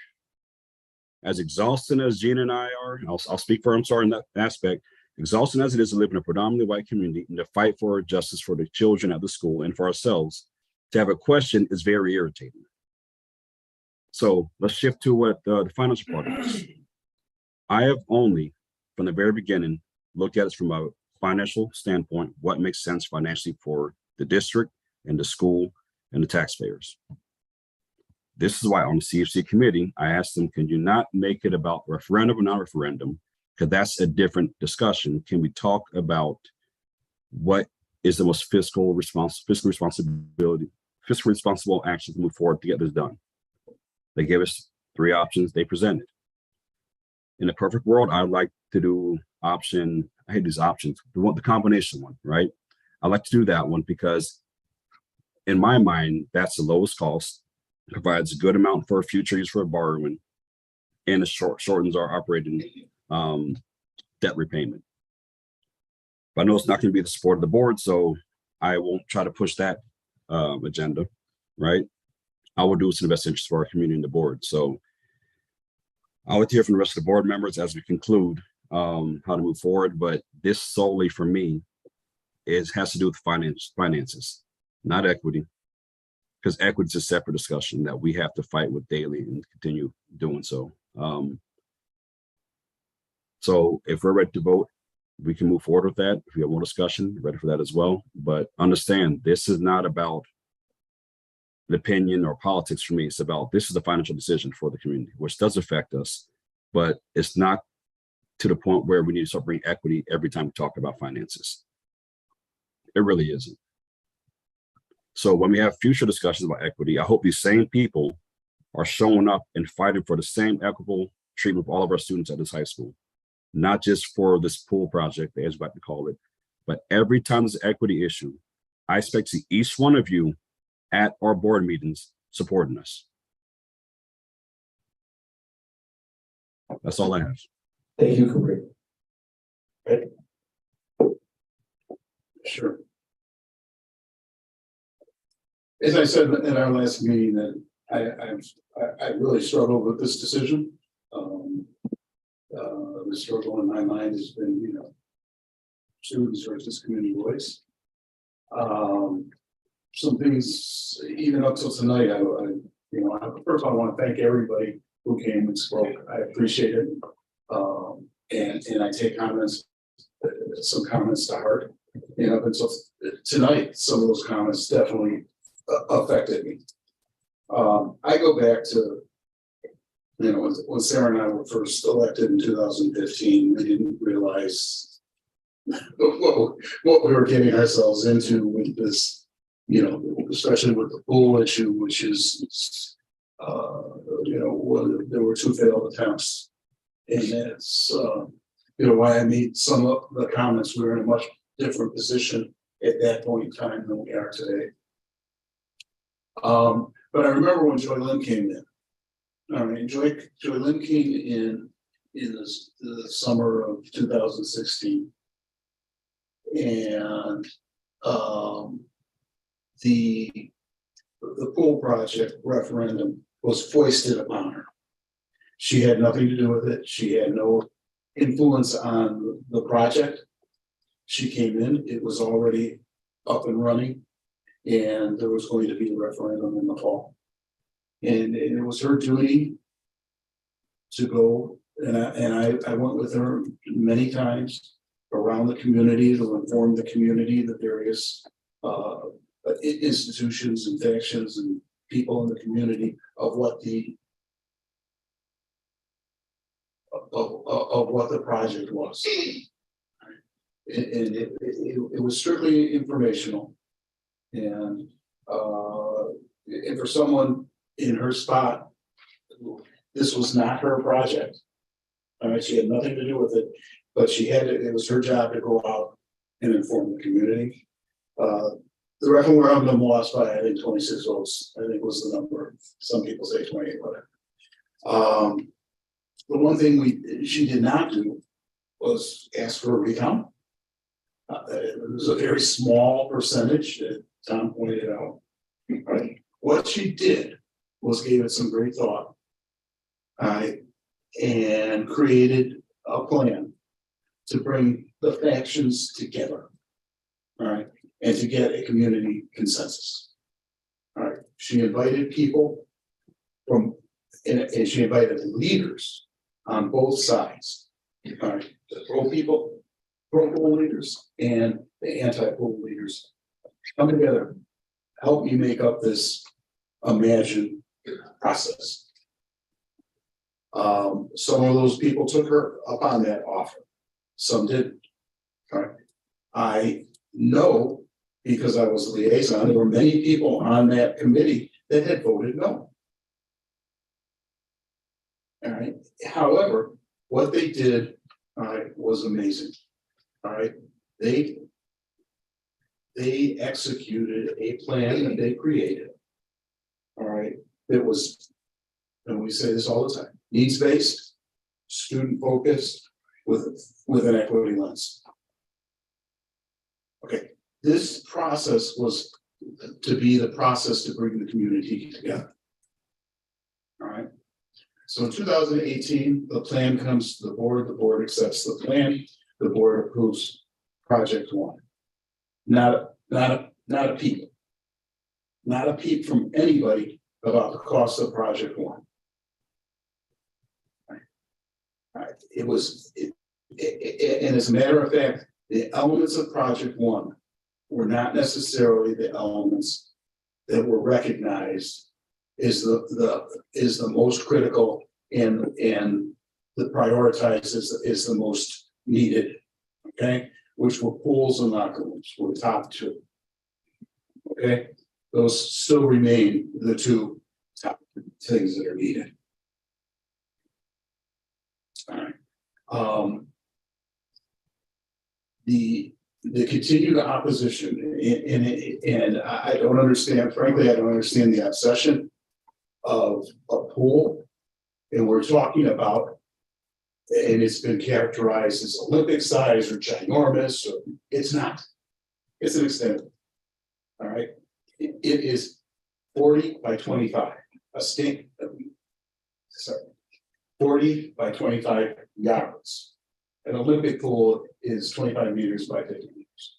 As exhausting as Gina and I are, I'll speak for, I'm sorry, in that aspect, exhausting as it is to live in a predominantly white community and to fight for justice for the children at the school and for ourselves, to have a question is very irritating. So let's shift to what the financial part of this. I have only, from the very beginning, looked at it from a financial standpoint, what makes sense financially for the district and the school and the taxpayers. This is why on the CFC committee, I asked them, can you not make it about referendum or non-referendum? Because that's a different discussion. Can we talk about what is the most fiscal responsible action to move forward to get this done? They gave us 3 options they presented. In a perfect world, I'd like to do option, I hate these options, the combination one, right? I like to do that one because in my mind, that's the lowest cost, provides a good amount for future use for borrowing, and it shortens our operating debt repayment. But I know it's not going to be the support of the board, so I won't try to push that agenda, right? I will do what's in the best interest for our community and the board. So I'll let you hear from the rest of the board members as we conclude how to move forward. But this solely for me has to do with finances, not equity, because equity is a separate discussion that we have to fight with daily and continue doing so. So if we're ready to vote, we can move forward with that. If we have more discussion, ready for that as well. But understand, this is not about an opinion or politics for me. It's about, this is a financial decision for the community, which does affect us, but it's not to the point where we need to start bringing equity every time we talk about finances. It really isn't. So when we have future discussions about equity, I hope these same people are showing up and fighting for the same equitable treatment of all of our students at this high school, not just for this pool project, as we like to call it, but every time there's an equity issue, I expect to see each one of you at our board meetings supporting us. That's all I have. Thank you, Kareem. Right. Sure. As I said in our last meeting, that I really struggled with this decision. The struggle in my mind has been, students versus community voice. Some things, even up till tonight, first of all, I want to thank everybody who came and spoke. I appreciate it. And I take some comments to heart. And so tonight, some of those comments definitely affected me. I go back to, when Sarah and I were first elected in 2015, we didn't realize what we were getting ourselves into with this, especially with the pool issue, which is, there were 2 failed attempts. And that's, why I made some of the comments. We were in a much different position at that point in time than we are today. But I remember when Joy Lynn came in. Joy Lynn came in the summer of 2016. And the pool project referendum was foisted upon her. She had nothing to do with it. She had no influence on the project. She came in, it was already up and running, and there was going to be a referendum in the fall. And it was her duty to go, and I went with her many times around the community to inform the community, the various institutions and factions and people in the community of what the project was. And it was strictly informational. And for someone in her spot, this was not her project. She had nothing to do with it, but it was her job to go out and inform the community. The referendum lost by, I think, 26 votes, I think was the number. Some people say 28, whatever. the one thing she did not do was ask for a recount. It was a very small percentage that Tom pointed out. Right? What she did was gave it some great thought. And created a plan to bring the factions together. All right, and to get a community consensus. All right, she invited people from, and she invited leaders on both sides. All right, the pro leaders and the anti-pro leaders come together, help me make up this imagined process. Some of those people took her up on that offer. Some didn't. All right. I know, because I was a liaison, there were many people on that committee that had voted no. All right. However, what they did, all right, was amazing. All right. They executed a plan that they created. All right. It was, and we say this all the time, needs-based, student-focused, with an equity lens. Okay, this process was to be the process to bring the community together. All right. So in 2018, the plan comes to the board accepts the plan, the board approves project one. Not a peep. Not a peep from anybody about the cost of project one. Right. It was, and as a matter of fact, the elements of project one were not necessarily the elements that were recognized is the most critical and the prioritized is the most needed. Okay, which were pools and locker rooms were the top two. Okay, those still remain the two top things that are needed. All right. The continued opposition, and I don't understand, frankly, I don't understand the obsession of a pool. And we're talking about, and it's been characterized as Olympic size or ginormous, or it's not. It's an extent. All right. It is 40 by 25, a stink. Sorry. 40 by 25 yards. An Olympic pool is 25 meters by 50 meters.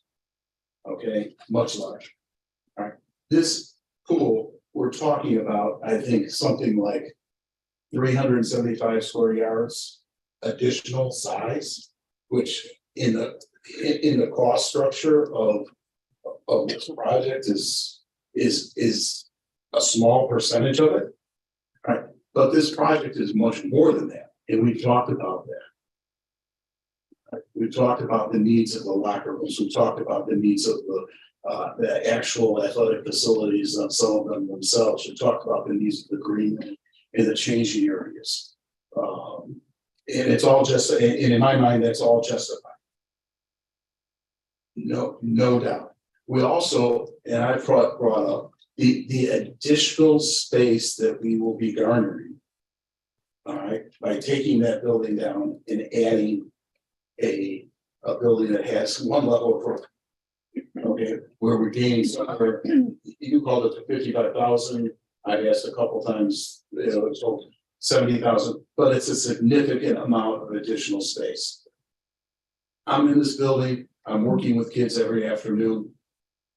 Okay, much larger. All right. This pool, we're talking about, I think, something like 375 square yards additional size, which in the cost structure of this project is a small percentage of it. All right. But this project is much more than that, and we've talked about that. We talked about the needs of the locker rooms. We talked about the needs of the actual athletic facilities of some of them themselves. We talked about the needs of the green and the changing areas. And it's all just, and in my mind, that's all justified. No doubt. We also, and I brought up the additional space that we will be garnering. All right, by taking that building down and adding a building that has one level of roof. Okay, where we're gaining somewhere, you called it 55,000. I've asked a couple times, so 70,000, but it's a significant amount of additional space. I'm in this building, I'm working with kids every afternoon.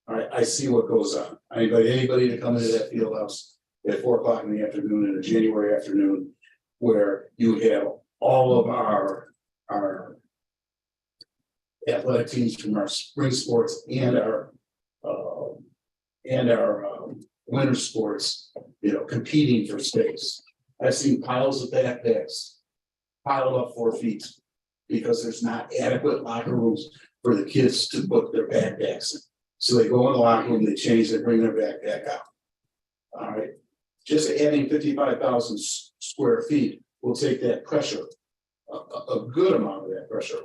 All right, I see what goes on. I invite anybody to come into that field house at 4 o'clock in the afternoon in a January afternoon, where you have all of our athletic teams from our spring sports and our winter sports, competing for space. I've seen piles of backpacks piled up 4 feet because there's not adequate locker rooms for the kids to put their backpacks in. So they go in the locker room, they change, they bring their backpack out. All right, just adding 55,000 square feet will take that pressure, a good amount of that pressure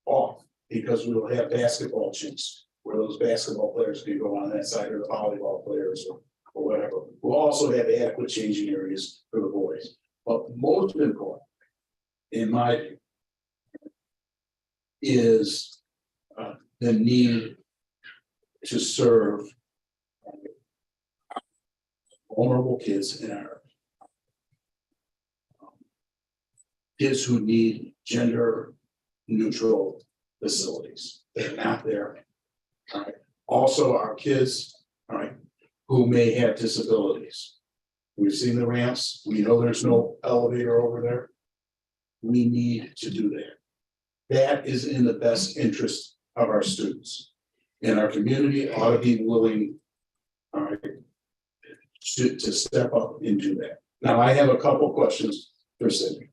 off, because we will have basketball chinks where those basketball players can go on that side, or the volleyball players or whatever. We'll also have adequate changing areas for the boys. But most important, in my view, is the need to serve vulnerable kids in our kids who need gender neutral facilities. They're not there. All right. Also, our kids, all right, who may have disabilities. We've seen the ramps. We know there's no elevator over there. We need to do that. That is in the best interest of our students. And our community ought to be willing, all right, to step up and do that. Now, I have a couple questions for Cindy.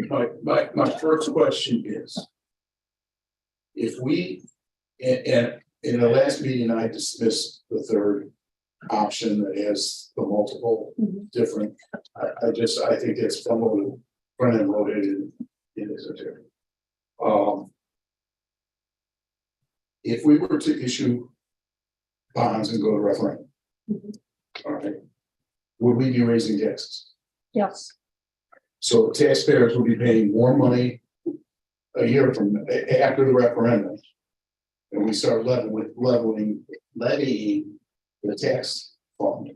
My first question is, if we, and in the last meeting, I dismissed the third option that has the multiple different, I think it's probably front-end loaded in this material. If we were to issue bonds and go to referendum, all right, would we be raising taxes? Yes. So taxpayers will be paying more money a year from after the referendum, and we start levying the tax fund.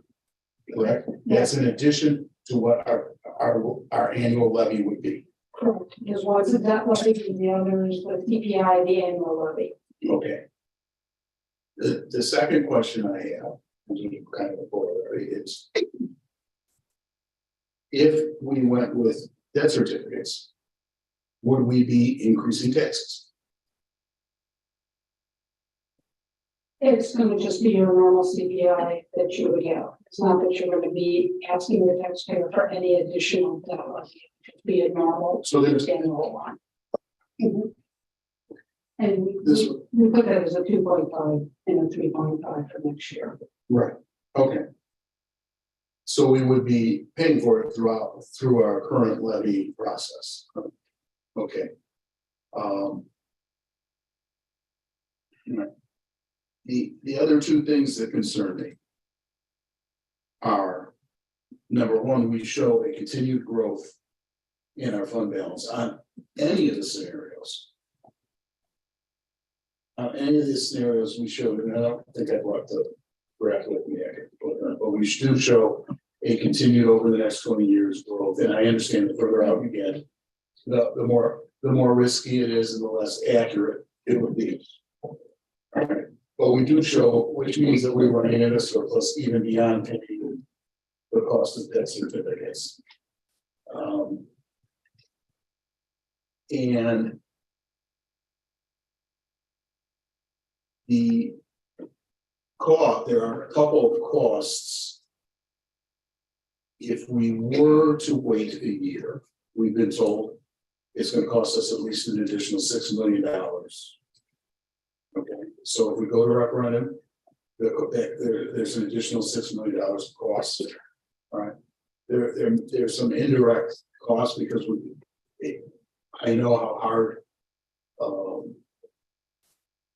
Correct? That's in addition to what our annual levy would be. Correct, because one's a debt levy and the other is the CPI, the annual levy. Okay. The second question I have, which is kind of a corollary, is if we went with debt certificates, would we be increasing taxes? It's gonna just be your normal CPI that you would have. It's not that you're gonna be asking the taxpayer for any additional debt levy. It'd be a normal annual one. And we put that as a 2.5 and a 3.5 for next year. Right, okay. So we would be paying for it through our current levy process. Okay. The other two things that concern me are, number one, we show a continued growth in our fund balance on any of the scenarios. On any of the scenarios we showed, and I don't think I brought the graph with me, but we do show a continued over the next 20 years growth. And I understand the further out you get, the more risky it is and the less accurate it would be. All right. But we do show, which means that we're running at a surplus even beyond paying the cost of debt certificates. And the cost, there are a couple of costs. If we were to wait a year, we've been told it's going to cost us at least an additional $6 million. Okay, so if we go to referendum, there's an additional $6 million of cost. All right, there's some indirect costs because I know how hard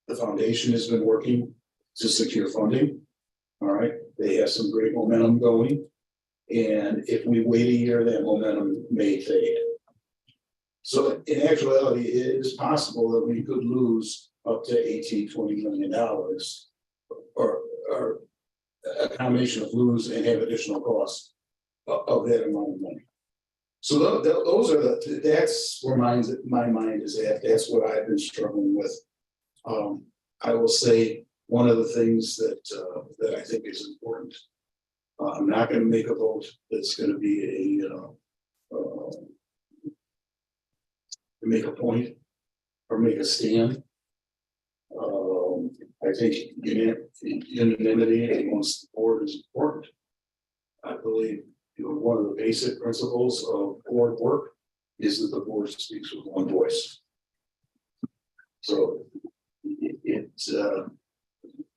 the foundation has been working to secure funding. All right, they have some great momentum going, and if we wait a year, that momentum may fade. So in actuality, it is possible that we could lose up to $18–20 million, or a combination of lose and have additional costs of that amount of money. So those are that's where my mind is at. That's what I've been struggling with. I will say one of the things that I think is important. I'm not going to make a vote that's going to be to make a point or make a stand. I think unanimity amongst the board is important. I believe one of the basic principles of board work is that the board speaks with one voice. So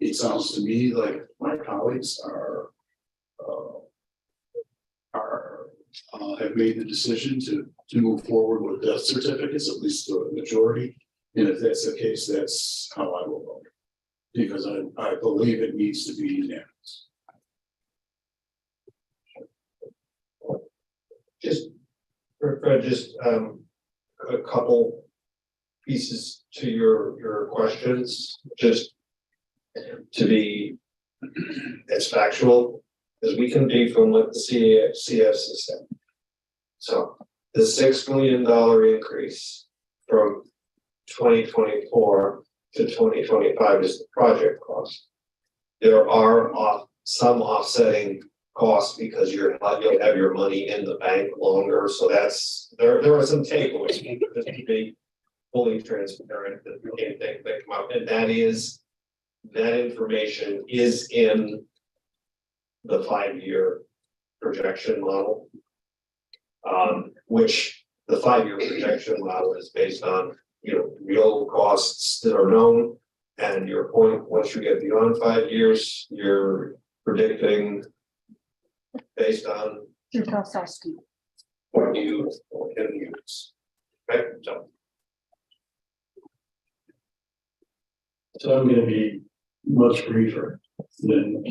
it sounds to me like my colleagues have made the decision to move forward with death certificates, at least the majority. And if that's the case, that's how I will vote, because I believe it needs to be unanimous. Just, Fred, just, a couple pieces to your questions, just to be as factual as we can be from what the CS has said. So the $6 million increase from 2024 to 2025 is the project cost. There are some offsetting costs because you'll have your money in the bank longer. So that's, there are some takeaways, just to be fully transparent that come up, and that information is in the 5-year projection model. Which the 5-year projection model is based on, real costs that are known. And your point, once you get beyond 5 years, you're predicting based on Your cost estimate. what you can use. Right, So I'm gonna be much briefer than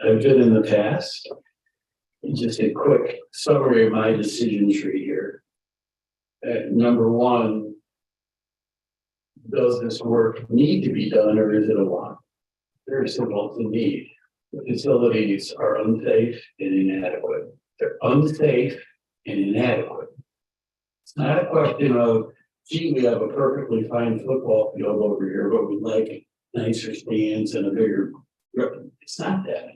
I've been in the past. Just a quick summary of my decision tree here. Number one, does this work need to be done or is it a want? Very simple, it's a need. The facilities are unsafe and inadequate. They're unsafe and inadequate. It's not a question of, gee, we have a perfectly fine football field over here, but we'd like nicer stands and a bigger. It's not that.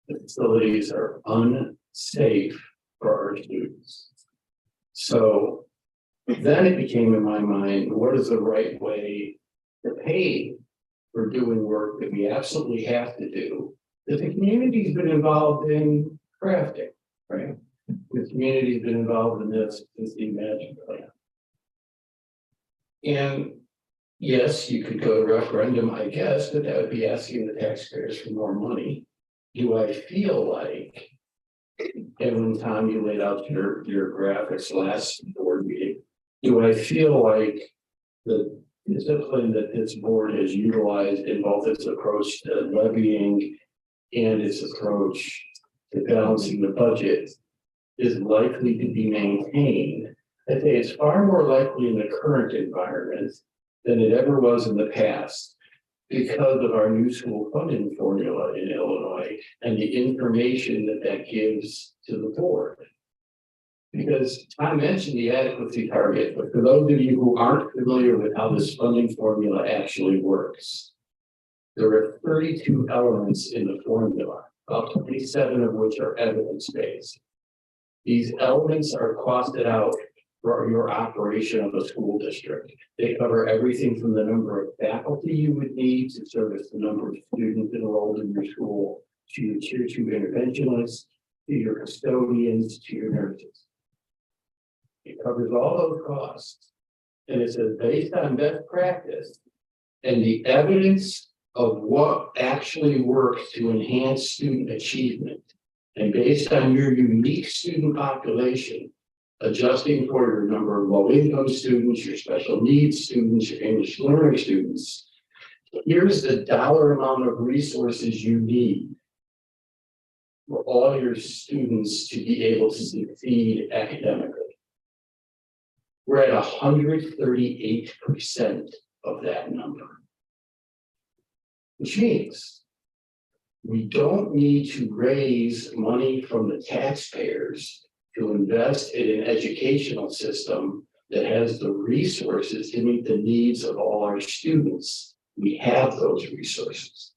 The facilities are unsafe for our students. So then it became in my mind, what is the right way to pay for doing work that we absolutely have to do? That the community's been involved in crafting, right? The community's been involved in this since the Imagine Plan. And yes, you could go to referendum, I guess, but that would be asking the taxpayers for more money. Do I feel like, and when Tom, you laid out your graphics last board meeting, do I feel like the discipline that this board has utilized in both its approach to levying and its approach to balancing the budget is likely to be maintained? I think it's far more likely in the current environment than it ever was in the past, because of our new school funding formula in Illinois and the information that gives to the board. Because I mentioned the adequacy target, but for those of you who aren't familiar with how this funding formula actually works, there are 32 elements in the formula, about 27 of which are evidence-based. These elements are costed out for your operation of a school district. They cover everything from the number of faculty you would need to service the number of students enrolled in your school, to your tier 2 interventionists, to your custodians, to your nurses. It covers all those costs. And it says based on best practice and the evidence of what actually works to enhance student achievement, and based on your unique student population, adjusting for your number of low-income students, your special needs students, your English learning students, here's the dollar amount of resources you need for all your students to be able to succeed academically. We're at 138% of that number, which means we don't need to raise money from the taxpayers to invest in an educational system that has the resources to meet the needs of all our students. We have those resources.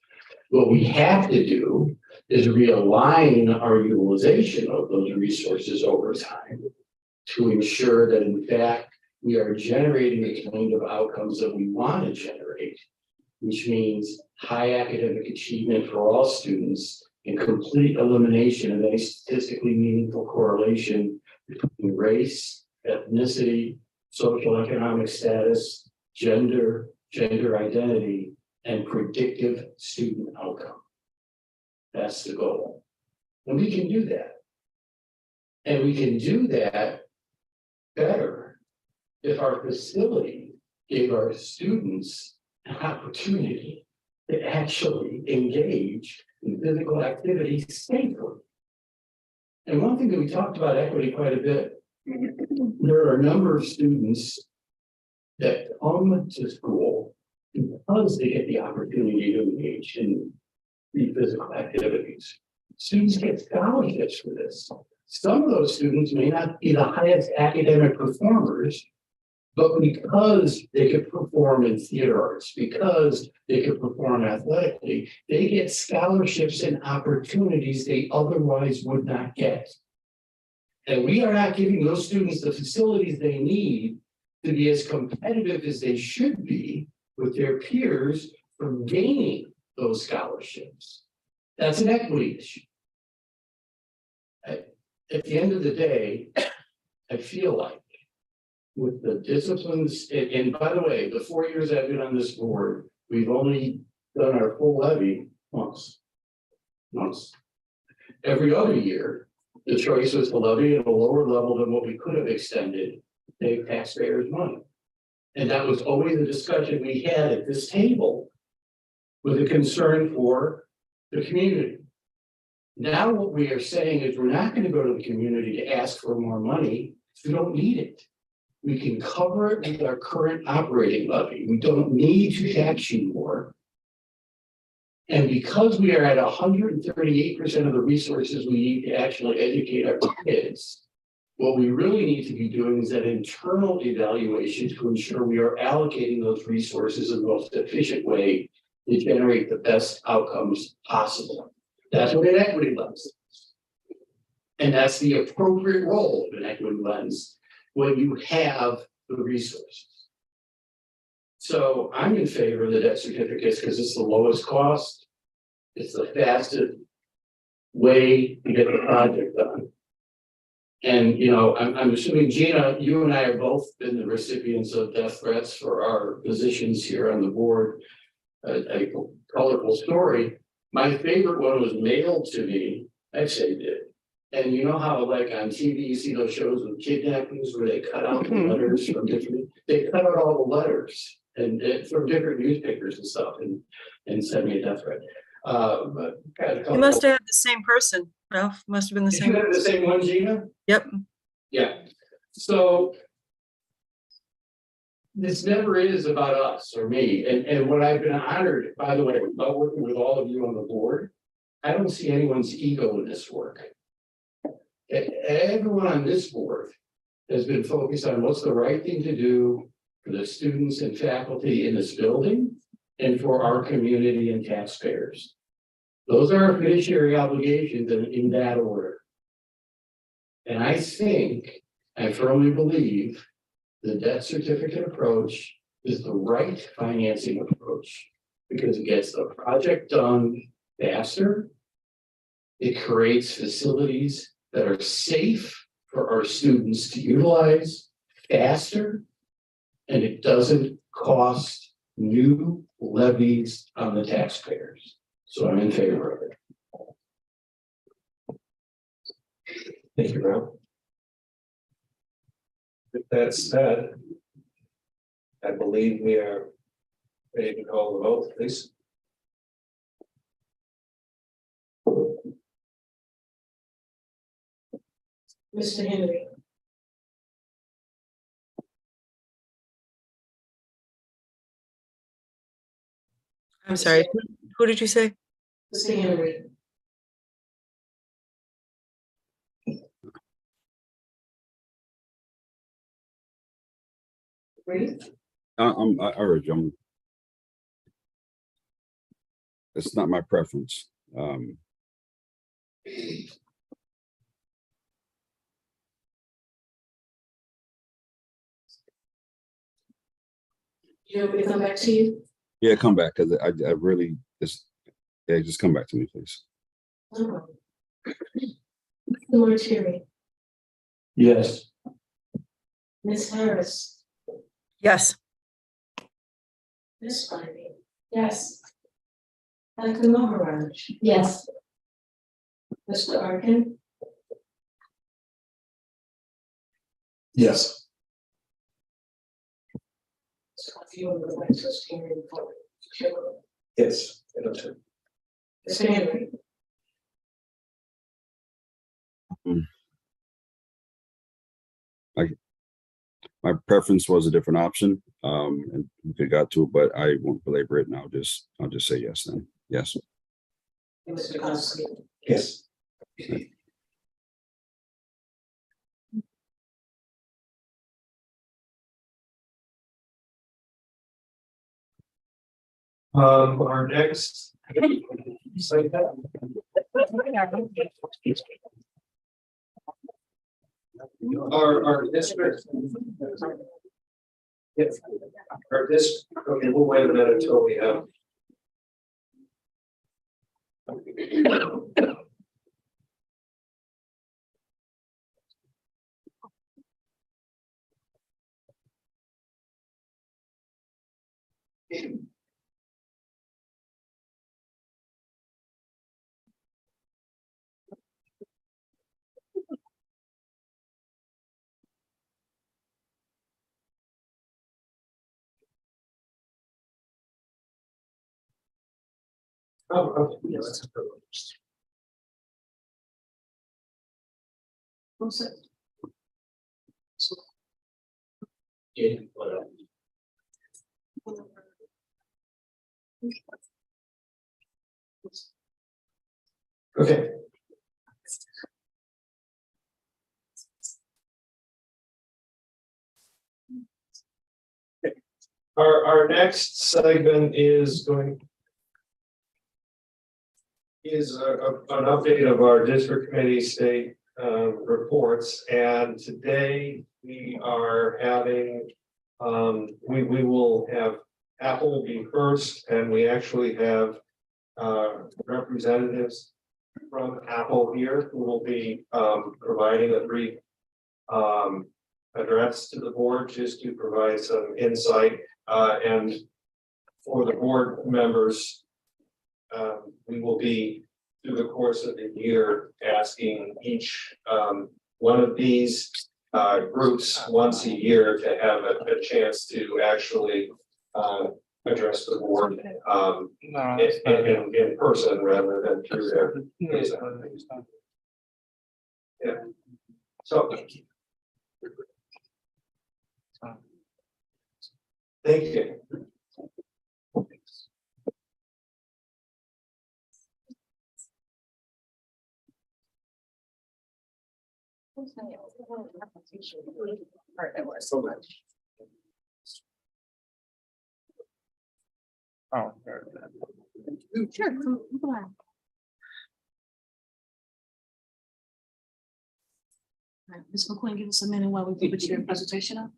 What we have to do is realign our utilization of those resources over time to ensure that, in fact, we are generating the kind of outcomes that we want to generate, which means high academic achievement for all students and complete elimination of any statistically meaningful correlation between race, ethnicity, social economic status, gender identity, and predictive student outcome. That's the goal. And we can do that. And we can do that better if our facility gave our students an opportunity to actually engage in physical activity safely. And one thing that we talked about equity quite a bit, there are a number of students that come to school because they get the opportunity to engage in the physical activities. Students get scholarships for this. Some of those students may not be the highest academic performers, but because they could perform in theater arts, because they could perform athletically, they get scholarships and opportunities they otherwise would not get. And we are not giving those students the facilities they need to be as competitive as they should be with their peers from gaining those scholarships. That's an equity issue. At the end of the day, I feel like with the disciplines, and by the way, the 4 years I've been on this board, we've only done our full levy once. Every other year, the choice was to levy at a lower level than what we could have extended, to save taxpayers' money. And that was always the discussion we had at this table with a concern for the community. Now what we are saying is we're not going to go to the community to ask for more money. We don't need it. We can cover it with our current operating levy. We don't need to tax you more. And because we are at 138% of the resources we need to actually educate our kids, what we really need to be doing is that internal evaluation to ensure we are allocating those resources in the most efficient way to generate the best outcomes possible. That's what an equity lens is. And that's the appropriate role of an equity lens when you have the resources. So I'm in favor of the debt certificates because it's the lowest cost. It's the fastest way to get the project done. And, you know, I'm assuming, Gina, you and I have both been the recipients of death threats for our positions here on the board. A colorful story. My favorite one was mailed to me. I saved it. And you know how, like on TV, you see those shows with kidnappings where they cut out the letters from different, they cut out all the letters and from different newspapers and stuff and send me a death threat. But You must have had the same person, Ralph. Must have been the Did same. you have the same one, Gina? Yep. Yeah. So this never is about us or me. And what I've been honored, by the way, about working with all of you on the board, I don't see anyone's ego in this work. Everyone on this board has been focused on what's the right thing to do for the students and faculty in this building and for our community and taxpayers. Those are our fiduciary obligations in that order. And I think, I firmly believe, the debt certificate approach is the right financing approach because it gets the project done faster. It creates facilities that are safe for our students to utilize faster, and it doesn't cost new levies on the taxpayers. So I'm in favor of it. Thank you, Rob. With that said, I believe we are ready to call the vote, please. Mr. Henry. I'm sorry. Who did you say? Mr. Henry. Reed. I urge, it's not my preference. You want me to come back to you? Yeah, come back, because I really, just come back to me, please. No. Mr. Montieri. Yes. Ms. Harris. Yes. Ms. Spivey. Yes. Dr. Maharaj. Yes. Mr. Arkin. Yes. So if you would like to stand in for sure. Yes. Mr. Henry. My preference was a different option, and we could have got to it, but I won't belabor it, and I'll just say yes then. Yes. Mr. Costi. Yes. Our next. Our district. Yes, our district, okay, we'll wait a minute until we have. Oh, okay, yeah, let's go. What's that? Yeah, whatever. Okay. Our next segment is an update of our district committee state reports, and today we are having we will have Apple be first, and we actually have representatives from Apple here who will be providing a brief address to the board just to provide some insight, and for the board members, we will be through the course of the year asking each one of these groups once a year to have a chance to actually address the board in person rather than through their. Yeah. So. Thank you. So much. Oh, Sure, come on. All right, Ms. McQueen, give us a minute while we put your presentation up.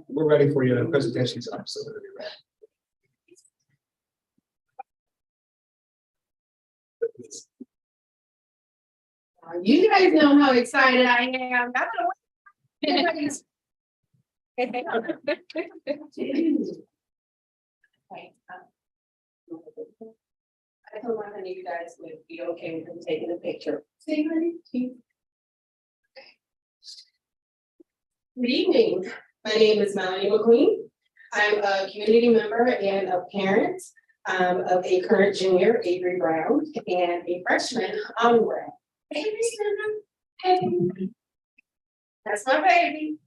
We're ready for your presentation. You guys know how excited I am. I don't know. I told my honey you guys would be okay with them taking a picture. Say honey. Good evening. My name is Melanie McQueen. I'm a community member and a parent of a current junior, Avery Brown, and a freshman, Brown. Hey, that's my baby.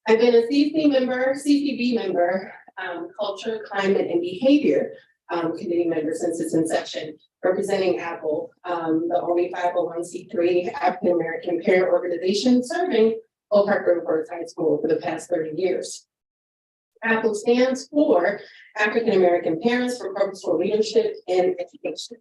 I've been a CCB member, culture, climate, and behavior committee member since its inception, representing Apple, the only 501c3 African American parent organization serving Oak Park River Forest High School for the past 30 years. Apple stands for African American Parents for Purposeful Leadership in Education.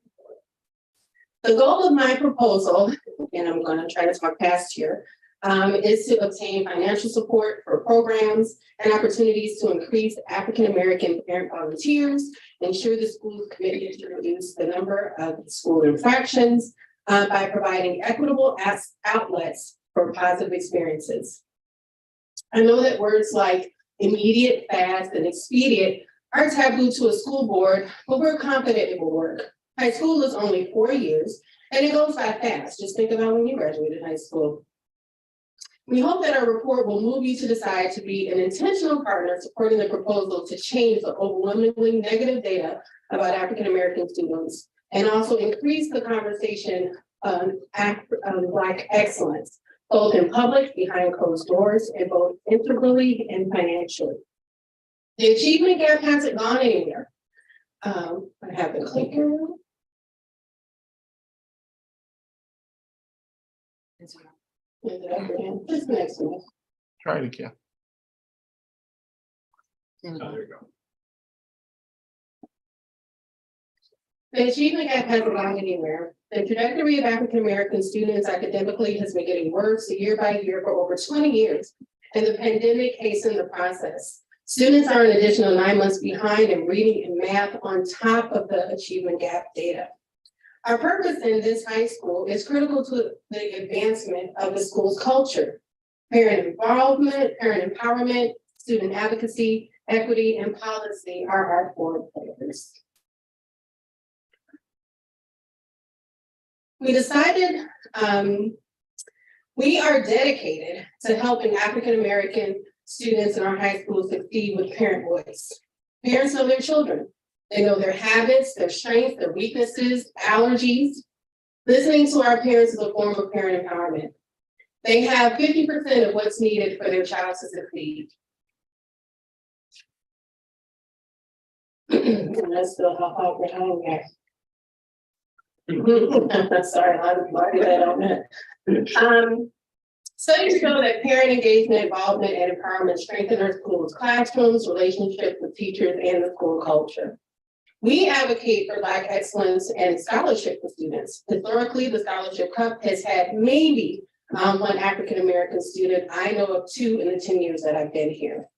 The goal of my proposal, and I'm going to try to talk fast here, is to obtain financial support for programs and opportunities to increase African-American parent volunteers, ensure the school's commitment to reduce the number of school infractions by providing equitable outlets for positive experiences. I know that words like immediate, fast, and expedient are taboo to a school board, but we're confident it will work. High school is only 4 years, and it goes by fast. Just think about when you graduated high school. We hope that our report will move you to decide to be an intentional partner supporting the proposal to change the overwhelmingly negative data about African-American students, and also increase the conversation on Black excellence, both in public, behind closed doors, and both integrally and financially. The achievement gap hasn't gone anywhere. I have the clicker. This next one. Try it again. There you go. The achievement gap hasn't gone anywhere. The trajectory of African-American students academically has been getting worse year by year for over 20 years, and the pandemic hastened the process. Students are an additional 9 months behind in reading and math on top of the achievement gap data. Our purpose in this high school is critical to the advancement of the school's culture. Parent involvement, parent empowerment, student advocacy, equity, and policy are our core pillars. We decided we are dedicated to helping African-American students in our high school succeed with parent voice. Parents know their children. They know their habits, their strengths, their weaknesses, allergies. Listening to our parents is a form of parent empowerment. They have 50% of what's needed for their child to succeed. That's still how far behind we are. Sorry, I'm marking that on that. Studies show that parent engagement, involvement, and empowerment strengthen our school's classrooms, relationships with teachers, and the school culture. We advocate for Black excellence and scholarship for students. Historically, the Scholarship Cup has had maybe one African-American student. I know of 2 in the 10 years that I've been here.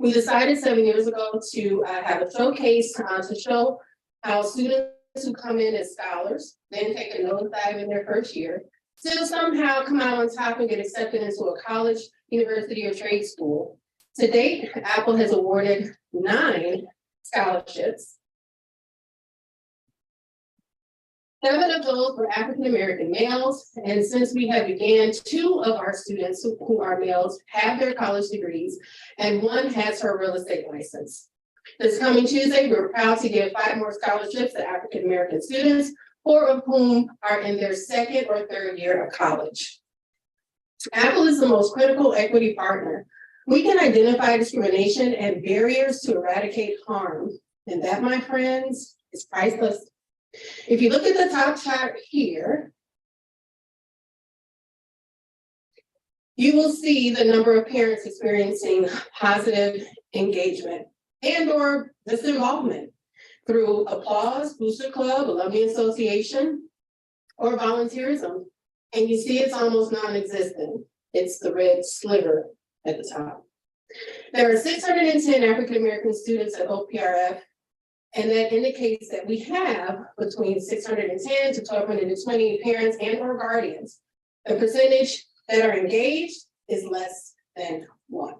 We decided 7 years ago to have a showcase to show how students who come in as scholars, then take a nosedive in their first year, still somehow come out on top and get accepted into a college, university, or trade school. To date, Apple has awarded 9 scholarships. 7 of those were African-American males, and since we have began, 2 of our students who are males have their college degrees, and 1 has her real estate license. This coming Tuesday, we're proud to give 5 more scholarships to African-American students, 4 of whom are in their 2nd or 3rd year of college. Apple is the most critical equity partner. We can identify discrimination and barriers to eradicate harm, and that, my friends, is priceless. If you look at the top chart here, you will see the number of parents experiencing positive engagement and/or just involvement through applause, booster club, alumni association, or volunteerism. And you see it's almost non-existent. It's the red sliver at the top. There are 610 African-American students at OPRF, and that indicates that we have between 610 to 1,220 parents and or guardians. The percentage that are engaged is less than 1.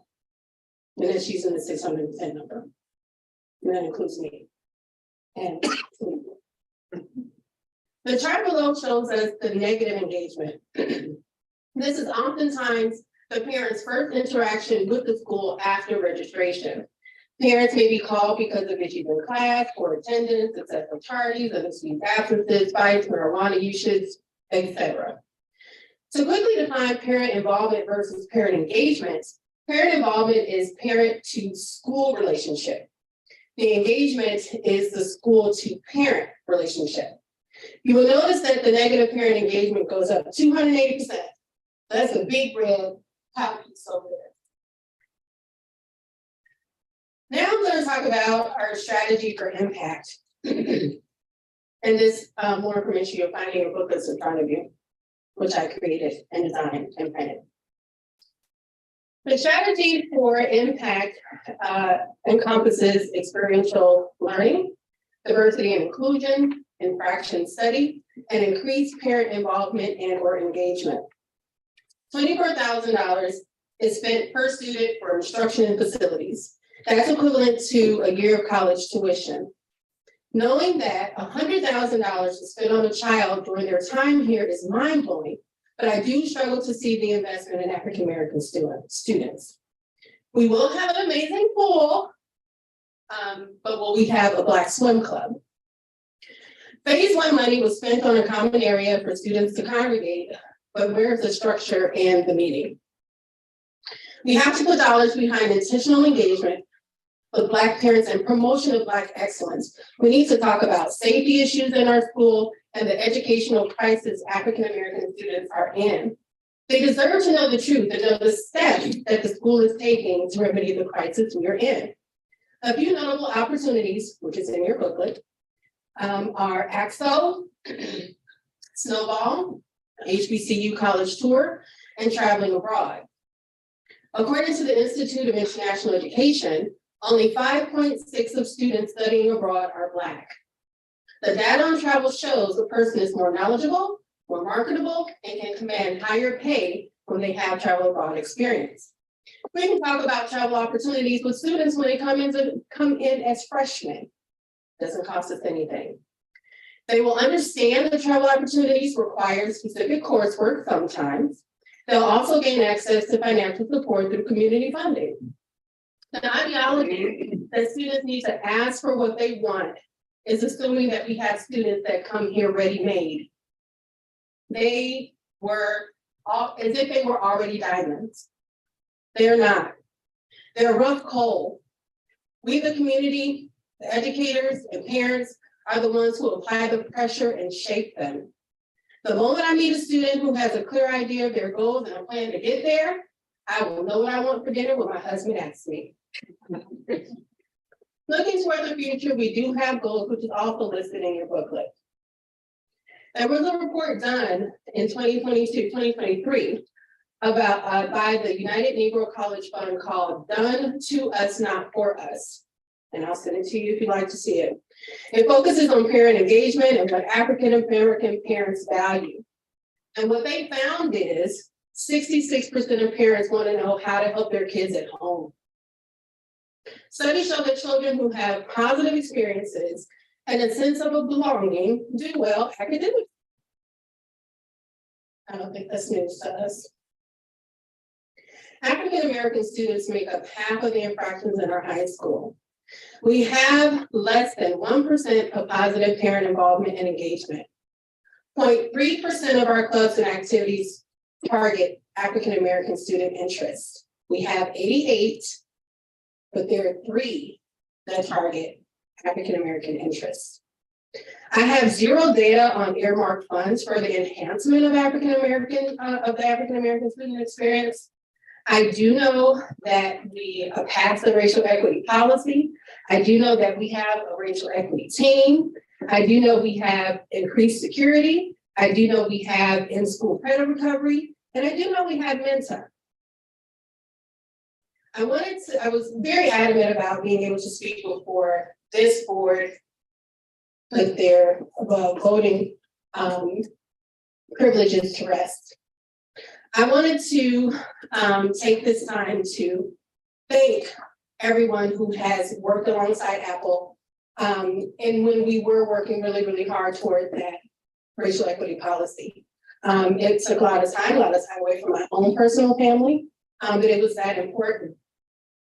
And that's using the 610 number. And that includes me. And the chart below shows us the negative engagement. This is oftentimes the parent's first interaction with the school after registration. Parents may be called because of issues in class, poor attendance, excessive tardies, unexcused absences, fights, marijuana usage, etc. To quickly define parent involvement versus parent engagement, parent involvement is parent to school relationship. The engagement is the school to parent relationship. You will notice that the negative parent engagement goes up 280%. That's a big red top piece over there. Now I'm going to talk about our strategy for impact. And this more information you'll find in your book that's in front of you. which I created and designed and printed. The strategy for impact encompasses experiential learning, diversity and inclusion, infraction study, and increased parent involvement and or engagement. $24,000 is spent per student for instruction and facilities. That's equivalent to a year of college tuition. Knowing that $100,000 is spent on a child during their time here is mind-blowing, but I do struggle to see the investment in African-American students. We will have an amazing pool, but will we have a Black swim club? Phase 1 money was spent on a common area for students to congregate, but where's the structure and the meeting? We have to put dollars behind intentional engagement with Black parents and promotion of Black excellence. We need to talk about safety issues in our school and the educational crisis African-American students are in. They deserve to know the truth and know the steps that the school is taking to remedy the crisis we are in. A few notable opportunities, which is in your booklet, are AXO, Snowball, HBCU college tour, and traveling abroad. According to the Institute of International Education, only 5.6% of students studying abroad are Black. The data on travel shows the person is more knowledgeable, more marketable, and can command higher pay when they have travel abroad experience. We can talk about travel opportunities with students when they come in as freshmen. Doesn't cost us anything. They will understand the travel opportunities require specific coursework sometimes. They'll also gain access to financial support through community funding. The ideology that students need to ask for what they want is assuming that we have students that come here ready-made. They were as if they were already diamonds. They're not. They're rough coal. We, the community, the educators and parents, are the ones who apply the pressure and shape them. The moment I meet a student who has a clear idea of their goals and a plan to get there, I will know what I want for dinner when my husband asks me. Looking toward the future, we do have goals, which is also listed in your booklet. There was a report done in 2022, 2023 about by the United Negro College Fund called Done to Us, Not for Us. And I'll send it to you if you'd like to see it. It focuses on parent engagement and what African American parents value. And what they found is 66% of parents want to know how to help their kids at home. Studies show that children who have positive experiences and a sense of a belonging do well academically. I don't think that's news to us. African American students make up half of the infractions in our high school. We have less than 1% of positive parent involvement and engagement. 0.3% of our clubs and activities target African American student interests. We have 88, but there are 3 that target African American interests. I have 0 data on earmarked funds for the enhancement of the African American student experience. I do know that we passed the racial equity policy. I do know that we have a racial equity team. I do know we have increased security. I do know we have in-school credit recovery, and I do know we have mentor. I was very adamant about being able to speak before this board put their voting privileges to rest. I wanted to take this time to thank everyone who has worked alongside Apple. And when we were working really, really hard toward that racial equity policy. It took a lot of time away from my own personal family, but it was that important.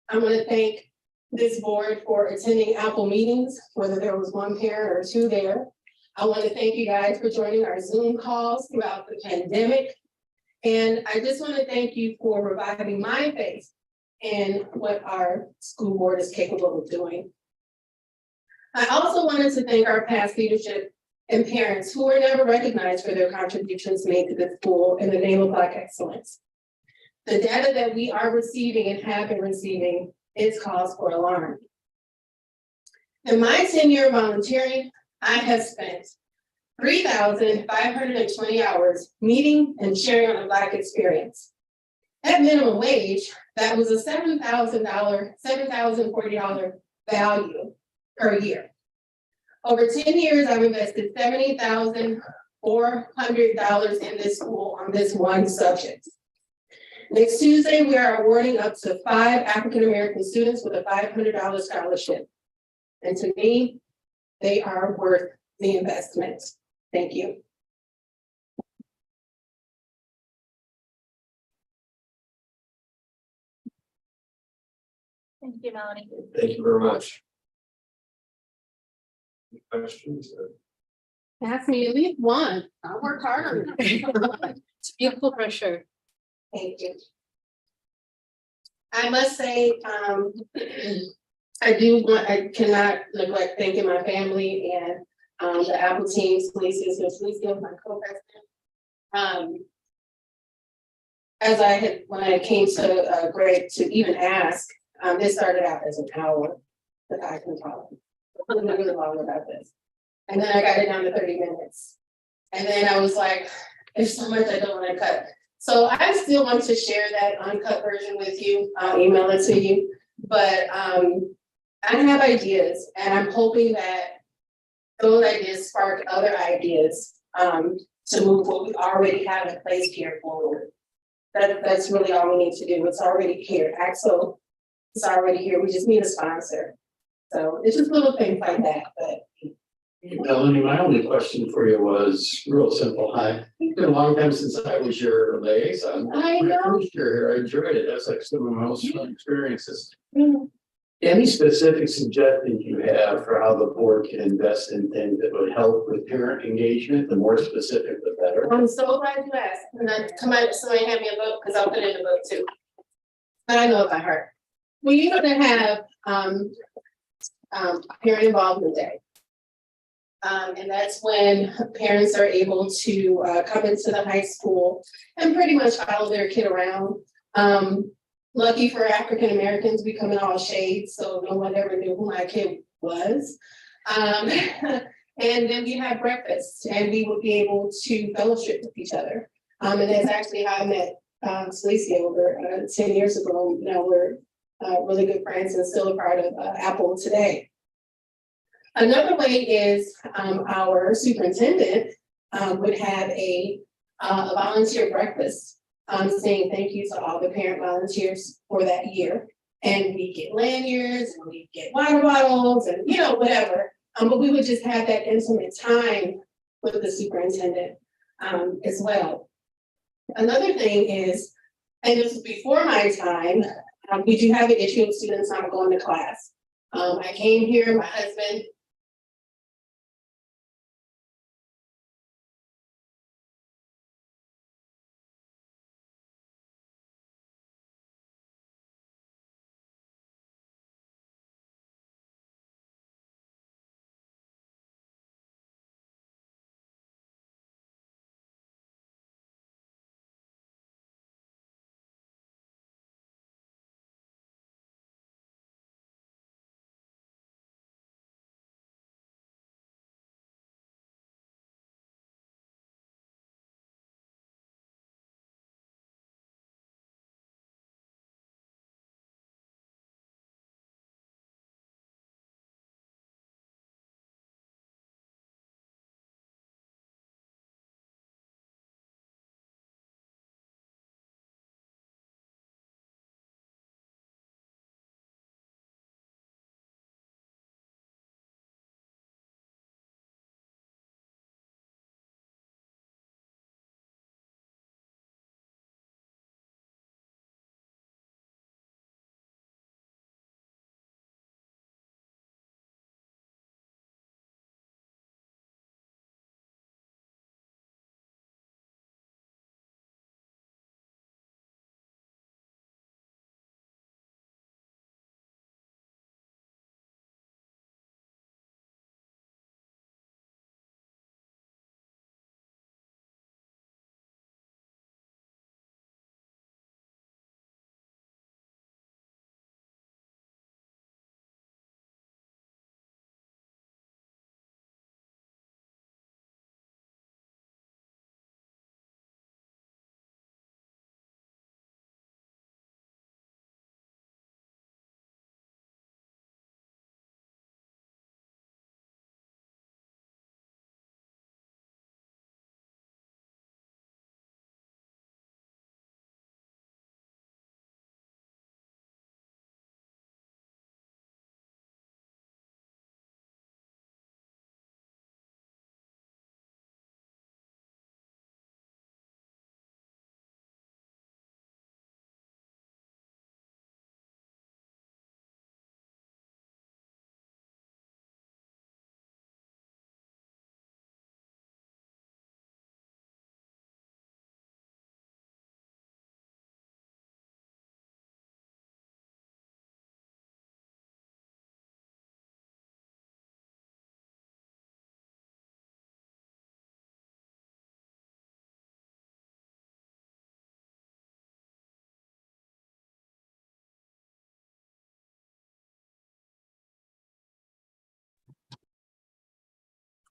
I want to thank this board for attending Apple meetings, whether there was 1 parent or 2 there. I want to thank you guys for joining our Zoom calls throughout the pandemic. And I just want to thank you for reviving my faith in what our school board is capable of doing. I also wanted to thank our past leadership and parents who were never recognized for their contributions made to this school in the name of Black excellence. The data that we are receiving and have been receiving is cause for alarm. In my 10-year volunteering, I have spent 3,520 hours meeting and sharing on a Black experience. At minimum wage, that was a $7,040 value per year. Over 10 years, I've invested $70,400 in this school on this one subject. Next Tuesday, we are awarding up to 5 African-American students with a $500 scholarship. And to me, they are worth the investment. Thank you. Thank you, Melanie. Thank you very much. Any questions? Ask me at least one. I'll work harder. It's beautiful pressure. Thank you. I must say, I cannot neglect thanking my family and the Apple team, Felicia, my co-president. When I came to Greg to even ask, this started out as an hour that I can talk. I'm really long about this. And then I got it down to 30 minutes. And then I was like, there's so much I don't want to cut. So I still want to share that uncut version with you. I'll email it to you. But I have ideas, and I'm hoping that those ideas spark other ideas to move what we already have in place here forward. That's really all we need to do. It's already here. Axel is already here. We just need a sponsor. So it's just little things like that. But Melanie, my only question for you was real simple. It's been a long time since I was your liaison. I know. My first year here, I enjoyed it. That's like some of my most fun experiences. Mm. Any specific suggestions you have for how the board can invest in things that would help with parent engagement? The more specific, the better. I'm so glad you asked. And then come on, somebody hand me a book because I'll put it in a book too. But I know it by heart. We're going to have parent involvement day. And that's when parents are able to come into the high school and pretty much follow their kid around. Lucky for African Americans, we come in all shades, so no one ever knew who my kid was. And then we have breakfast, and we would be able to fellowship with each other. And that's actually how I met Celicia over 10 years ago. Now we're really good friends and still a part of Apple today. Another way is our superintendent would have a volunteer breakfast saying thank you to all the parent volunteers for that year. And we get lanyards and we get water bottles and whatever. But we would just have that intimate time with the superintendent as well. Another thing is, and this was before my time, we do have an issue with students not going to class. I came here, my husband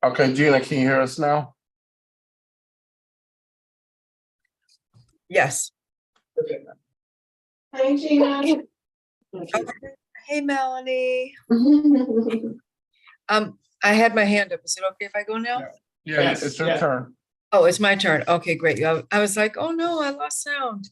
Okay, Gina, can you hear us now? Yes. Hi, Gina. Hey, Melanie. I had my hand up. Is it okay if I go now? Yeah, Yes, it's your yeah. turn. Oh, it's my turn. Okay, great. I was like, oh no, I lost sound.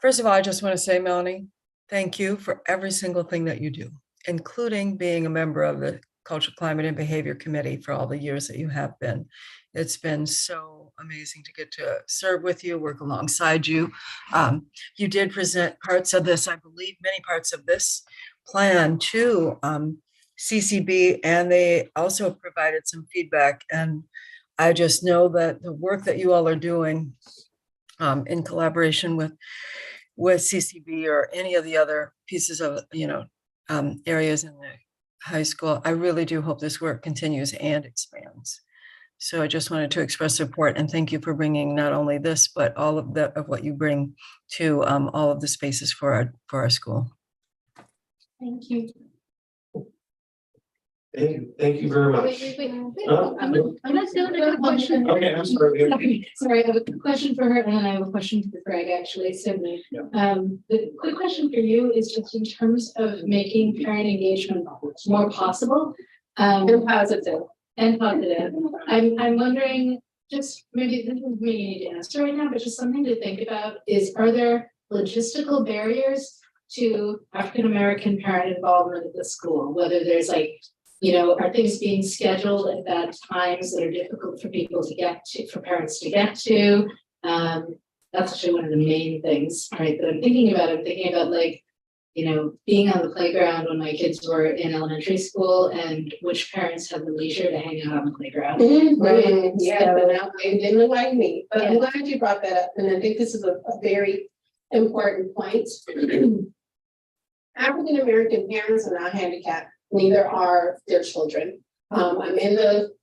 First of all, I just want to say, Melanie, thank you for every single thing that you do, including being a member of the Culture, Climate, and Behavior Committee for all the years that you have been. It's been so amazing to get to serve with you, work alongside you. You did present parts of this, I believe, many parts of this plan to CCB, and they also provided some feedback. And I just know that the work that you all are doing in collaboration with CCB or any of the other pieces of, areas in the high school, I really do hope this work continues and expands. So I just wanted to express support and thank you for bringing not only this, but all of what you bring to all of the spaces for our school. Thank you. Thank you very much. Wait. I'm not still a question. Okay, I'm sorry. Sorry, I have a question for her and then I have a question for Greg, actually. So, the quick question for you is just in terms of making parent engagement more possible. And positive. I'm wondering, just maybe this is me need to answer right now, but just something to think about is, are there logistical barriers to African-American parent involvement at the school? Whether there's are things being scheduled at bad times that are difficult for people to get to, for parents to get to? That's actually one of the main things, right, that I'm thinking about. I'm thinking about being on the playground when my kids were in elementary school and which parents had the leisure to hang out on the playground. Right? Yeah, but now they didn't like me, but I'm glad you brought that up. And I think this is a very important point. African-American parents are not handicapped. Neither are their children. I'm in the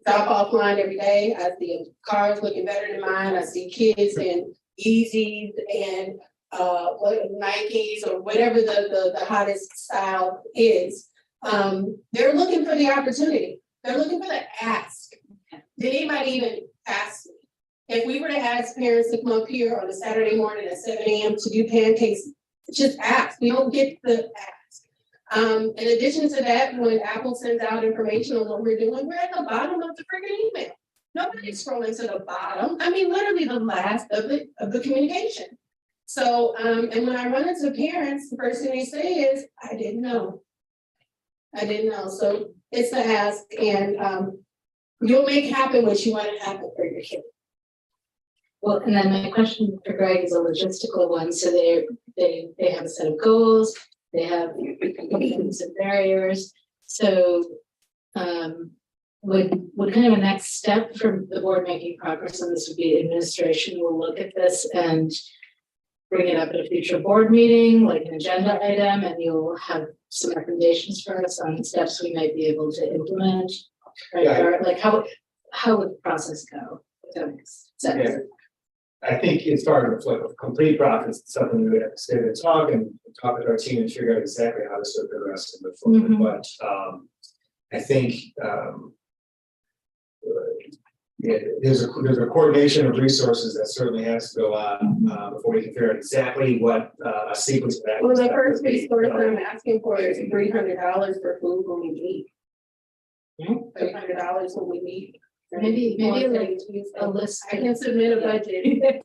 drop-off line every day. I see cars looking better than mine. I see kids in Yeezys and Nikes or whatever the hottest style is. They're looking for the opportunity. They're looking for the ask. Did anybody even ask me? If we were to ask parents to come up here on a Saturday morning at 7 a.m. to do pancakes, just ask. We don't get the ask. In addition to that, when Apple sends out information on what we're doing, we're at the bottom of the freaking email. Nobody's scrolling to the bottom. I mean, literally the last of the communication. So, and when I run into parents, the first thing they say is, I didn't know. So it's the ask, and you'll make happen what you want to happen for your kid. Well, and then my question for Greg is a logistical one. So they have a set of goals. They have some barriers. So would kind of a next step for the board making progress on this would be administration will look at this and bring it up at a future board meeting, like an agenda item, and you'll have some recommendations for us on steps we might be able to implement. Right? Yeah. Or like how would the process go? If that makes sense. Yeah. I think it's far of a complete process, it's something we would have to sit and talk with our team and figure out exactly how this would progress and move forward. But I think there's a coordination of resources that certainly has to go on before we can figure out exactly what a sequence of that. Well, the first resource I'm asking for is $300 for food when we meet. $300 when we meet. Maybe like a list. I can submit a budget.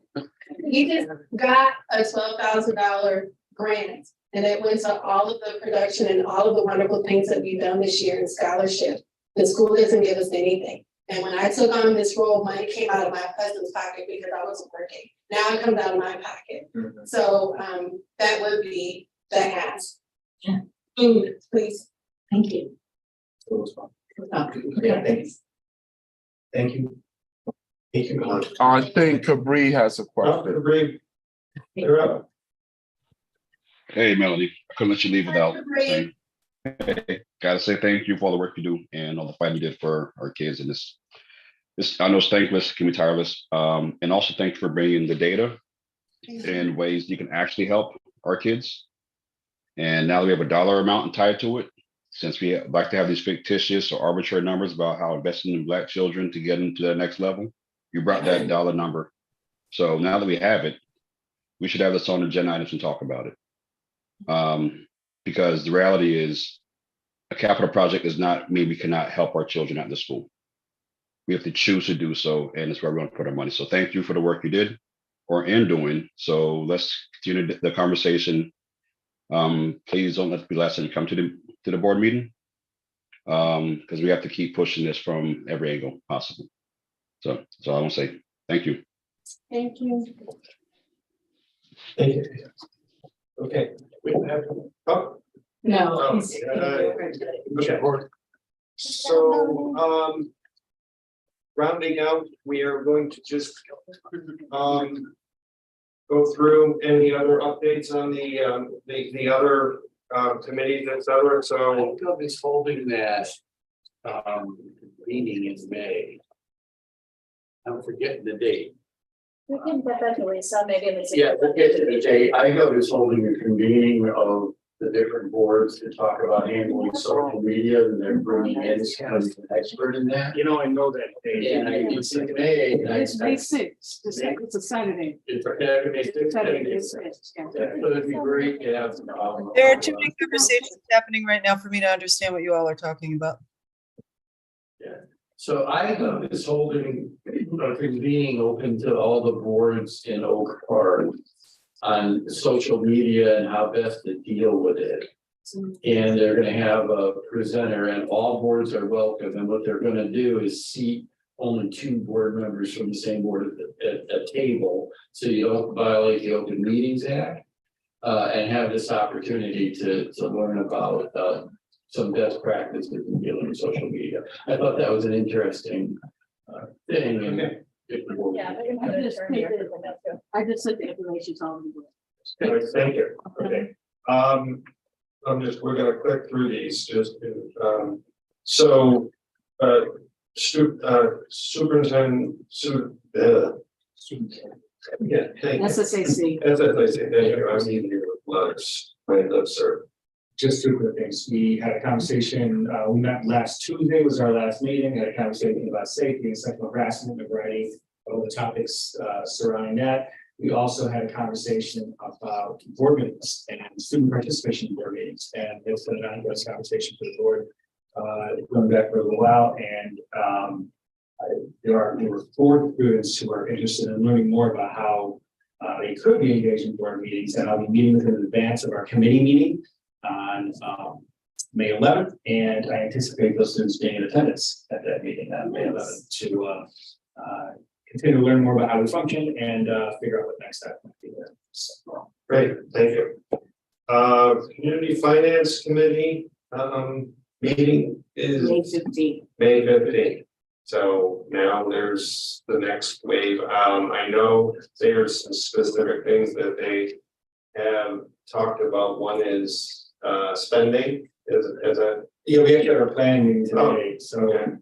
He just got a $12,000 grant, and it went to all of the production and all of the wonderful things that we've done this year in scholarship. The school doesn't give us anything. And when I took on this role, money came out of my husband's pocket because I wasn't working. Now it comes out of my pocket. So that would be the ask. Yeah. Please. Thank you. Yeah, thanks. Thank you. Thank you. I think Cabri has a question. Cabri, you're up. Hey, Melanie, I couldn't let you leave without saying, hey, gotta say thank you for all the work you do and all the fight you did for our kids. And this I know it's thankless, can be tireless. And also thanks for bringing the data in ways you can actually help our kids. And now we have a dollar amount tied to it. since we like to have these fictitious or arbitrary numbers about how investing in Black children to get into the next level, you brought that dollar number. So now that we have it, we should have this on agenda items and talk about it. Because the reality is a capital project does not mean we cannot help our children at the school. We have to choose to do so, and it's where we want to put our money. So thank you for the work you did or in doing. So let's continue the conversation. Please don't let it be last time you come to the board meeting, because we have to keep pushing this from every angle possible. So that's all I want to say. Thank you. Thank you. Thank you. Okay. We have, oh, No. Oh, he's- okay. So, rounding out, we are going to just, go through any other updates on the other, committees, et cetera. So, Jacob is holding that, meeting in May. I'm forgetting the date. We can get that to Lisa, maybe it's. Yeah, we'll get to the date. IGov is holding a convening of the different boards to talk about handling social media, and they're bringing in kind of an expert in that. You know, I know that. And it's in May. And It's May 6th, it's a Saturday. It's May 6th. Saturday, May 6th, yeah. So it'd be great to have. There are too many conversations happening right now for me to understand what you all are talking about. Yeah, so IGov is holding a convening open to all the boards in Oak Park on social media and how best to deal with it. And they're gonna have a presenter, and all boards are welcome, and what they're gonna do is seat only 2 board members from the same board at a table, so you don't violate the Open Meetings Act. And have this opportunity to learn about some best practices in dealing with social media. I thought that was an interesting thing. And Okay. Yeah. I just said the information's already. anyways, thank you. Okay. We're gonna click through these, so, superintendent, yeah, thank you. SSAC. SSAC, thank you, I'm needing your letters, my lips are. Just 2 quick things. We had a conversation, we met last Tuesday was our last meeting, had a conversation about safety and sexual harassment, a variety of the topics surrounding that. We also had a conversation about board meetings and student participation in board meetings, and it's been an ongoing conversation for the board going back for a little while, and there were 4 students who are interested in learning more about how they could be engaged in board meetings, and I'll be meeting with them in advance of our committee meeting on May 11th, and I anticipate those students being in attendance at that meeting on May 11th to continue to learn more about how we function and figure out what next step might be there. So, Great, thank you. Community Finance Committee, meeting is May 15th. May 15th. So now there's the next wave. I know there's some specific things that they have talked about. One is spending as a. Yeah, we actually had our planning meeting today, so, okay.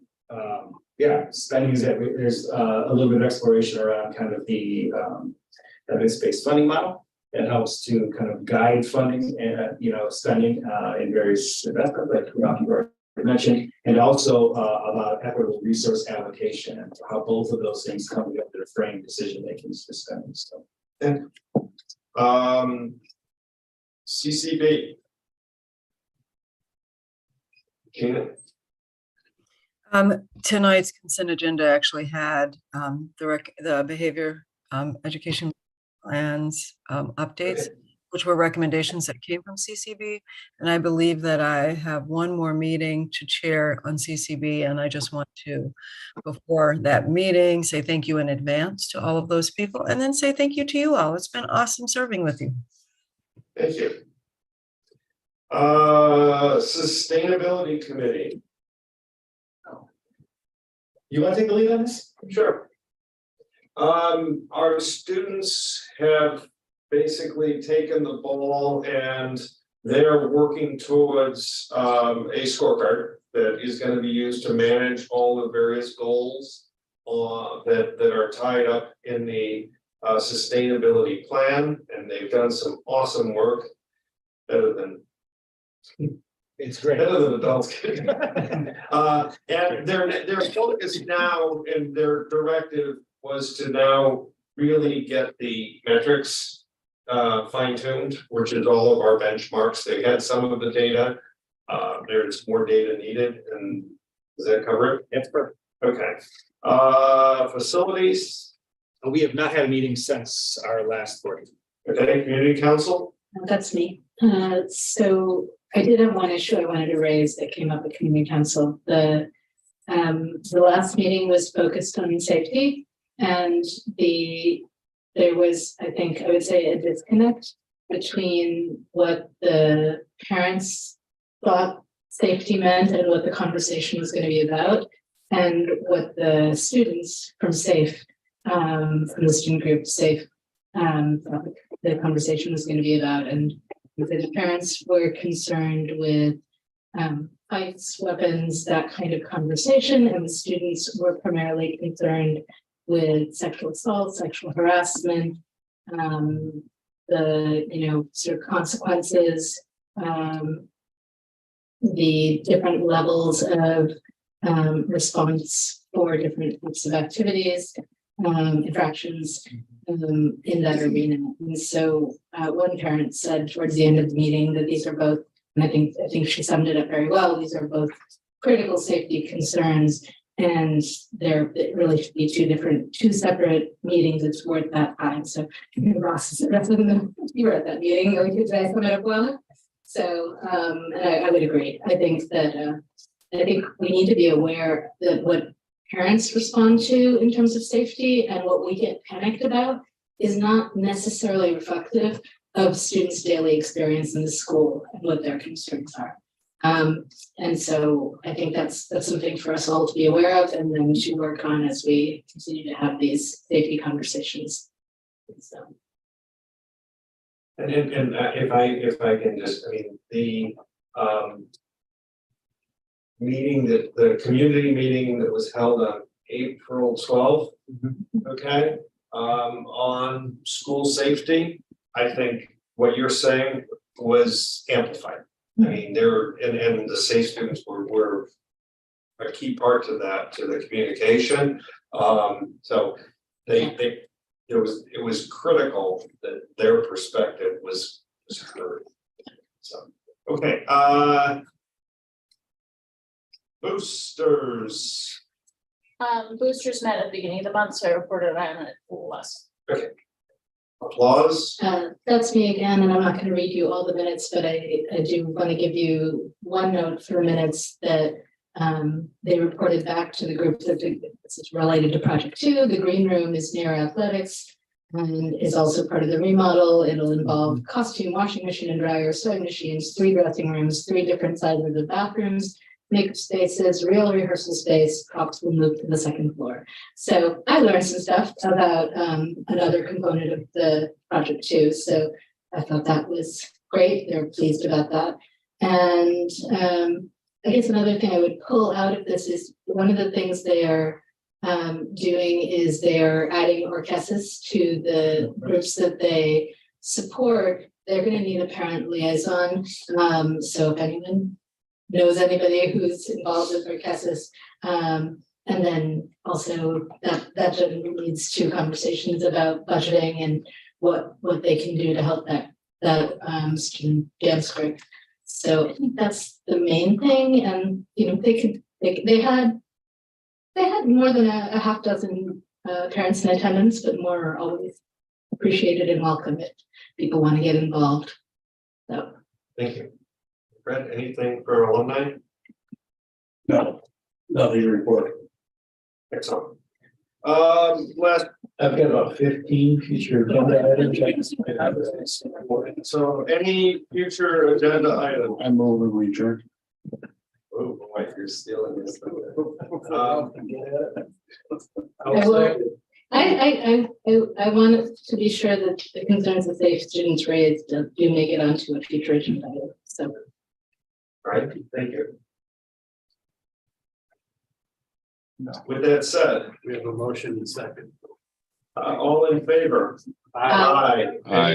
yeah, spending is that there's a little bit of exploration around kind of the evidence-based funding model that helps to kind of guide funding and, spending in various investments, like Rocky mentioned, and also about equitable resource allocation and how both of those things come together to frame decision-making for spending, so. And CCB. Tonight's consent agenda actually had the behavior education plans updates, which were recommendations that came from CCB. And I believe that I have one more meeting to chair on CCB, and I just want to, before that meeting, say thank you in advance to all of those people, and then say thank you to you all. It's been awesome serving with you. Thank you. Sustainability Committee. You want to take the lead on this? Sure. Our students have basically taken the ball and they're working towards a scorecard that is going to be used to manage all the various goals that are tied up in the sustainability plan, and they've done some awesome work. Better than It's great. Better than adults. And their focus now and their directive was to now really get the metrics fine tuned, which is all of our benchmarks. They had some of the data. There's more data needed, and does that cover it? That's perfect. Okay. Facilities. We have not had a meeting since our last board. Okay, community council. That's me. So I did have one issue I wanted to raise that came up at community council. The last meeting was focused on safety, and there was, I think, I would say, a disconnect between what the parents thought safety meant and what the conversation was going to be about, and what the students from SAFE, from the student group SAFE, thought the conversation was going to be about. And the parents were concerned with fights, weapons, that kind of conversation, and the students were primarily concerned with sexual assault, sexual harassment, the sort of consequences, the different levels of response for different types of activities, infractions in that arena. And so one parent said towards the end of the meeting that these are both, and I think she summed it up very well, these are both critical safety concerns, and it really should be two separate meetings. It's worth that time. So Ross, you were at that meeting, did I sum it up well? So and I would agree. I think we need to be aware that what parents respond to in terms of safety and what we get panicked about is not necessarily reflective of students' daily experience in the school and what their concerns are. And so I think that's something for us all to be aware of and then to work on as we continue to have these safety conversations. So. And if I can just, the the community meeting that was held on April 12th, okay, on school safety, I think what you're saying was amplified. And the safe students were a key part to that, to the communication. So it was critical that their perspective was heard. So okay, boosters. Boosters met at the beginning of the month, so I reported on it less. Okay. Applause. That's me again, and I'm not going to read you all the minutes, but I do want to give you one note for minutes that they reported back to the group that this is related to Project 2. The green room is near athletics and is also part of the remodel. It'll involve costume, washing machine and dryer, sewing machines, 3 dressing rooms, 3 different sizes of bathrooms, makeup spaces, real rehearsal space. Props will move to the 2nd floor. So I learned some stuff about another component of the project too. So I thought that was great. They're pleased about that. And I guess another thing I would pull out of this is one of the things they are doing is they're adding orchestras to the groups that they support. They're going to need a parent liaison. So if anyone knows anybody who's involved with orchestras, and then also that generally leads to conversations about budgeting and what they can do to help that student dance group. So I think that's the main thing, and they had more than a half dozen parents in attendance, but more are always appreciated and welcome if people want to get involved. So thank you. Brett, anything for alumni? No, nothing to report. Excellent. Last. I've got about 15 future agenda items. So any future agenda item? I'm over we adjourn. Oh boy, you're stealing this. I want to be sure that the concerns that safe students raised do make it onto a future agenda item. So. All right, thank you. With that said, We have a motion and second. all in favor? Aye. Aye.